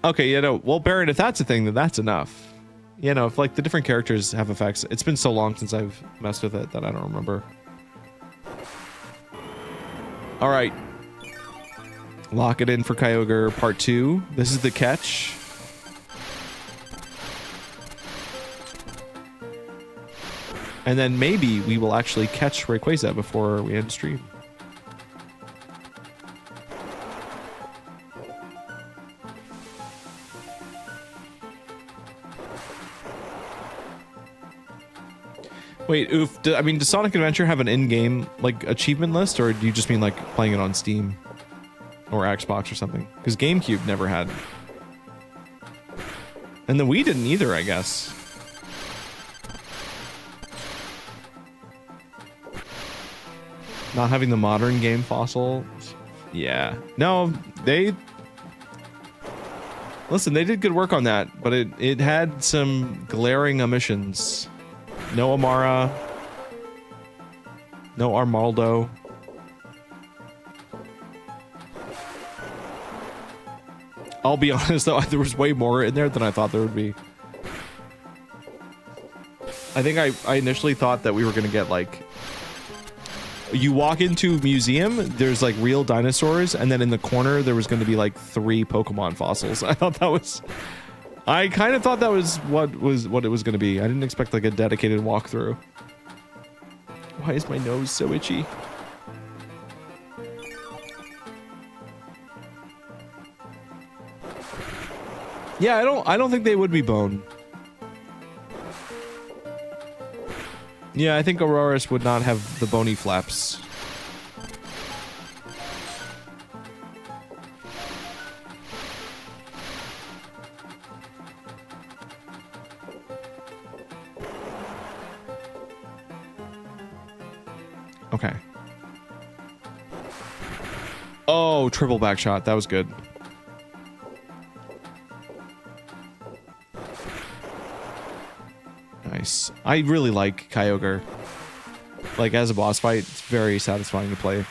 A: Okay, you know, well, Baron, if that's a thing, then that's enough. You know, if like the different characters have effects. It's been so long since I've messed with it that I don't remember. All right. Lock it in for Kyogre Part 2. This is the catch. And then maybe we will actually catch Rayquaza before we end stream. Wait, oof. I mean, does Sonic Adventure have an in-game, like, achievement list? Or do you just mean, like, playing it on Steam? Or Xbox or something? Because GameCube never had. And the Wii didn't either, I guess. Not having the modern game fossil. Yeah. No, they... Listen, they did good work on that, but it had some glaring omissions. No Amara. No Armaldo. I'll be honest though, there was way more in there than I thought there would be. I think I initially thought that we were gonna get like... You walk into a museum, there's like real dinosaurs, and then in the corner there was gonna be like 3 Pokemon fossils. I thought that was... I kind of thought that was what it was going to be. I didn't expect like a dedicated walkthrough. Why is my nose so itchy? Yeah, I don't think they would be bone. Yeah, I think Auroras would not have the bony flaps. Okay. Oh, triple back shot. That was good. Nice. I really like Kyogre. Like, as a boss fight, it's very satisfying to play.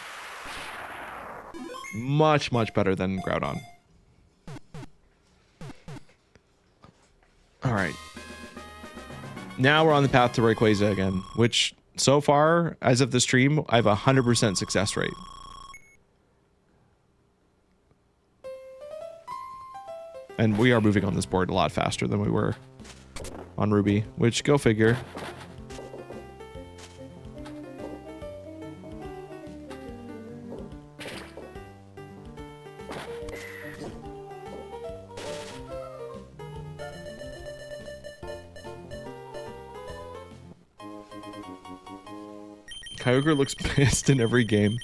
A: Much, much better than Groudon. Alright. Now we're on the path to Rayquaza again, which... So far, as of the stream, I have a 100% success rate. And we are moving on this board a lot faster than we were on Ruby, which, go figure. Kyogre looks pissed in every game.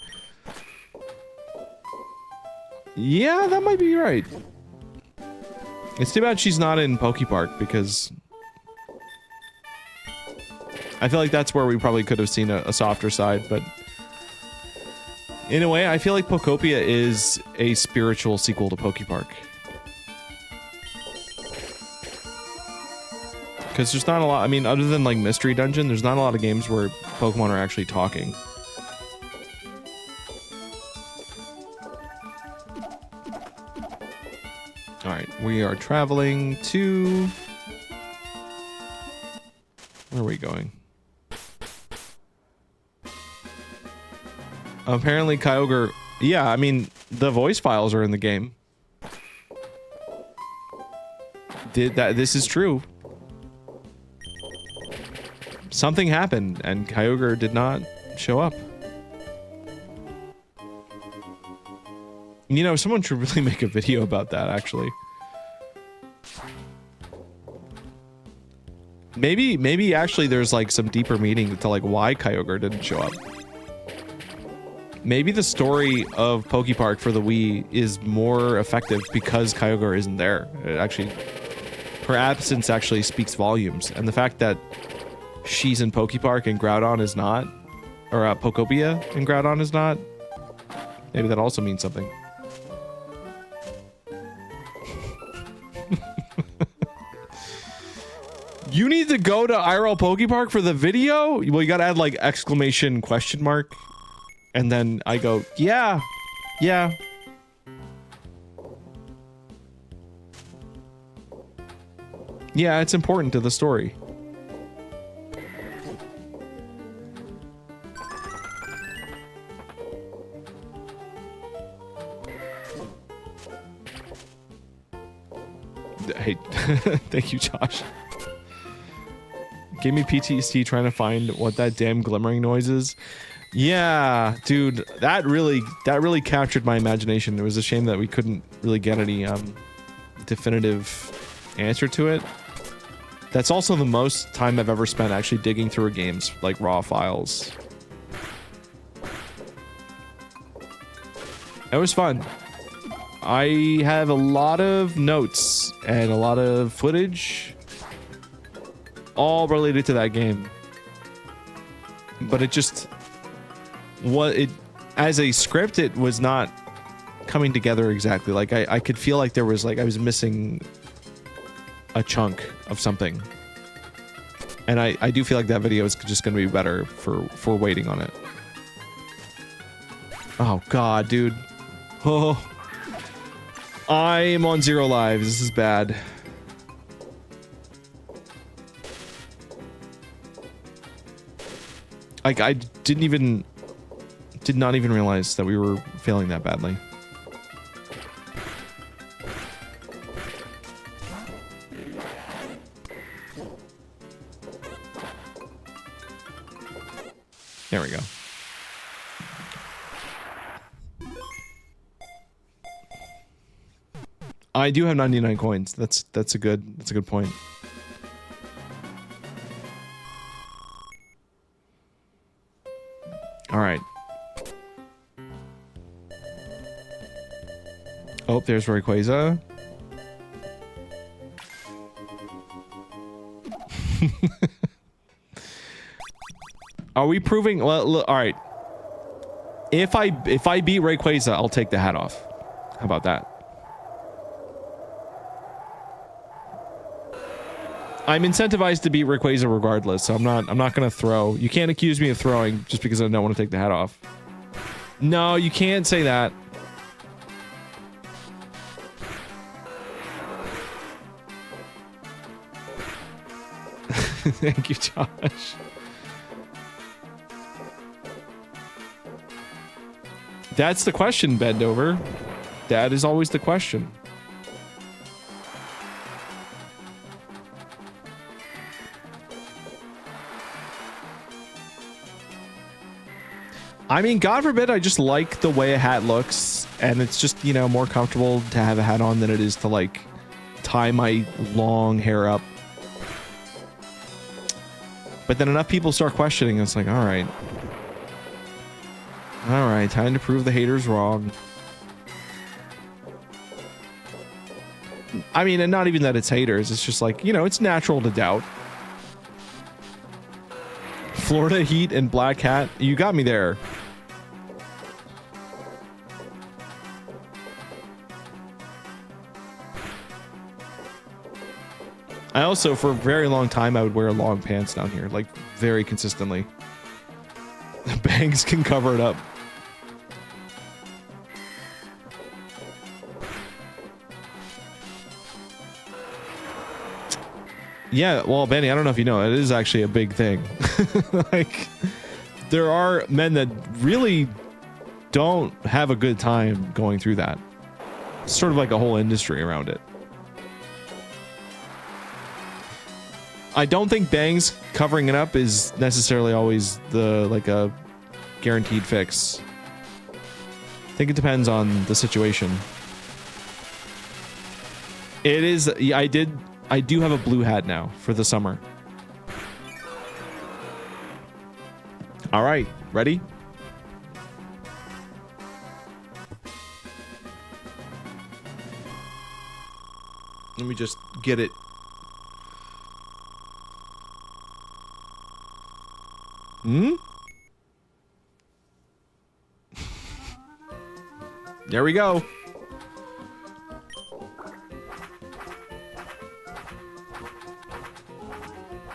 A: Yeah, that might be right. It's too bad she's not in Poke Park because I feel like that's where we probably could have seen a softer side, but in a way, I feel like Pokopia is a spiritual sequel to Poke Park. Because there's not a lot, I mean, other than like Mystery Dungeon, there's not a lot of games where Pokemon are actually talking. Alright, we are traveling to... Where are we going? Apparently Kyogre... Yeah, I mean, the voice files are in the game. This is true. Something happened, and Kyogre did not show up. You know, someone should really make a video about that, actually. Maybe actually there's like some deeper meaning to like why Kyogre didn't show up. Maybe the story of Poke Park for the Wii is more effective because Kyogre isn't there. It actually, her absence actually speaks volumes, and the fact that she's in Poke Park and Groudon is not, or Pokopia and Groudon is not, maybe that also means something. You need to go to IRL Poke Park for the video? Well, you gotta add like exclamation question mark. And then I go, yeah. Yeah, it's important to the story. Hey, thank you, Josh. Gave me PTSD trying to find what that damn glimmering noise is. Yeah, dude, that really captured my imagination. It was a shame that we couldn't really get any definitive answer to it. That's also the most time I've ever spent actually digging through a game's like raw files. It was fun. I have a lot of notes and a lot of footage all related to that game. But it just as a script, it was not coming together exactly. Like I could feel like there was like I was missing a chunk of something. And I do feel like that video is just going to be better for waiting on it. Oh god, dude. Oh. I am on 0 lives. This is bad. Like I did not even realize that we were failing that badly. There we go. I do have 99 coins. That's a good point. All right. Oh, there's Rayquaza. Are we proving? Well, look, all right. If I beat Rayquaza, I'll take the hat off. How about that? I'm incentivized to beat Rayquaza regardless, so I'm not gonna throw. You can't accuse me of throwing just because I don't want to take the hat off. No, you can't say that. Thank you, Josh. That's the question, Bendover. That is always the question. I mean, God forbid I just like the way a hat looks, and it's just, you know, more comfortable to have a hat on than it is to, like, tie my long hair up. But then enough people start questioning, and it's like, alright. Alright, time to prove the haters wrong. I mean, and not even that it's haters. It's just like, you know, it's natural to doubt. Florida Heat and Black Hat. You got me there. I also, for a very long time, I would wear long pants down here, like very consistently. Bangs can cover it up. Yeah, well, Benny, I don't know if you know, it is actually a big thing. Like, there are men that really don't have a good time going through that. It's sort of like a whole industry around it. I don't think bangs covering it up is necessarily always like a guaranteed fix. I think it depends on the situation. It is, I do have a blue hat now for the summer. All right, ready? Let me just get it. Hmm? There we go.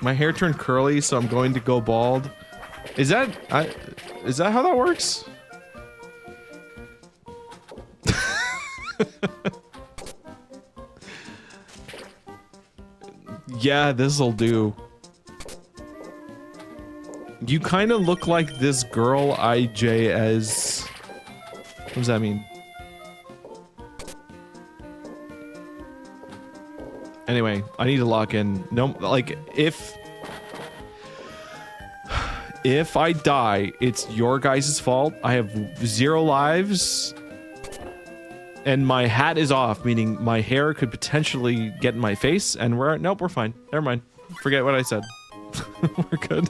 A: My hair turned curly, so I'm going to go bald. Is that how that works? Yeah, this'll do. You kind of look like this girl IJ as... What does that mean? Anyway, I need to lock in. No, like, if I die, it's your guys' fault. I have 0 lives. And my hat is off, meaning my hair could potentially get in my face. And nope, we're fine. Never mind. Forget what I said. We're good.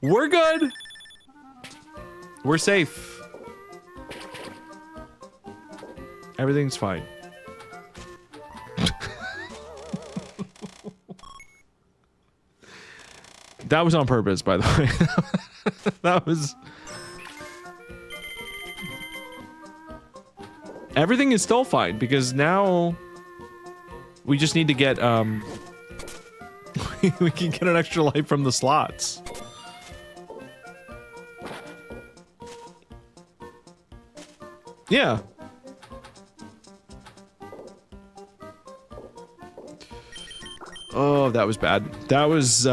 A: We're good. We're safe. Everything's fine. That was on purpose, by the way. That was... Everything is still fine, because now... We just need to get, we can get an extra light from the slots. Yeah. Oh, that was bad. That was,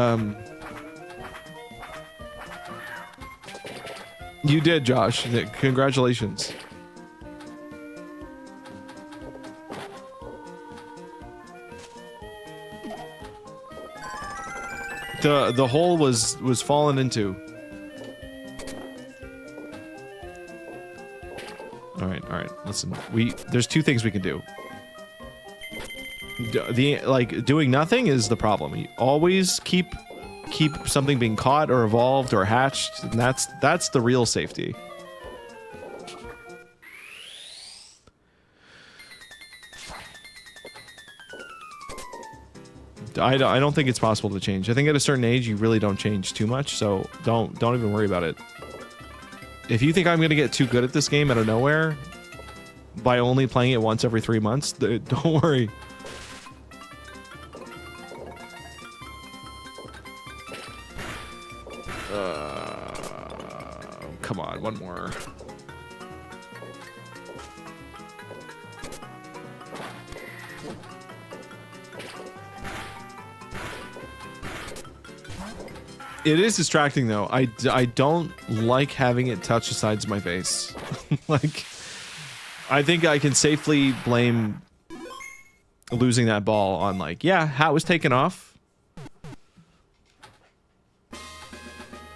A: You did, Josh. Congratulations. The hole was fallen into. All right. Listen, there's 2 things we can do. Doing nothing is the problem. You always keep something being caught or evolved or hatched, and that's the real safety. I don't think it's possible to change. I think at a certain age you really don't change too much, so don't even worry about it. If you think I'm gonna get too good at this game out of nowhere by only playing it once every 3 months, don't worry. Come on, one more. It is distracting though. I don't like having it touch the sides of my face. Like, I think I can safely blame losing that ball on, like, yeah, hat was taken off.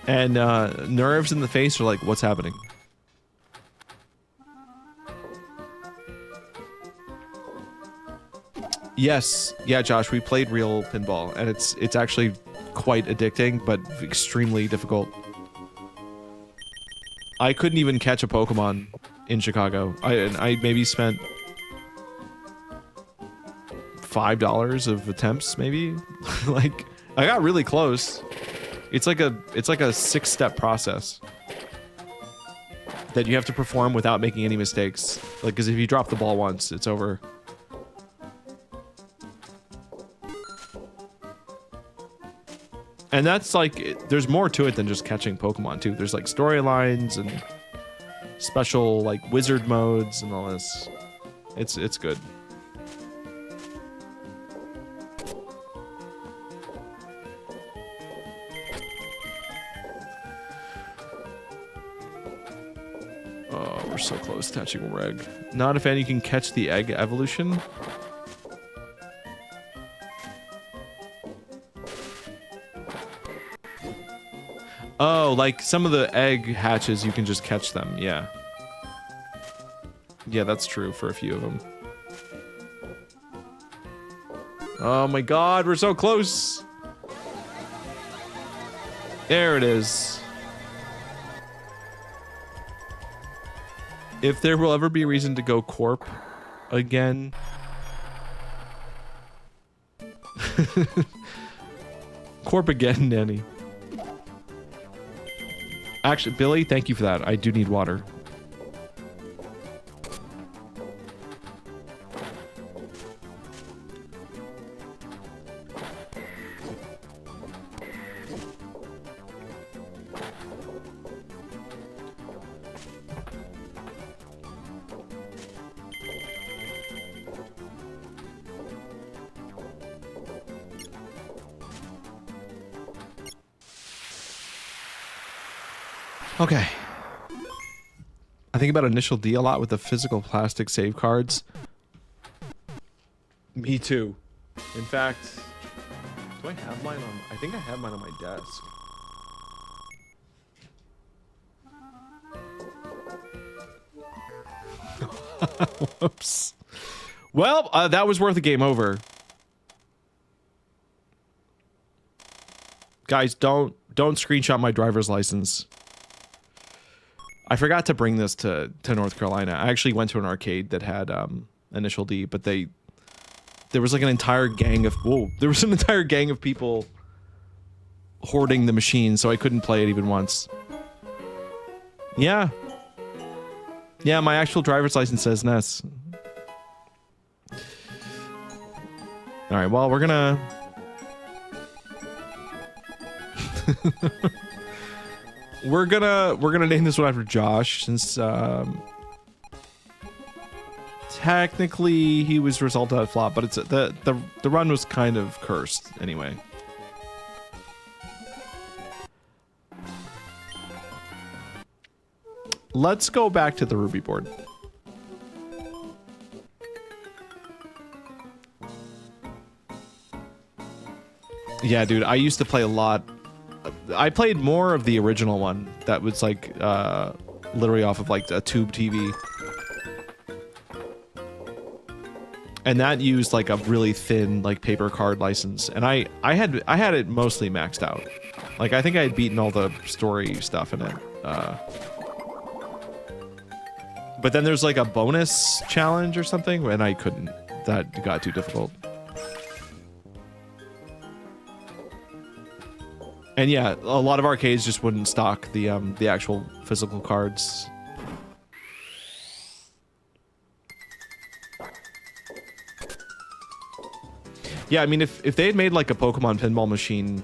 A: And nerves in the face are like, what's happening? Yes. Yeah, Josh, we played real pinball, and it's actually quite addicting, but extremely difficult. I couldn't even catch a Pokemon in Chicago. I maybe spent $5 of attempts, maybe. Like, I got really close. It's like a 6-step process that you have to perform without making any mistakes. Like, because if you drop the ball once, it's over. And that's like, there's more to it than just catching Pokemon too. There's like storylines and special like wizard modes and all this. It's good. Oh, we're so close to catching Reg. Not a fan you can catch the egg evolution. Oh, like some of the egg hatches, you can just catch them. Yeah. Yeah, that's true for a few of them. Oh my god, we're so close. There it is. If there will ever be a reason to go Corp again. Corp again, Nanny. Actually, Billy, thank you for that. I do need water. Okay. I think about Initial D a lot with the physical plastic save cards. Me too. In fact, do I have mine on? I think I have mine on my desk. Whoops. Well, that was worth a game over. Guys, don't screenshot my driver's license. I forgot to bring this to North Carolina. I actually went to an arcade that had Initial D, but there was like an entire gang of people hoarding the machine, so I couldn't play it even once. Yeah. Yeah, my actual driver's license says NES. All right, well, we're gonna We're gonna name this one after Josh, since technically he was result out of flop, but it's the run was kind of cursed anyway. Let's go back to the Ruby board. Yeah, dude, I used to play a lot. I played more of the original one that was like literally off of like a tube TV. And that used like a really thin like paper card license, and I had it mostly maxed out. Like I think I had beaten all the story stuff in it. But then there's like a bonus challenge or something, and I couldn't. That got too difficult. And yeah, a lot of arcades just wouldn't stock the actual physical cards. Yeah, I mean, if they had made like a Pokemon pinball machine,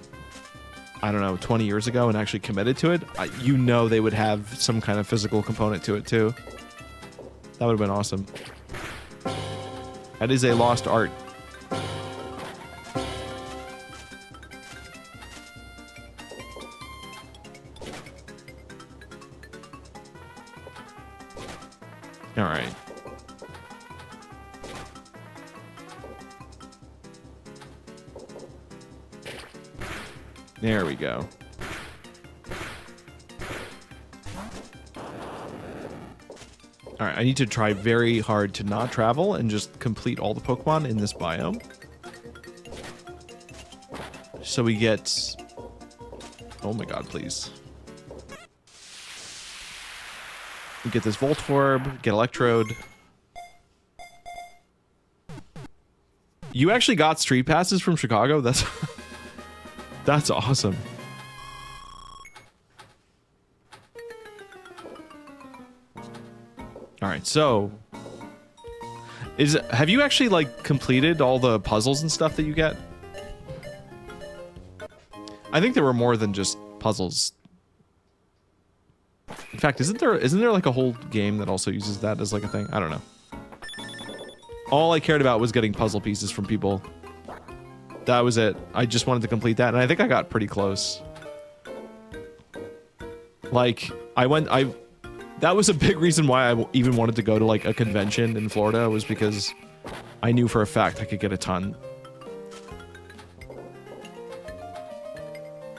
A: I don't know, 20 years ago and actually committed to it, you know they would have some kind of physical component to it too. That would have been awesome. That is a lost art. All right. There we go. All right, I need to try very hard to not travel and just complete all the Pokemon in this biome. So we get... Oh my god, please. We get this Voltorb, get Electrode. You actually got street passes from Chicago? That's that's awesome. All right, so have you actually like completed all the puzzles and stuff that you get? I think there were more than just puzzles. In fact, isn't there like a whole game that also uses that as like a thing? I don't know. All I cared about was getting puzzle pieces from people. That was it. I just wanted to complete that, and I think I got pretty close. Like, that was a big reason why I even wanted to go to like a convention in Florida, was because I knew for a fact I could get a ton.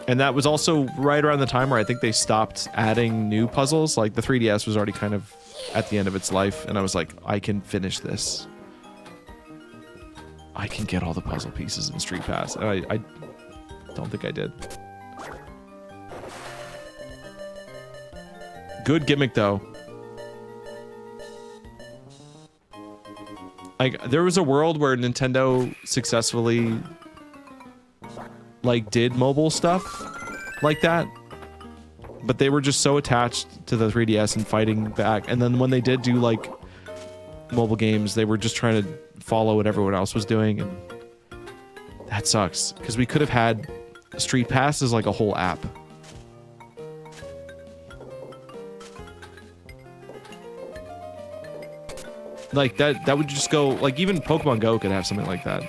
A: And that was also right around the time where I think they stopped adding new puzzles. Like the 3DS was already kind of at the end of its life, and I was like, I can finish this. I can get all the puzzle pieces in Street Pass. And I don't think I did. Good gimmick though. Like there was a world where Nintendo successfully like did mobile stuff like that, but they were just so attached to the 3DS and fighting back. And then when they did do like mobile games, they were just trying to follow what everyone else was doing, and that sucks because we could have had Street Pass as like a whole app. Like that would just go, like even Pokemon Go could have something like that.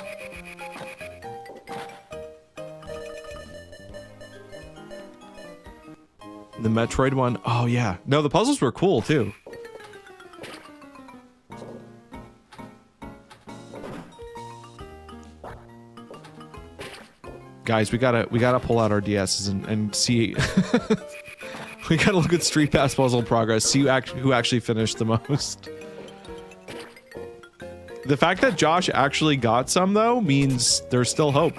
A: The Metroid one? Oh yeah. No, the puzzles were cool too. Guys, we gotta pull out our DSs and see. We gotta look at Street Pass puzzle progress, see who actually finished the most. The fact that Josh actually got some though means there's still hope.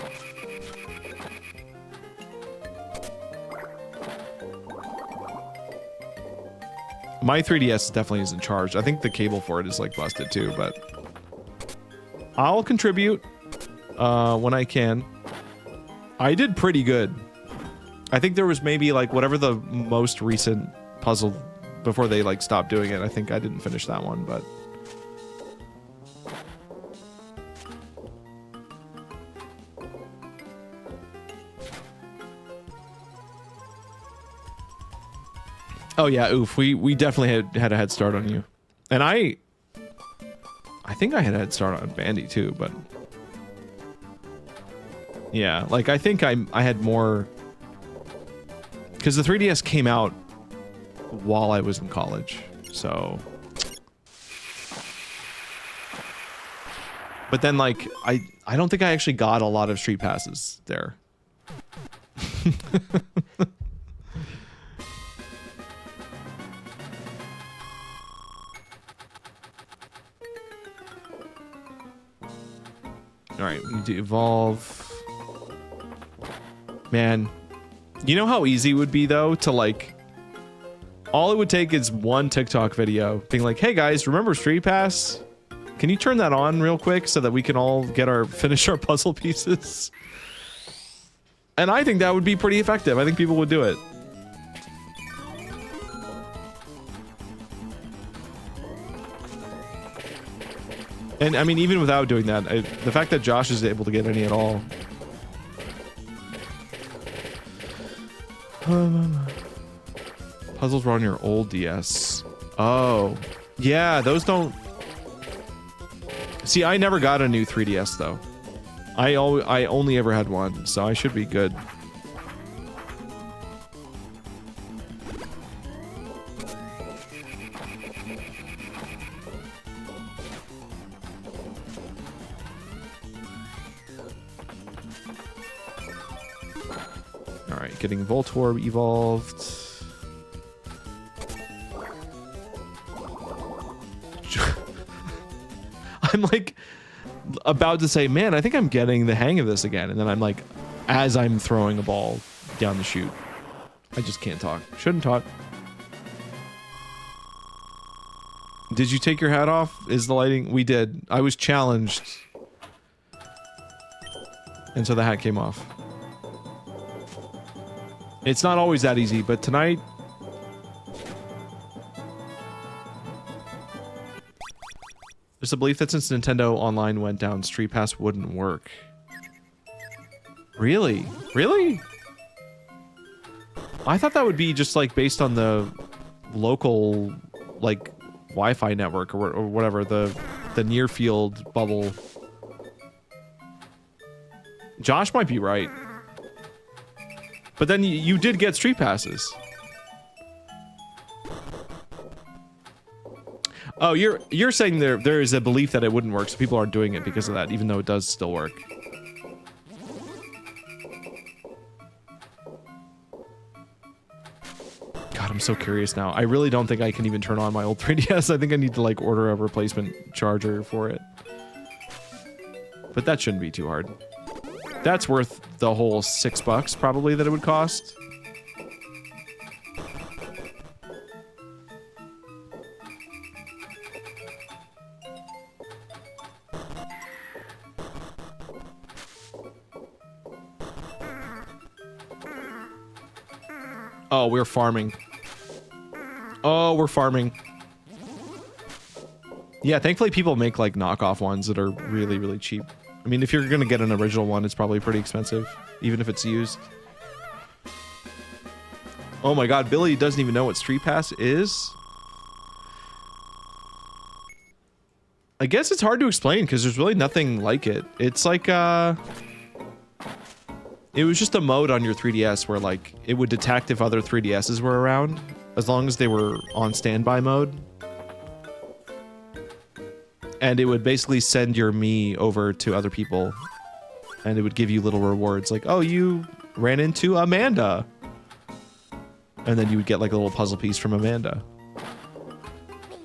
A: My 3DS definitely isn't charged. I think the cable for it is like busted too, but I'll contribute when I can. I did pretty good. I think there was maybe like whatever the most recent puzzle before they like stopped doing it. I think I didn't finish that one, but oh yeah, oof. We definitely had a head start on you. And I think I had a head start on Bandy too, but yeah, like I think I had more because the 3DS came out while I was in college, so. But then like I don't think I actually got a lot of Street Passes there. All right, we need to evolve. Man, you know how easy it would be though to like, all it would take is one TikTok video being like, hey guys, remember Street Pass? Can you turn that on real quick so that we can all finish our puzzle pieces? And I think that would be pretty effective. I think people would do it. And I mean, even without doing that, the fact that Josh is able to get any at all. Puzzles were on your old DS. Oh, yeah, those don't. See, I never got a new 3DS though. I only ever had one, so I should be good. All right, getting Voltorb evolved. I'm like about to say, man, I think I'm getting the hang of this again. And then I'm like, as I'm throwing a ball down the chute, I just can't talk. Shouldn't talk. Did you take your hat off? Is the lighting? We did. I was challenged And so the hat came off. It's not always that easy, but tonight... There's a belief that since Nintendo Online went down, Street Pass wouldn't work. Really? Really? I thought that would be just like based on the local like Wi-Fi network or whatever, the near field bubble. Josh might be right. But then you did get Street Passes. Oh, you're saying there is a belief that it wouldn't work, so people aren't doing it because of that, even though it does still work. God, I'm so curious now. I really don't think I can even turn on my old 3DS. I think I need to like order a replacement charger for it. But that shouldn't be too hard. That's worth the whole $6 probably that it would cost. Oh, we're farming. Oh, we're farming. Yeah, thankfully people make like knockoff ones that are really, really cheap. I mean, if you're gonna get an original one, it's probably pretty expensive, even if it's used. Oh my god, Billy doesn't even know what Street Pass is? I guess it's hard to explain because there's really nothing like it. It's like, it was just a mode on your 3DS where like it would detect if other 3DSs were around as long as they were on standby mode. And it would basically send your Mii over to other people. And it would give you little rewards like, oh, you ran into Amanda. And then you would get like a little puzzle piece from Amanda.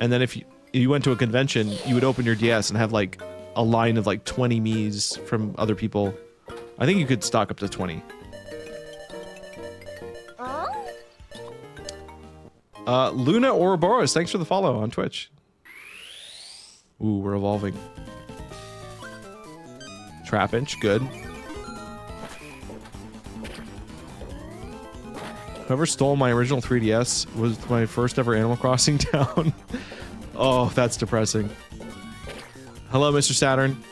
A: And then if you went to a convention, you would open your DS and have like a line of like 20 Miis from other people. I think you could stock up to 20. Luna Ouroboros, thanks for the follow on Twitch. Ooh, we're evolving. Trapinch, good. Whoever stole my original 3DS was my first ever Animal Crossing town. Oh, that's depressing. Hello, Mr. Saturn.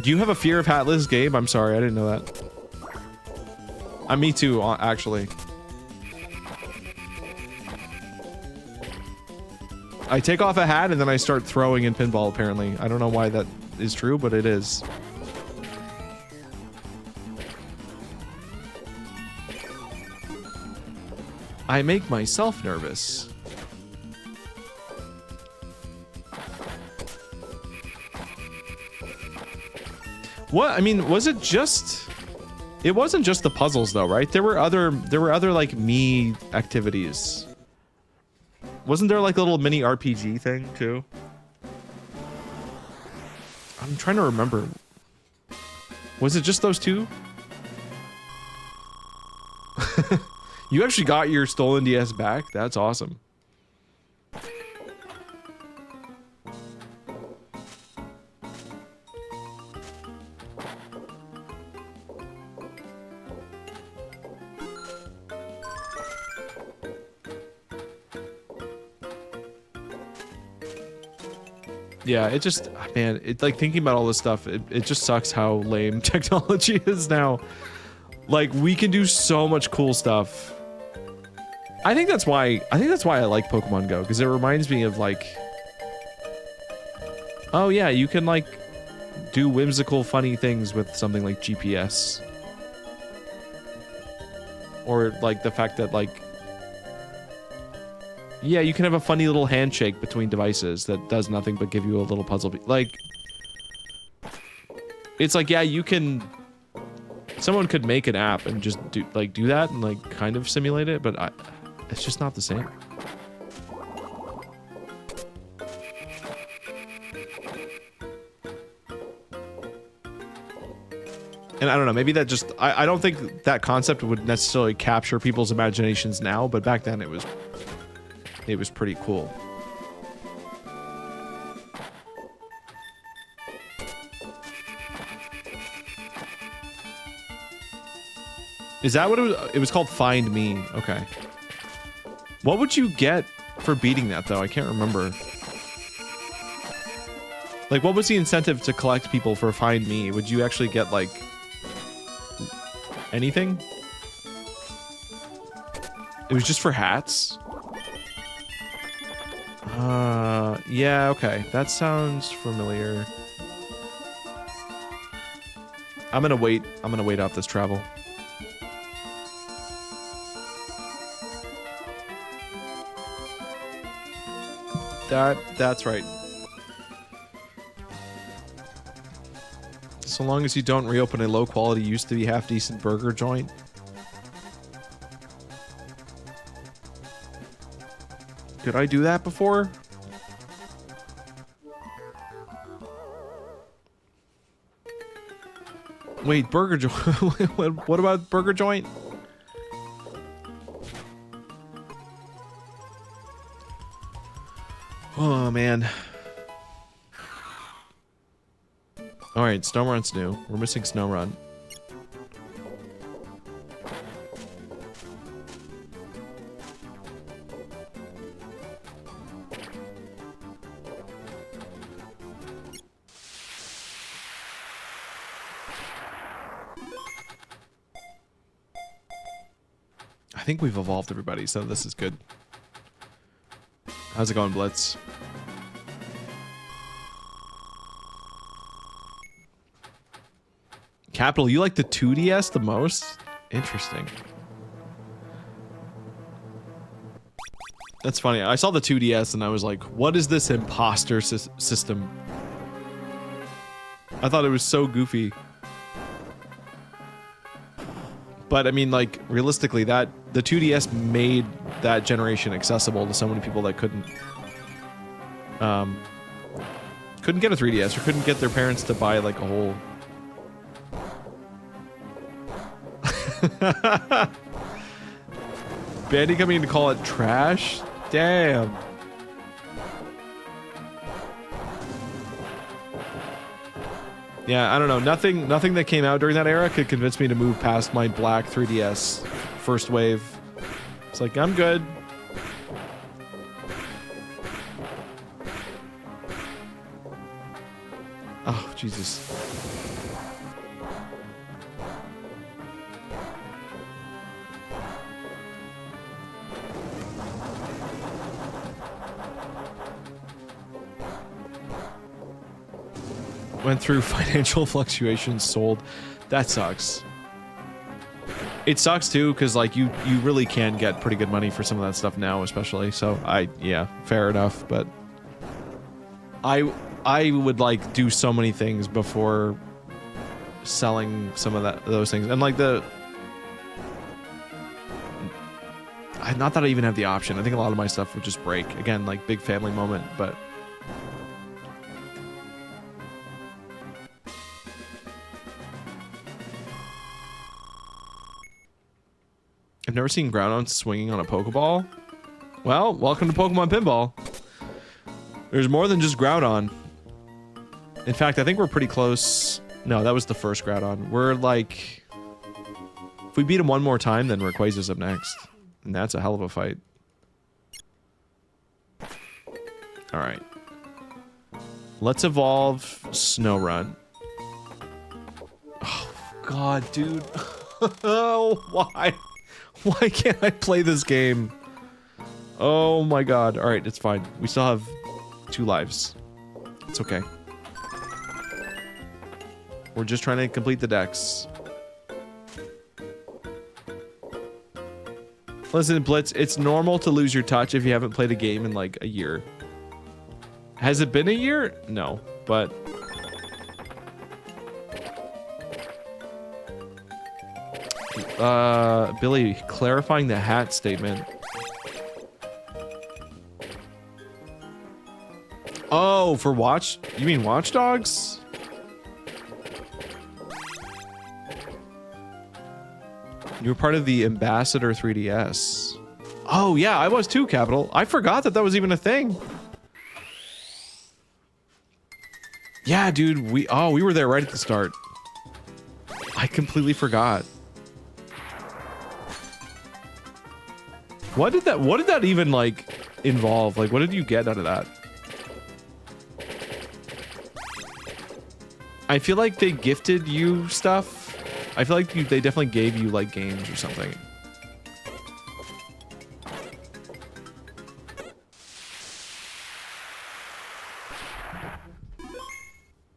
A: Do you have a fear of Hatless, Gabe? I'm sorry, I didn't know that. Me too, actually. I take off a hat and then I start throwing in pinball, apparently. I don't know why that is true, but it is. I make myself nervous. What? I mean, was it just... It wasn't just the puzzles though, right? There were other like Mii activities. Wasn't there like a little mini RPG thing too? I'm trying to remember. Was it just those two? You actually got your stolen DS back? That's awesome. Yeah, it just, man, it's like thinking about all this stuff, it just sucks how lame technology is now. Like, we can do so much cool stuff. I think that's why I like Pokemon Go, because it reminds me of like, oh yeah, you can like do whimsical, funny things with something like GPS. Or like the fact that like, yeah, you can have a funny little handshake between devices that does nothing but give you a little puzzle. Like, it's like, yeah, you can... Someone could make an app and just do that and like kind of simulate it, but it's just not the same. And I don't know, maybe that just... I don't think that concept would necessarily capture people's imaginations now, but back then it was pretty cool. Is that what it was? It was called Find Me. Okay. What would you get for beating that, though? I can't remember. Like, what was the incentive to collect people for Find Me? Would you actually get, like, anything? It was just for hats? Yeah, okay. That sounds familiar. I'm gonna wait out this travel. That's right. So long as you don't reopen a low quality, used to be half decent burger joint. Did I do that before? Wait, burger joint. What about burger joint? Oh man. All right, Snow Run's new. We're missing Snow Run. I think we've evolved everybody, so this is good. How's it going, Blitz? Capital, you like the 2DS the most? Interesting. That's funny. I saw the 2DS and I was like, what is this imposter system? I thought it was so goofy. But I mean, like, realistically, the 2DS made that generation accessible to so many people that couldn't get a 3DS or couldn't get their parents to buy like a whole. Bandy coming to call it trash? Damn. Yeah, I don't know. Nothing that came out during that era could convince me to move past my black 3DS first wave. It's like, I'm good. Oh, Jesus. Went through financial fluctuations, sold. That sucks. It sucks too, because like you really can get pretty good money for some of that stuff now, especially. So yeah, fair enough. But I would like do so many things before selling some of those things, and like not that I even have the option. I think a lot of my stuff would just break. Again, like big family moment, but. I've never seen Groudon swinging on a Pokeball. Well, welcome to Pokemon Pinball. There's more than just Groudon. In fact, I think we're pretty close. No, that was the first Groudon. We're like... If we beat him one more time, then Rayquaza's up next. And that's a hell of a fight. Alright. Let's evolve Snow-Run. Oh, God, dude. Oh, why? Why can't I play this game? Oh my god. Alright, it's fine. We still have 2 lives. It's okay. We're just trying to complete the decks. Listen, Blitz, it's normal to lose your touch if you haven't played a game in like a year. Has it been a year? No, but... Billy, clarifying the hat statement. Oh, for Watch... You mean Watch Dogs? You were part of the Ambassador 3DS. Oh, yeah, I was too, Capital. I forgot that was even a thing. Yeah, dude, we were there right at the start. I completely forgot. What did that even like involve? Like, what did you get out of that? I feel like they gifted you stuff. I feel like they definitely gave you like games or something.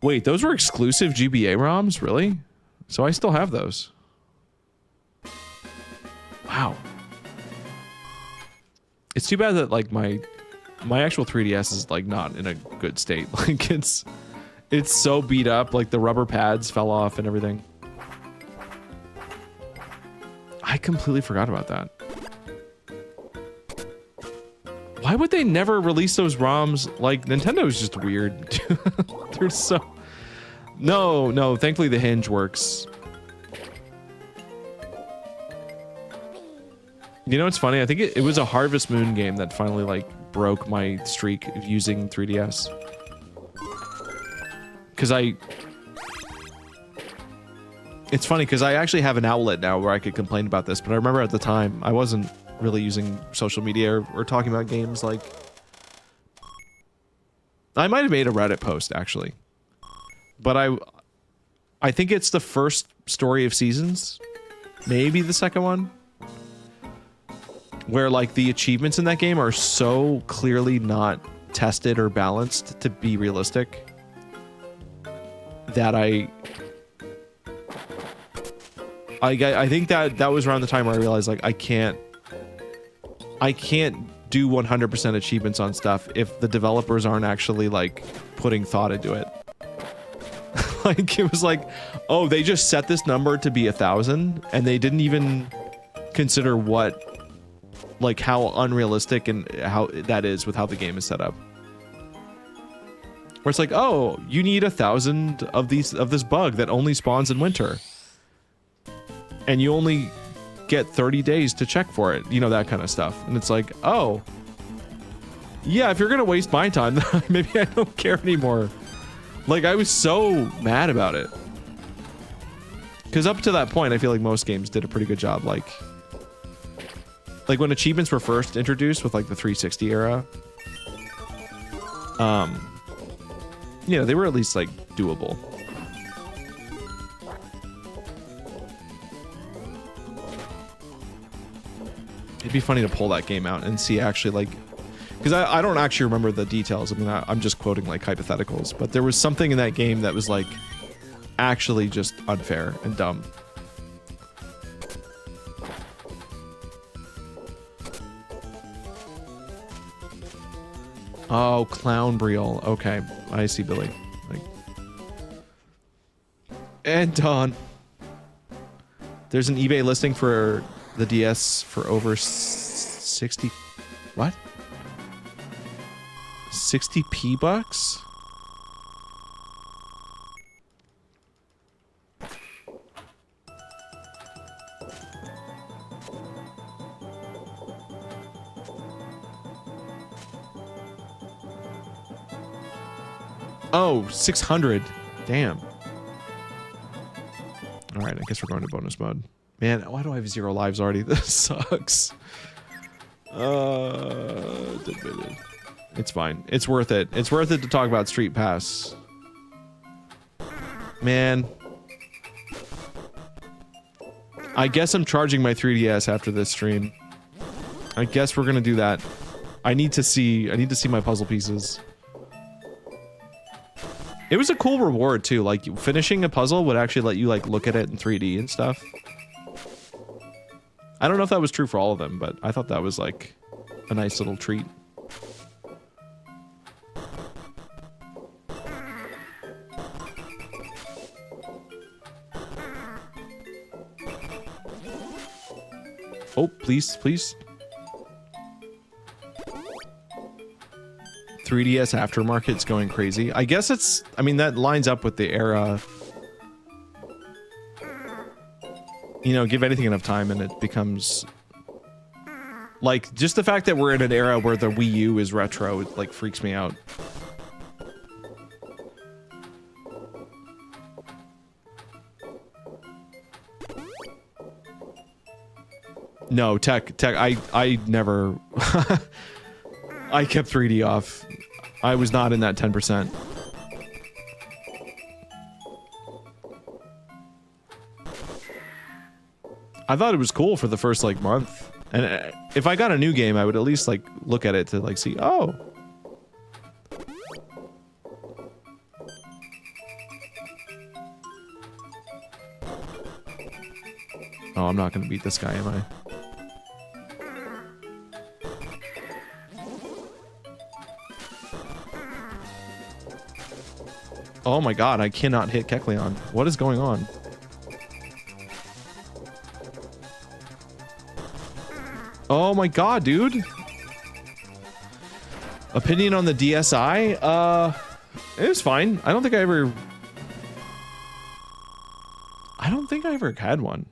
A: Wait, those were exclusive GBA ROMs? Really? So I still have those. Wow. It's too bad that like my actual 3DS is like not in a good state. Like it's so beat up, like the rubber pads fell off and everything. I completely forgot about that. Why would they never release those ROMs? Like, Nintendo is just weird. They're so... No, thankfully the hinge works. You know what's funny? I think it was a Harvest Moon game that finally, like, broke my streak of using 3DS. Because It's funny, because I actually have an outlet now where I could complain about this, but I remember at the time, I wasn't really using social media or talking about games, like... I might have made a Reddit post, actually. But I think it's the first Story of Seasons. Maybe the second one. Where, like, the achievements in that game are so clearly not tested or balanced to be realistic. That I think that was around the time where I realized, like, I can't do 100% achievements on stuff if the developers aren't actually, like, putting thought into it. Like, it was like, oh, they just set this number to be 1,000, and they didn't even consider what, like, how unrealistic and how that is with how the game is set up. Where it's like, oh, you need 1,000 of this bug that only spawns in winter. And you only get 30 days to check for it. You know, that kind of stuff. And it's like, oh, yeah, if you're gonna waste my time, maybe I don't care anymore. Like, I was so mad about it. Because up to that point, I feel like most games did a pretty good job. Like when achievements were first introduced with, like, the 360 era, you know, they were at least, like, doable. It'd be funny to pull that game out and see actually, like... Because I don't actually remember the details. I mean, I'm just quoting, like, hypotheticals. But there was something in that game that was, like, actually just unfair and dumb. Oh, Clown Briel. Okay, I see, Billy. Like... And Dawn. There's an eBay listing for the DS for over 60... What? 60p bucks? Oh, 600. Damn. All right, I guess we're going to bonus mode. Man, why do I have 0 lives already? This sucks. It's fine. It's worth it. It's worth it to talk about Street Pass. Man. I guess I'm charging my 3DS after this stream. I guess we're gonna do that. I need to see my puzzle pieces. It was a cool reward too. Like, finishing a puzzle would actually let you, like, look at it in 3D and stuff. I don't know if that was true for all of them, but I thought that was, like, a nice little treat. Oh, please, please. 3DS aftermarket's going crazy. I guess it's... I mean, that lines up with the era. You know, give anything enough time and it becomes... Like, just the fact that we're in an era where the Wii U is retro, it, like, freaks me out. No, tech. I never. I kept 3D off. I was not in that 10%. I thought it was cool for the first like month, and if I got a new game, I would at least like look at it to like see. Oh. Oh, I'm not gonna beat this guy, am I? Oh my god, I cannot hit Kecleon. What is going on? Oh my god, dude. Opinion on the DSi? It was fine. I don't think I ever had one.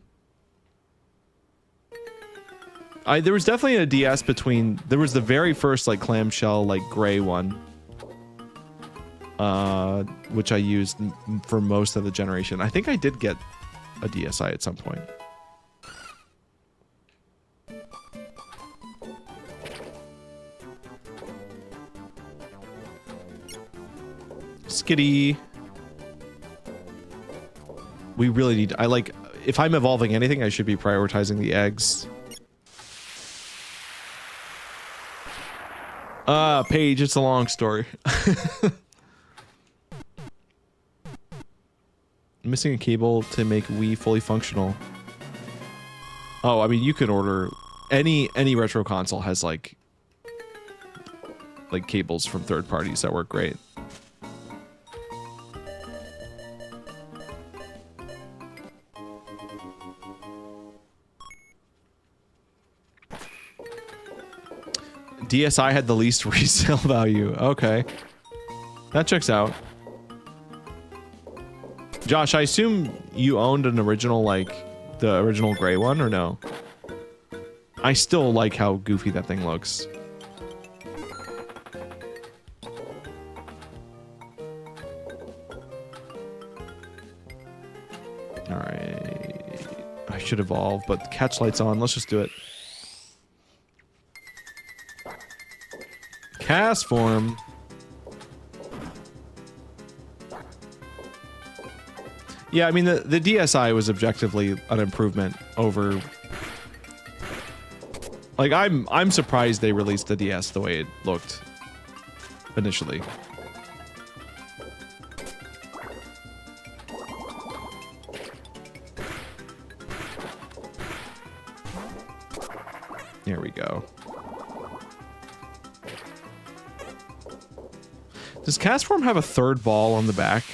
A: There was definitely a DS between, there was the very first like clamshell like gray one. Which I used for most of the generation. I think I did get a DSi at some point. Skitty. We really need, if I'm evolving anything, I should be prioritizing the eggs. Paige, it's a long story. Missing a cable to make Wii fully functional. Oh, I mean, you could order any retro console has like cables from third parties that work great. DSi had the least resale value. Okay. That checks out. Josh, I assume you owned an original, like, the original gray one, or no? I still like how goofy that thing looks. Alright. I should evolve, but the catch light's on. Let's just do it. Cast form. Yeah, I mean, the DSi was objectively an improvement over... Like, I'm surprised they released the DS the way it looked initially. There we go. Does Castform have a third ball on the back?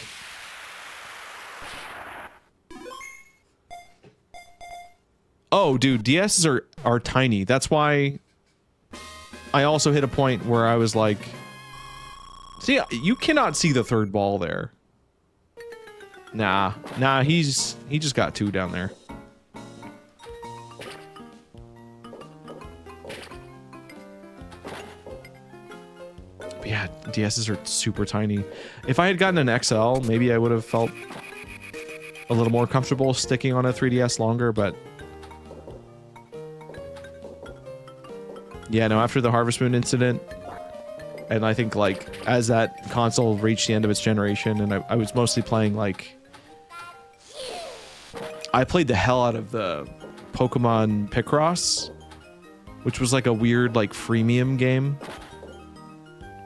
A: Oh, dude, DSs are tiny. That's why I also hit a point where I was like... See, you cannot see the third ball there. Nah, he just got two down there. But yeah, DSs are super tiny. If I had gotten an XL, maybe I would have felt a little more comfortable sticking on a 3DS longer, but... Yeah, no, after the Harvest Moon incident, and I think, like, as that console reached the end of its generation, and I was mostly playing, like... I played the hell out of the Pokemon Picross, which was, like, a weird, like, freemium game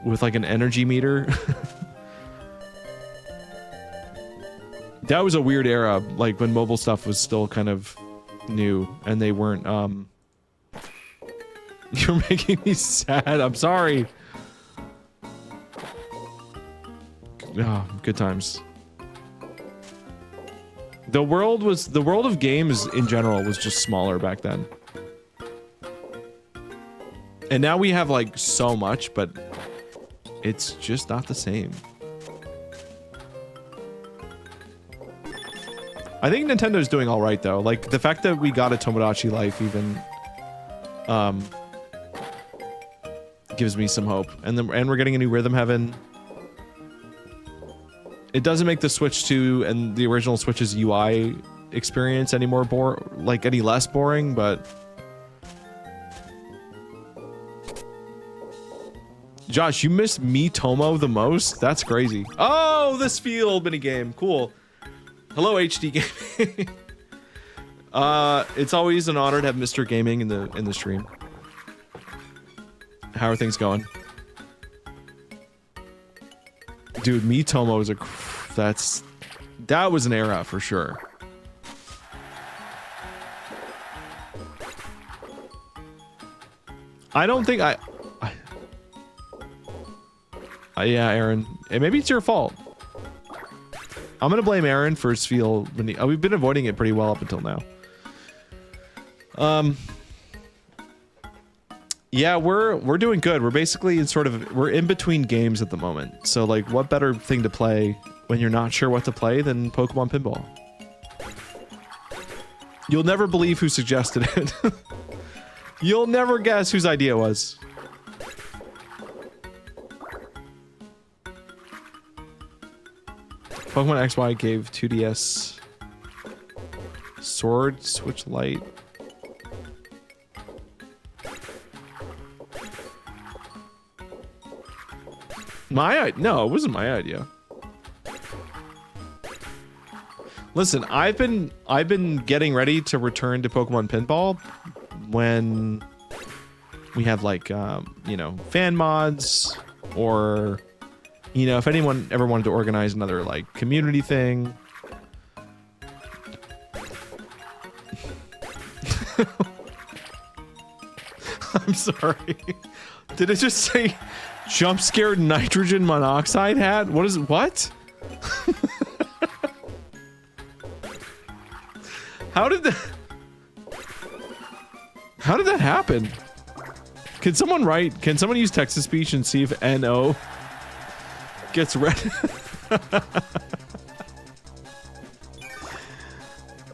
A: with, like, an energy meter. That was a weird era, like, when mobile stuff was still kind of new, and they weren't, You're making me sad. I'm sorry. Oh, good times. The world of games in general was just smaller back then. And now we have like so much, but it's just not the same. I think Nintendo's doing all right though. Like the fact that we got a Tomodachi Life even gives me some hope. And we're getting a new Rhythm Heaven. It doesn't make the Switch 2 and the original Switch's UI experience any more any less boring, but Josh, you missed me Tomo the most? That's crazy. Oh, this field minigame. Cool. Hello, HD Gaming. It's always an honor to have Mr. Gaming in the stream. How are things going? Dude, me Tomo is that was an era for sure. I don't think yeah, Aaron. Maybe it's your fault. I'm gonna blame Aaron for his feel. We've been avoiding it pretty well up until now. Yeah, we're doing good. We're basically we're in between games at the moment. So like, what better thing to play when you're not sure what to play than Pokemon Pinball? You'll never believe who suggested it. You'll never guess whose idea it was. Pokemon XY gave 2DS Sword Switch Lite. No, it wasn't my idea. Listen, I've been getting ready to return to Pokemon Pinball when we have like you know, fan mods, or you know, if anyone ever wanted to organize another like community thing. I'm sorry. Did it just say jump scared nitrogen monoxide hat? What is it? What? How did that happen? Can someone use text-to-speech and see if NO gets read?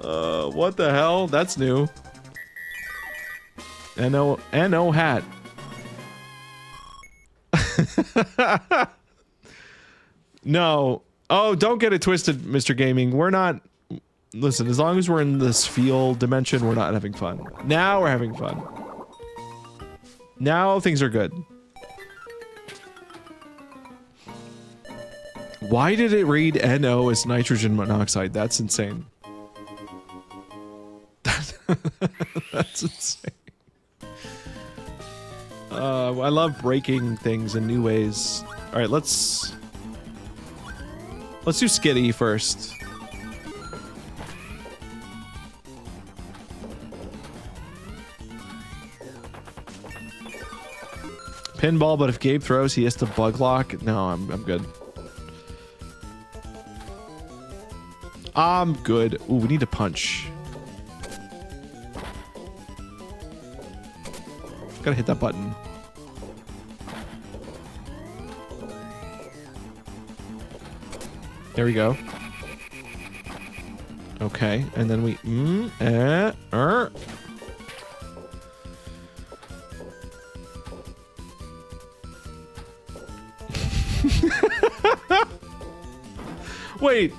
A: What the hell? That's new. NO hat. No. Oh, don't get it twisted, Mr. Gaming. We're not... Listen, as long as we're in this feel dimension, we're not having fun. Now we're having fun. Now things are good. Why did it read NO as nitrogen monoxide? That's insane. That's insane. I love breaking things in new ways. All right, let's do Skitty first. Pinball, but if Gabe throws, he has to bug lock. No, I'm good. I'm good. Ooh, we need to punch. Gotta hit that button. There we go. Okay, and then we Wait,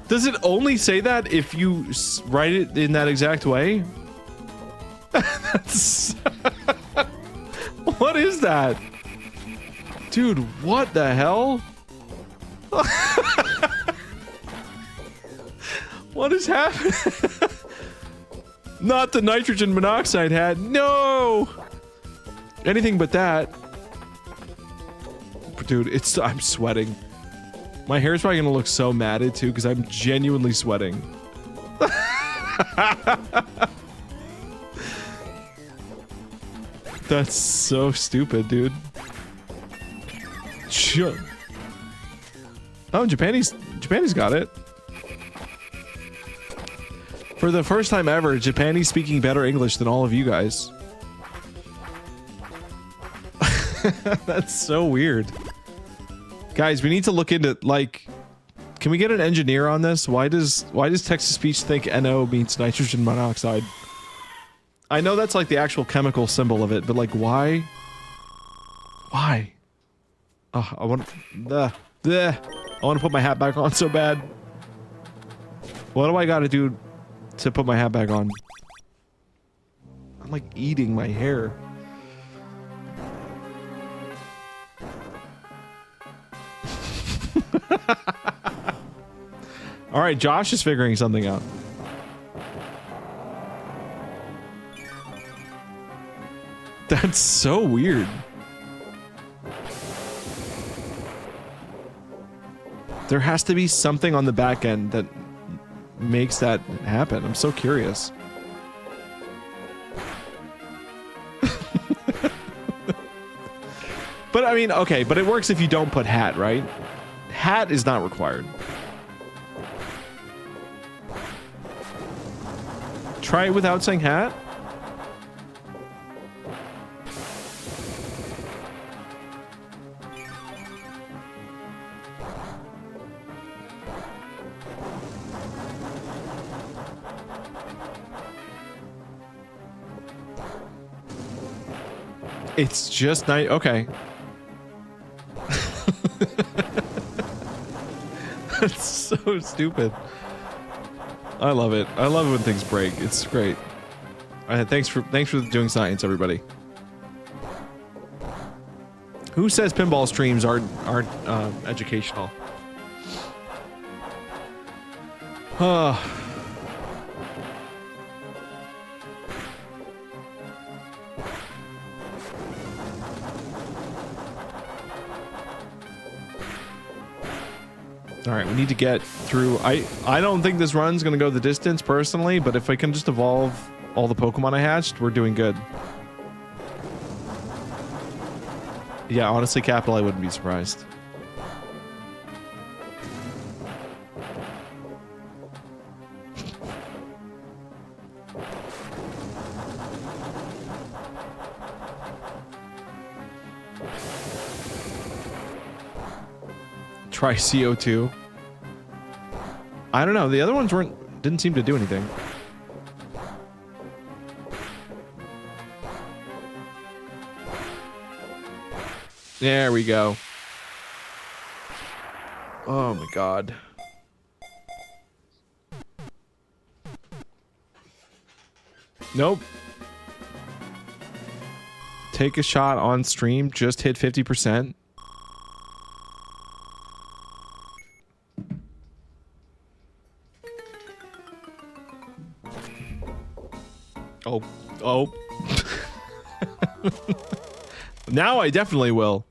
A: does it only say that if you write it in that exact way? That's what is that? Dude, what the hell? What is happening? Not the nitrogen monoxide hat. No! Anything but that. Dude, I'm sweating. My hair's probably gonna look so matted too, because I'm genuinely sweating. That's so stupid, dude. Sure. Oh, Japanese got it. For the first time ever, Japanese speaking better English than all of you guys. That's so weird. Guys, we need to look into, like, can we get an engineer on this? Why does text-to-speech think NO means nitrogen monoxide? I know that's like the actual chemical symbol of it, but like, why? Why? Oh, I want to put my hat back on so bad. What do I gotta do to put my hat back on? I'm like eating my hair. All right, Josh is figuring something out. That's so weird. There has to be something on the back end that makes that happen. I'm so curious. But I mean, okay, but it works if you don't put hat, right? Hat is not required. Try it without saying hat. It's just nice. Okay. That's so stupid. I love it. I love it when things break. It's great. Thanks for doing science, everybody. Who says pinball streams aren't educational? All right, we need to get through. I don't think this run's gonna go the distance personally, but if I can just evolve all the Pokemon I hatched, we're doing good. Yeah, honestly, Capital, I wouldn't be surprised. Try CO2. I don't know. The other ones didn't seem to do anything. There we go. Oh my god. Nope. Take a shot on stream. Just hit 50%. Oh. Now I definitely will.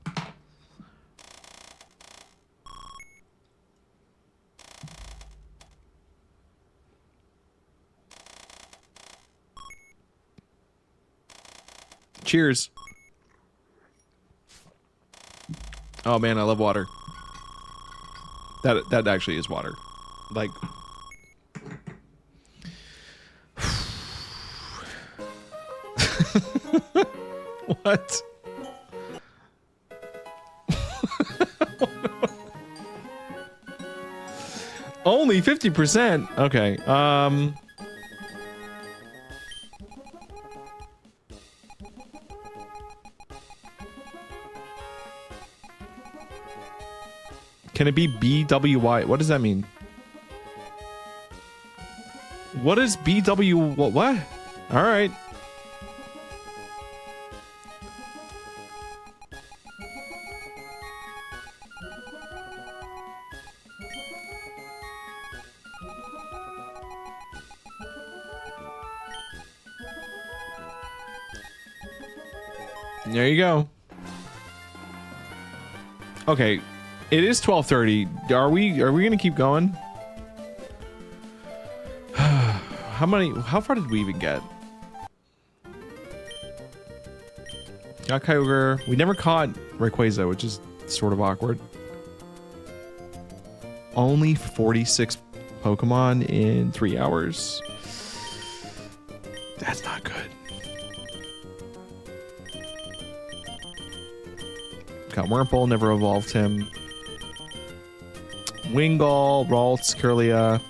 A: Cheers. Oh man, I love water. That actually is water. Like what? Only 50%. Okay. Can it be BWY? What does that mean? What is BW? What? All right. There you go. Okay, it is 12:30. Are we gonna keep going? How far did we even get? Got Kyogre. We never caught Rayquaza, which is sort of awkward. Only 46 Pokemon in 3 hours. That's not good. Got Wurmple, never evolved him. Wingull, Ralts, Kirlia.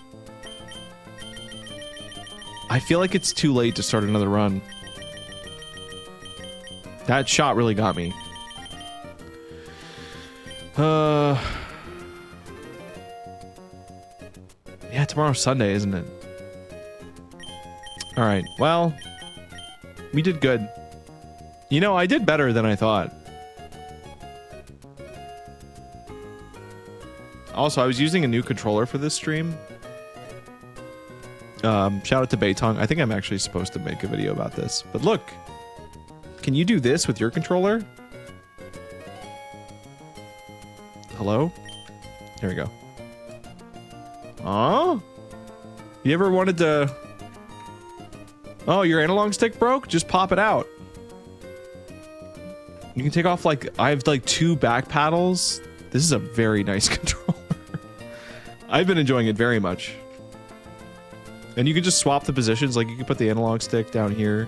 A: I feel like it's too late to start another run. That shot really got me. Yeah, tomorrow's Sunday, isn't it? Alright, well, we did good. You know, I did better than I thought. Also, I was using a new controller for this stream. Shout out to Beitong. I think I'm actually supposed to make a video about this. But look, can you do this with your controller? Hello? Here we go. Oh? You ever wanted to... Oh, your analog stick broke? Just pop it out. You can take off, like, I have, like, 2 back paddles. This is a very nice controller. I've been enjoying it very much. And you can just swap the positions. Like, you can put the analog stick down here.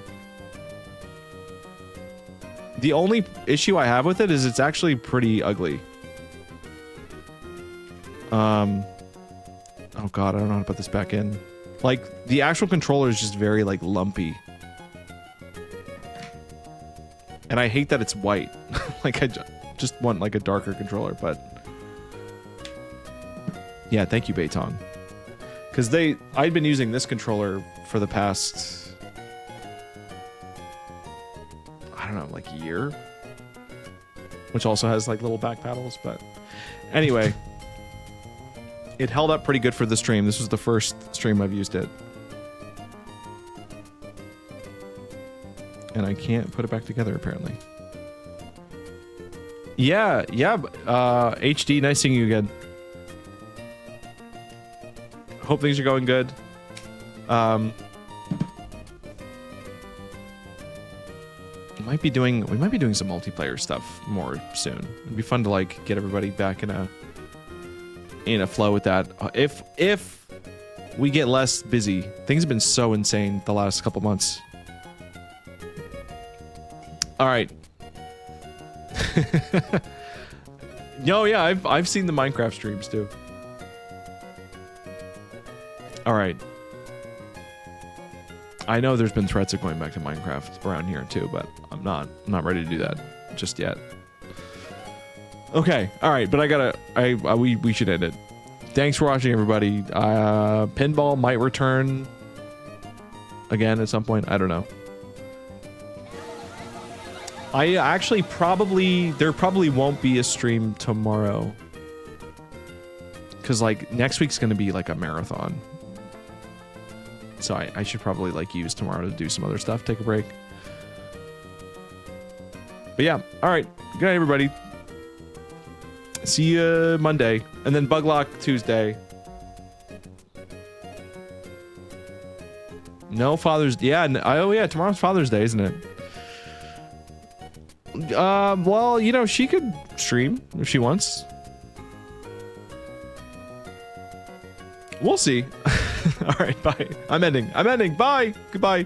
A: The only issue I have with it is it's actually pretty ugly. Oh god, I don't know how to put this back in. Like, the actual controller is just very, like, lumpy. And I hate that it's white. Like, I just want, like, a darker controller, but... Yeah, thank you, Beitong. Because I'd been using this controller for the past... I don't know, like a year? Which also has, like, little back paddles, but... Anyway... It held up pretty good for the stream. This was the first stream I've used it. And I can't put it back together, apparently. Yeah, HD, nice seeing you again. Hope things are going good. We might be doing some multiplayer stuff more soon. It'd be fun to, like, get everybody back in a flow with that. If we get less busy. Things have been so insane the last couple months. All right. No, yeah, I've seen the Minecraft streams too. All right. I know there's been threats of going back to Minecraft around here too, but I'm not ready to do that just yet. Okay, all right, but we should end it. Thanks for watching, everybody. Pinball might return again at some point. I don't know. I actually there probably won't be a stream tomorrow. Because, like, next week's going to be, like, a marathon. So I should probably, like, use tomorrow to do some other stuff, take a break. But yeah, all right. Good night, everybody. See you Monday, and then Buglock Tuesday. No Father's... Yeah, oh yeah, tomorrow's Father's Day, isn't it? Well, you know, she could stream if she wants. We'll see. All right, bye. I'm ending. Bye. Goodbye.